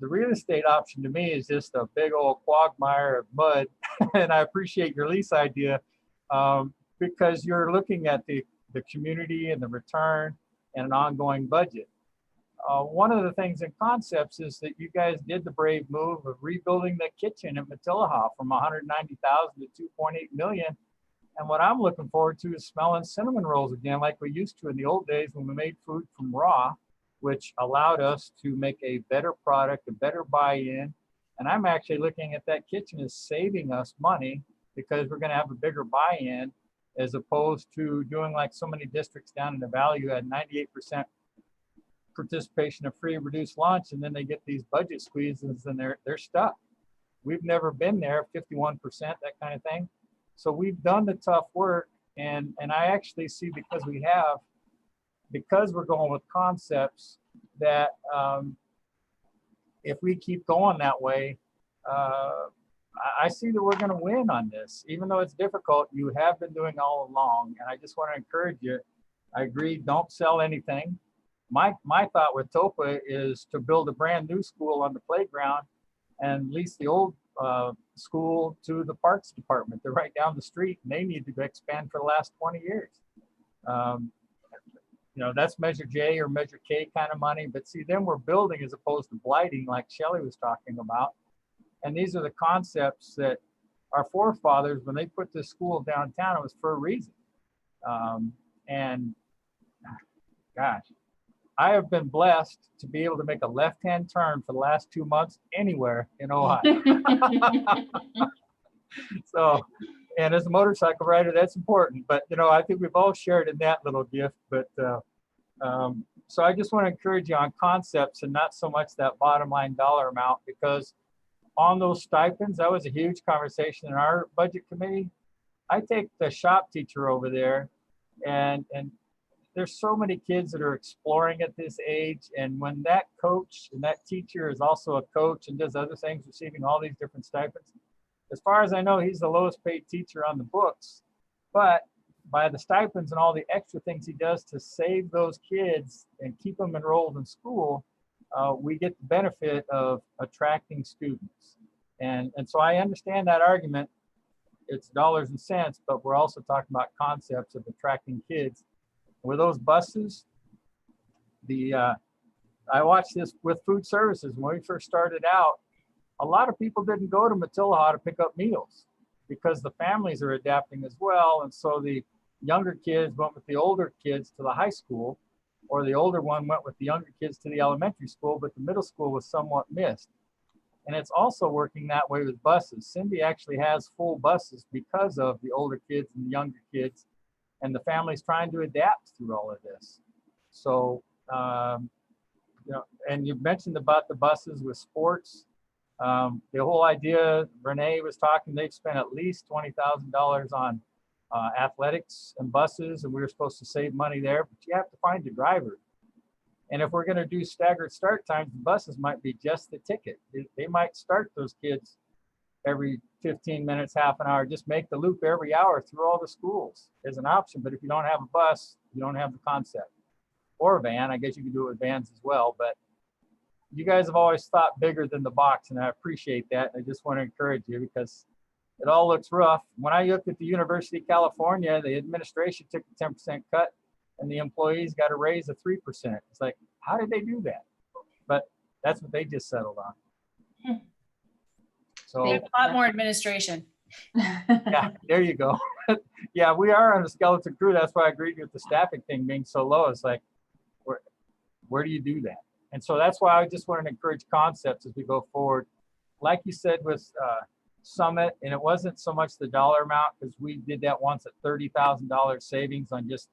the real estate option to me is just a big old quagmire of mud. And I appreciate your lease idea because you're looking at the community and the return and an ongoing budget. One of the things in concepts is that you guys did the brave move of rebuilding the kitchen at Matilaha from 190,000 to 2.8 million. And what I'm looking forward to is smelling cinnamon rolls again, like we used to in the old days when we made food from raw, which allowed us to make a better product, a better buy-in. And I'm actually looking at that kitchen as saving us money because we're going to have a bigger buy-in, as opposed to doing like so many districts down in the valley who had 98% participation of free reduced lunch, and then they get these budget squeezes and they're stuck. We've never been there, 51%, that kind of thing. So we've done the tough work, and I actually see because we're going with concepts that if we keep going that way, I see that we're going to win on this. Even though it's difficult, you have been doing all along, and I just want to encourage you. I agree, don't sell anything. My thought with TOPA is to build a brand new school on the playground and lease the old school to the parks department. They're right down the street, and they need to expand for the last 20 years. You know, that's Measure J or Measure K kind of money, but see, then we're building as opposed to blighting, like Shelley was talking about. And these are the concepts that our forefathers, when they put this school downtown, it was for a reason. And gosh, I have been blessed to be able to make a left-hand turn for the last 2 months anywhere in Ohio. So, and as a motorcycle rider, that's important. But, you know, I think we've all shared in that little gift. But so I just want to encourage you on concepts and not so much that bottom line dollar amount, because on those stipends, that was a huge conversation in our budget committee. I take the shop teacher over there, and there's so many kids that are exploring at this age. And when that coach and that teacher is also a coach and does other things, receiving all these different stipends, as far as I know, he's the lowest paid teacher on the books. But by the stipends and all the extra things he does to save those kids and keep them enrolled in school, we get the benefit of attracting students. And so I understand that argument. It's dollars and cents, but we're also talking about concepts of attracting kids. With those buses, I watched this with food services. When we first started out, a lot of people didn't go to Matilaha to pick up meals because the families are adapting as well. And so the younger kids went with the older kids to the high school, or the older one went with the younger kids to the elementary school, but the middle school was somewhat missed. And it's also working that way with buses. Cindy actually has full buses because of the older kids and the younger kids, and the family's trying to adapt through all of this. So, you know, and you mentioned about the buses with sports. The whole idea, Renee was talking, they've spent at least $20,000 on athletics and buses, and we were supposed to save money there, but you have to find the driver. And if we're going to do staggered start times, the buses might be just the ticket. They might start those kids every 15 minutes, half an hour, just make the loop every hour through all the schools as an option. But if you don't have a bus, you don't have the concept. Or a van, I guess you can do it with vans as well. But you guys have always thought bigger than the box, and I appreciate that. I just want to encourage you because it all looks rough. When I looked at the University of California, the administration took a 10% cut and the employees got a raise of 3%. It's like, how did they do that? But that's what they just settled on. So They have a lot more administration. yeah, there you go. Yeah, we are on a skeleton crew. That's why I agreed with the staffing thing being so low. It's like, where do you do that? And so that's why I just wanted to encourage concepts as we go forward. Like you said with summit, and it wasn't so much the dollar amount, because we did that once at $30,000 savings on just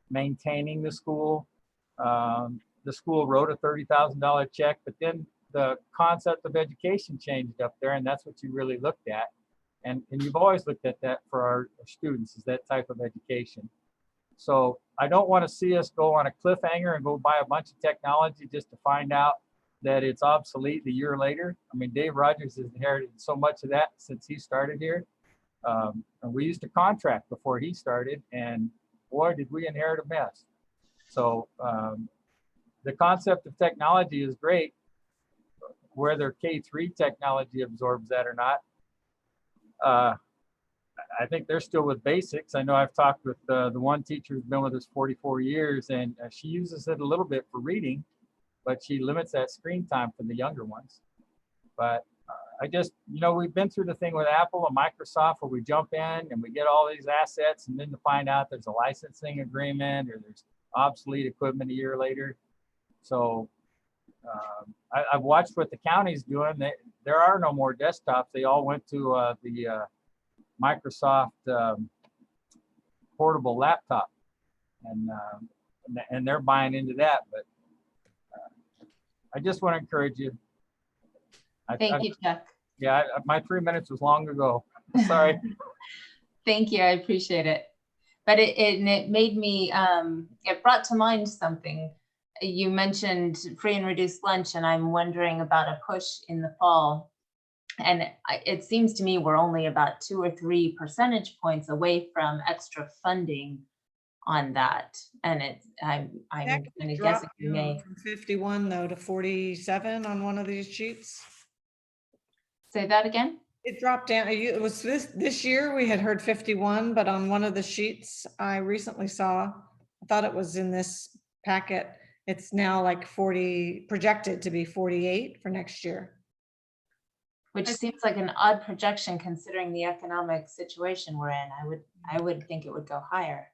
maintaining the school. The school wrote a $30,000 check, but then the concept of education changed up there, and that's what you really looked at. And you've always looked at that for our students, is that type of education. So I don't want to see us go on a cliffhanger and go buy a bunch of technology just to find out that it's obsolete a year later. I mean, Dave Rogers has inherited so much of that since he started here. And we used to contract before he started, and boy, did we inherit a mess. So the concept of technology is great. Whether K-3 technology absorbs that or not, I think they're still with basics. I know I've talked with the one teacher who's been with us 44 years, and she uses it a little bit for reading, but she limits that screen time for the younger ones. But I just, we've been through the thing with Apple and Microsoft where we jump in and we get all these assets, and then to find out there's a licensing agreement or there's obsolete equipment a year later. So I've watched what the county's doing. There are no more desktops. They all went to the Microsoft portable laptop, and they're buying into that. But I just want to encourage you. Thank you, Chuck. Yeah, my 3 minutes was long ago. Sorry. Thank you. I appreciate it. But it made me, it brought to mind something. You mentioned free and reduced lunch, and I'm wondering about a push in the fall. And it seems to me we're only about 2 or 3 percentage points away from extra funding on that. And I'm going to guess it may. From 51 though to 47 on one of these sheets. Say that again? It dropped down. It was this year we had heard 51, but on one of the sheets I recently saw, I thought it was in this packet, it's now like 40, projected to be 48 for next year. Which seems like an odd projection considering the economic situation we're in. I would think it would go higher.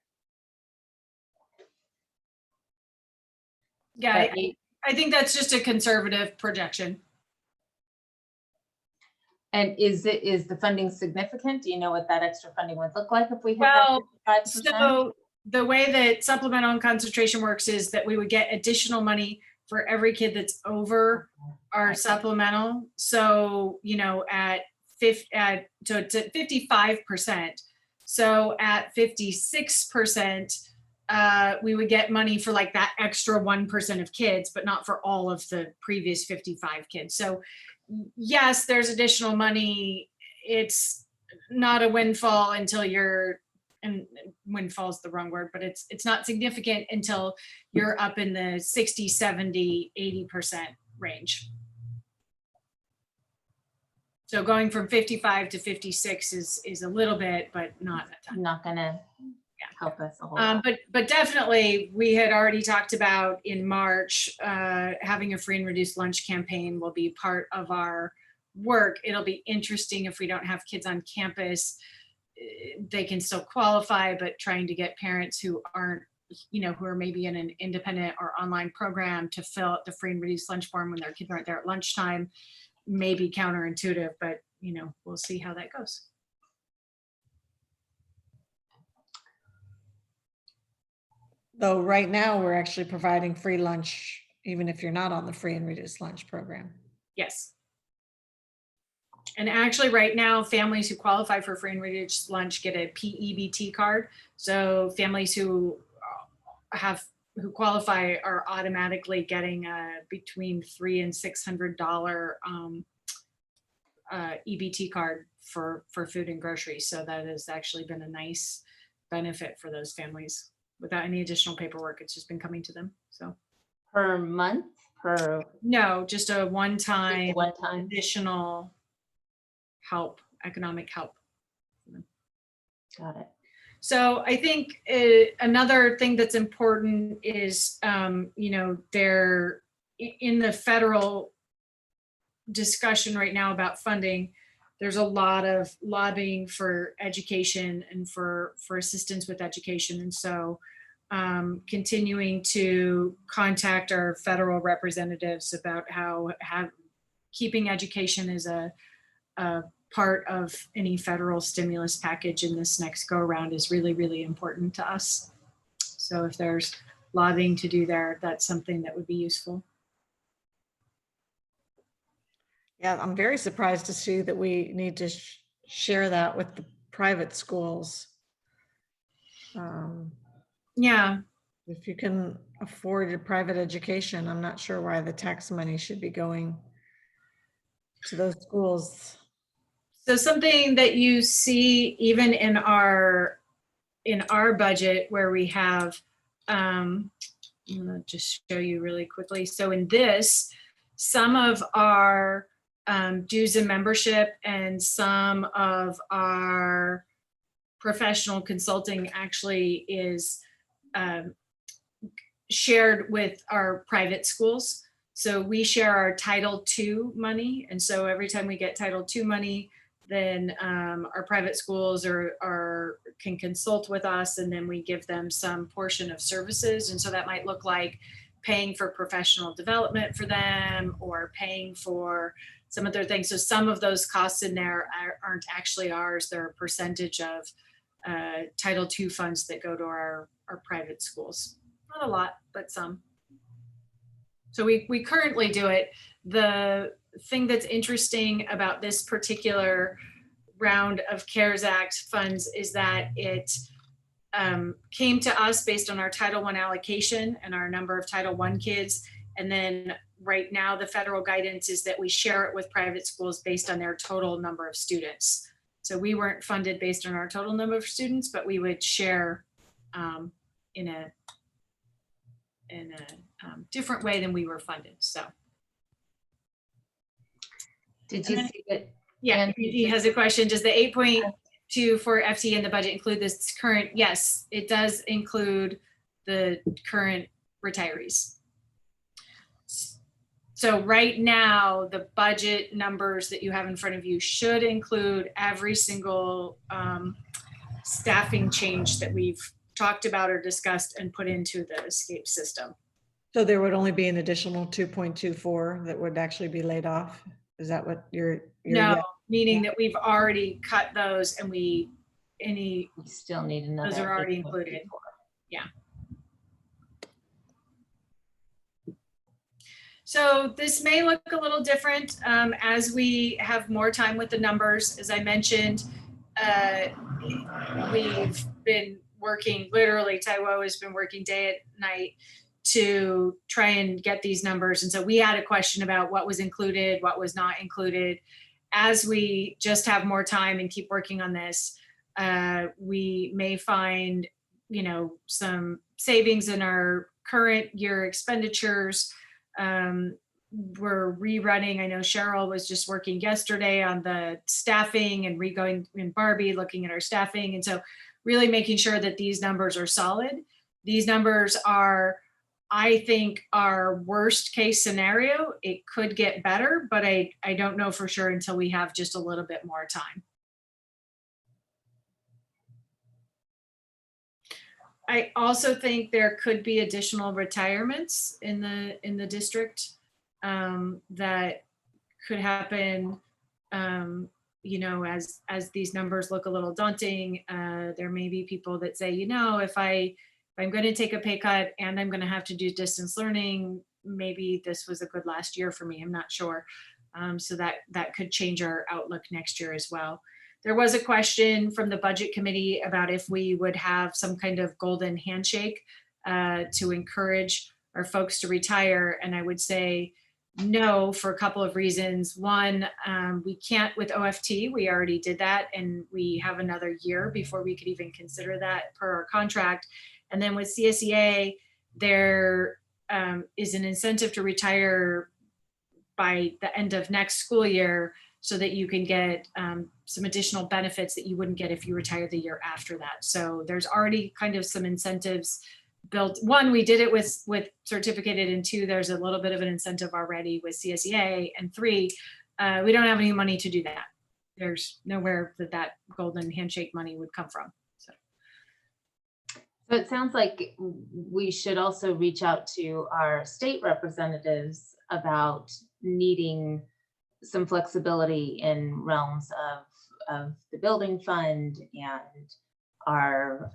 Yeah, I think that's just a conservative projection. And is the funding significant? Do you know what that extra funding would look like if we hit Well, that 55%? So the way that supplemental and concentration works is that we would get additional money for every kid that's over our supplemental. So, at 55%. So at 56%, we would get money for like that extra 1% of kids, but not for all of the previous 55 kids. So yes, there's additional money. It's not a windfall until and windfall is the wrong word, but it's not significant until you're up in the 60, 70, 80% range. So going from 55 to 56 is a little bit, but not a ton. Not gonna help us a whole lot. But definitely, we had already talked about in March, having a free and reduced lunch campaign will be part of our work. It'll be interesting if we don't have kids on campus. They can still qualify, but trying to get parents who aren't, who are maybe in an independent or online program to fill out the free and reduced lunch form when their kids aren't there at lunchtime may be counterintuitive, but we'll see how that goes. Though right now we're actually providing free lunch, even if you're not on the free and reduced lunch program. Yes. And actually right now, families who qualify for free and reduced lunch get a PEBT card. So families who qualify are automatically getting between $300 and $600 EBT card for food and groceries. So that has actually been a nice benefit for those families without any additional paperwork. It's just been coming to them. So Per month? No, just a one-time one-time additional help, economic help. Got it. So I think another thing that's important is, they're in the federal discussion right now about funding. There's a lot of lobbying for education and for assistance with education. And so continuing to contact our federal representatives about how keeping education is a part of any federal stimulus package in this next go around is really, really important to us. So if there's lobbying to do there, that's something that would be useful. Yeah, I'm very surprised to see that we need to share that with the private schools. Yeah, If you can afford a private education, I'm not sure why the tax money should be going to those schools. so something that you see even in our budget where we have, I'm gonna just show you really quickly. So in this, some of our dues and membership and some of our professional consulting actually is shared with our private schools. So we share our Title II money. And so every time we get Title II money, then our private schools can consult with us, and then we give them some portion of services. And so that might look like paying for professional development for them or paying for some other things. So some of those costs in there aren't actually ours. They're a percentage of Title II funds that go to our private schools. Not a lot, but some. So we currently do it. The thing that's interesting about this particular round of CARES Act funds is that it came to us based on our Title I allocation and our number of Title I kids. And then right now the federal guidance is that we share it with private schools based on their total number of students. So we weren't funded based on our total number of students, but we would share in a different way than we were funded. So. Did you see it? Yeah, And- he has a question. Does the 8.2 for FTE in the budget include this current? Yes, it does include the current retirees. So right now, the budget numbers that you have in front of you should include every single staffing change that we've talked about or discussed and put into the escape system. So there would only be an additional 2.24 that would actually be laid off? Is that what you're No, yeah. meaning that we've already cut those and We still need another. those are already included. Yeah. So this may look a little different as we have more time with the numbers. As I mentioned, we've been working, literally Taiwo has been working day and night to try and get these numbers. And so we had a question about what was included, what was not included. As we just have more time and keep working on this, we may find, some savings in our current year expenditures. We're rerunning. I know Cheryl was just working yesterday on the staffing and going in Barbie, looking at our staffing. And so really making sure that these numbers are solid. These numbers are, I think, our worst case scenario. It could get better, but I don't know for sure until we have just a little bit more time. I also think there could be additional retirements in the district that could happen. As these numbers look a little daunting, there may be people that say, if I'm going to take a pay cut and I'm going to have to do distance learning, maybe this was a good last year for me. I'm not sure. So that could change our outlook next year as well. There was a question from the budget committee about if we would have some kind of golden handshake to encourage our folks to retire. And I would say no, for a couple of reasons. One, we can't with OFT. We already did that, and we have another year before we could even consider that per our contract. And then with CSEA, there is an incentive to retire by the end of next school year so that you can get some additional benefits that you wouldn't get if you retired the year after that. So there's already kind of some incentives built. One, we did it with certificated, and two, there's a little bit of an incentive already with CSEA, and three, we don't have any money to do that. There's nowhere that golden handshake money would come from. So it sounds like we should also reach out to our state representatives about needing some flexibility in realms of the building fund and our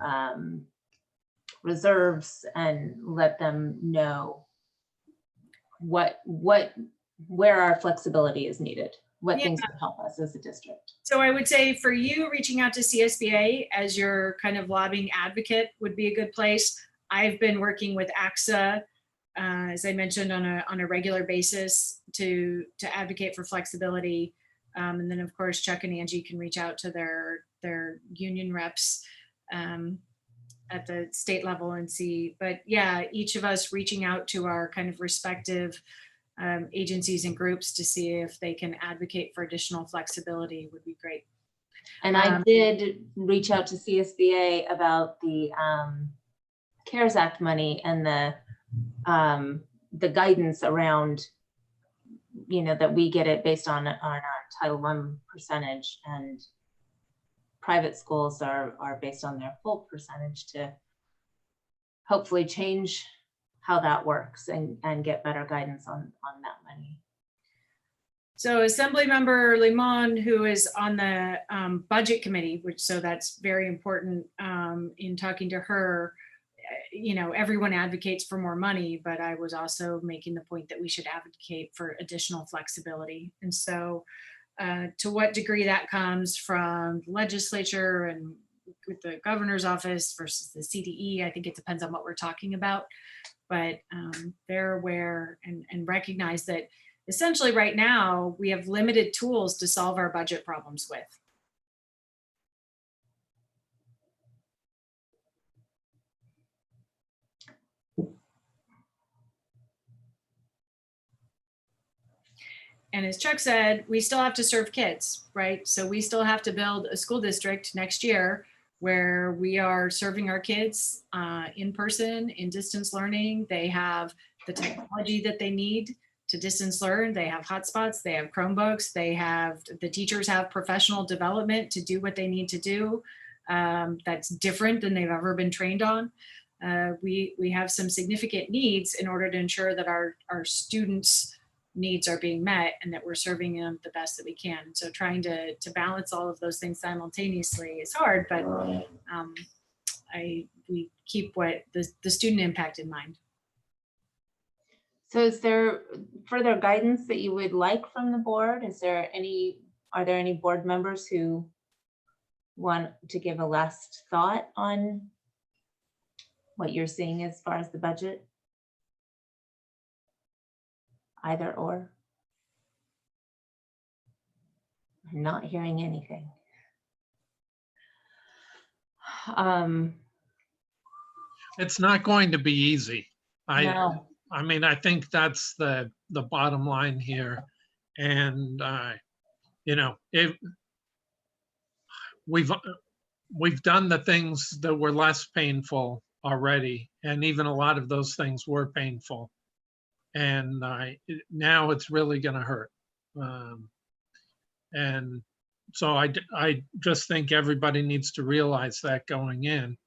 reserves, and let them know where our flexibility is needed, what things can help us as a district. So I would say for you, reaching out to CSBA as your kind of lobbying advocate would be a good place. I've been working with AXA, as I mentioned, on a regular basis to advocate for flexibility. And then of course, Chuck and Angie can reach out to their union reps at the state level and see. But yeah, each of us reaching out to our kind of respective agencies and groups to see if they can advocate for additional flexibility would be great. And I did reach out to CSBA about the CARES Act money and the guidance around, that we get it based on our Title I percentage, and private schools are based on their full percentage, to hopefully change how that works and get better guidance on that money. So Assemblymember Limon, who is on the budget committee, so that's very important in talking to her, everyone advocates for more money, but I was also making the point that we should advocate for additional flexibility. And so to what degree that comes from the legislature and with the governor's office versus the CDE, I think it depends on what we're talking about. But they're aware and recognize that essentially right now we have limited tools to solve our budget problems with. And as Chuck said, we still have to serve kids, right? So we still have to build a school district next year where we are serving our kids in person, in distance learning. They have the technology that they need to distance learn. They have hotspots, they have Chromebooks, the teachers have professional development to do what they need to do. That's different than they've ever been trained on. We have some significant needs in order to ensure that our students' needs are being met and that we're serving them the best that we can. So trying to balance all of those things simultaneously is hard, but we keep what the student impact in mind. So is there further guidance that you would like from the board? Are there any board members who want to give a last thought on what you're seeing as far as the budget? Either or? I'm not hearing anything. It's not going to be easy. No. I mean, I think that's the bottom line here. And, we've done the things that were less painful already. And even a lot of those things were painful. And now it's really going to hurt. And so I just think everybody needs to realize that going in,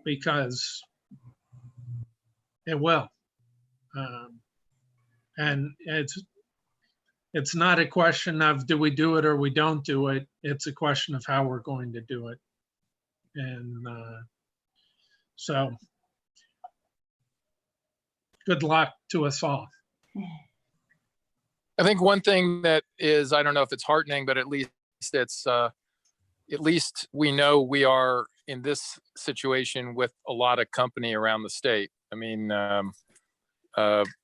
because it will. And it's not a question of do we do it or we don't do it. It's a question of how we're going to do it. And so good luck to us all. I think one thing that is, I don't know if it's heartening, but at least it's, at least we know we are in this situation with a lot of company around the state. I mean,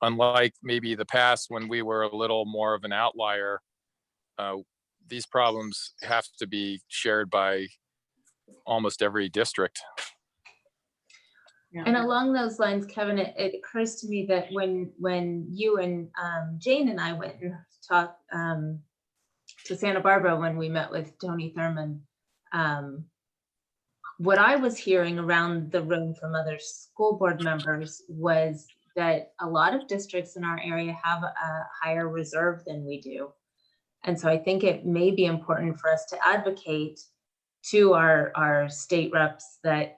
unlike maybe the past when we were a little more of an outlier, these problems have to be shared by almost every district. Yeah. And along those lines, Kevin, it occurs to me that when you and Jane and I went and talked to Santa Barbara when we met with Tony Thurman, what I was hearing around the room from other school board members was that a lot of districts in our area have a higher reserve than we do. And so I think it may be important for us to advocate to our state reps that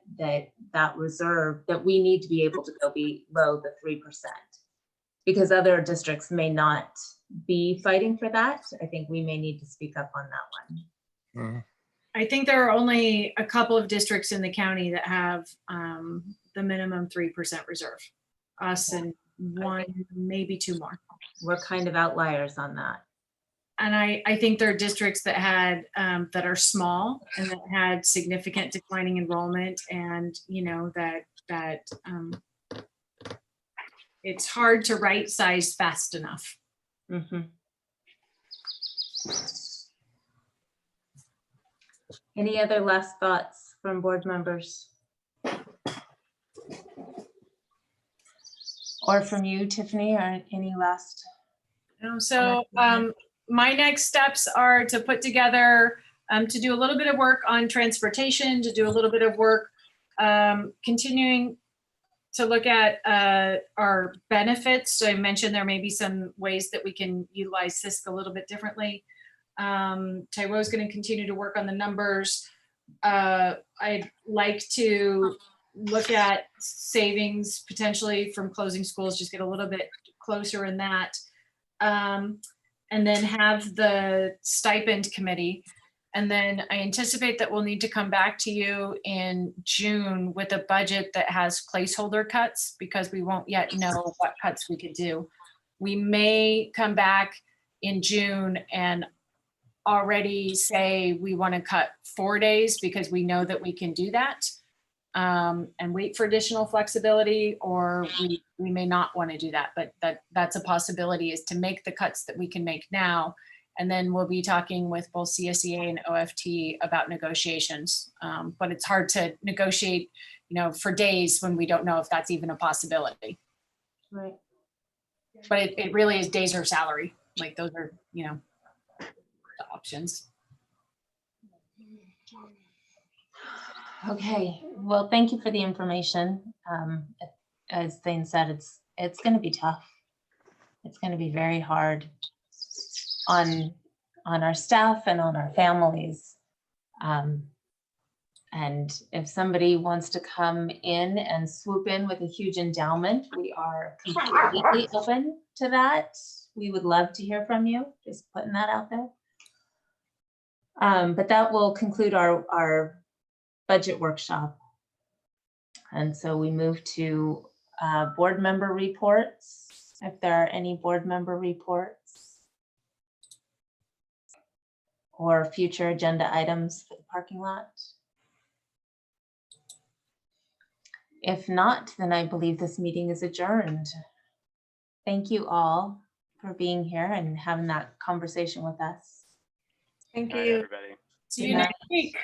reserve, that we need to be able to go below the 3%. because other districts may not be fighting for that. I think we may need to speak up on that one. I think there are only a couple of districts in the county that have the minimum 3% reserve. Us and one, maybe two more. We're kind of outliers on that. And I think there are districts that had that are small and that had significant declining enrollment, and you know that it's hard to right size fast enough. Mm-hmm. Any other last thoughts from board members? Or from you, Tiffany, or any last? So my next steps are to put together, to do a little bit of work on transportation, to do a little bit of work continuing to look at our benefits. So I mentioned there may be some ways that we can utilize CISC a little bit differently. Tyro's going to continue to work on the numbers. I'd like to look at savings potentially from closing schools, just get a little bit closer in that. And then have the stipend committee. And then I anticipate that we'll need to come back to you in June with a budget that has placeholder cuts, because we won't yet know what cuts we could do. We may come back in June and already say we want to cut 4 days because we know that we can do that, and wait for additional flexibility, or we may not want to do that, but that's a possibility, is to make the cuts that we can make now. And then we'll be talking with both CSEA and OFT about negotiations. But it's hard to negotiate, for days when we don't know if that's even a possibility. Right. But it really is days or salary. Like those are, the options. Okay, well, thank you for the information. As Thane said, it's going to be tough. It's going to be very hard on our staff and on our families. And if somebody wants to come in and swoop in with a huge endowment, we are completely open to that. We would love to hear from you, just putting that out there. But that will conclude our budget workshop. And so we move to board member reports, if there are any board member reports or future agenda items for the parking lot. If not, then I believe this meeting is adjourned. Thank you all for being here and having that conversation with us. Thank All right, you. everybody. See you next week.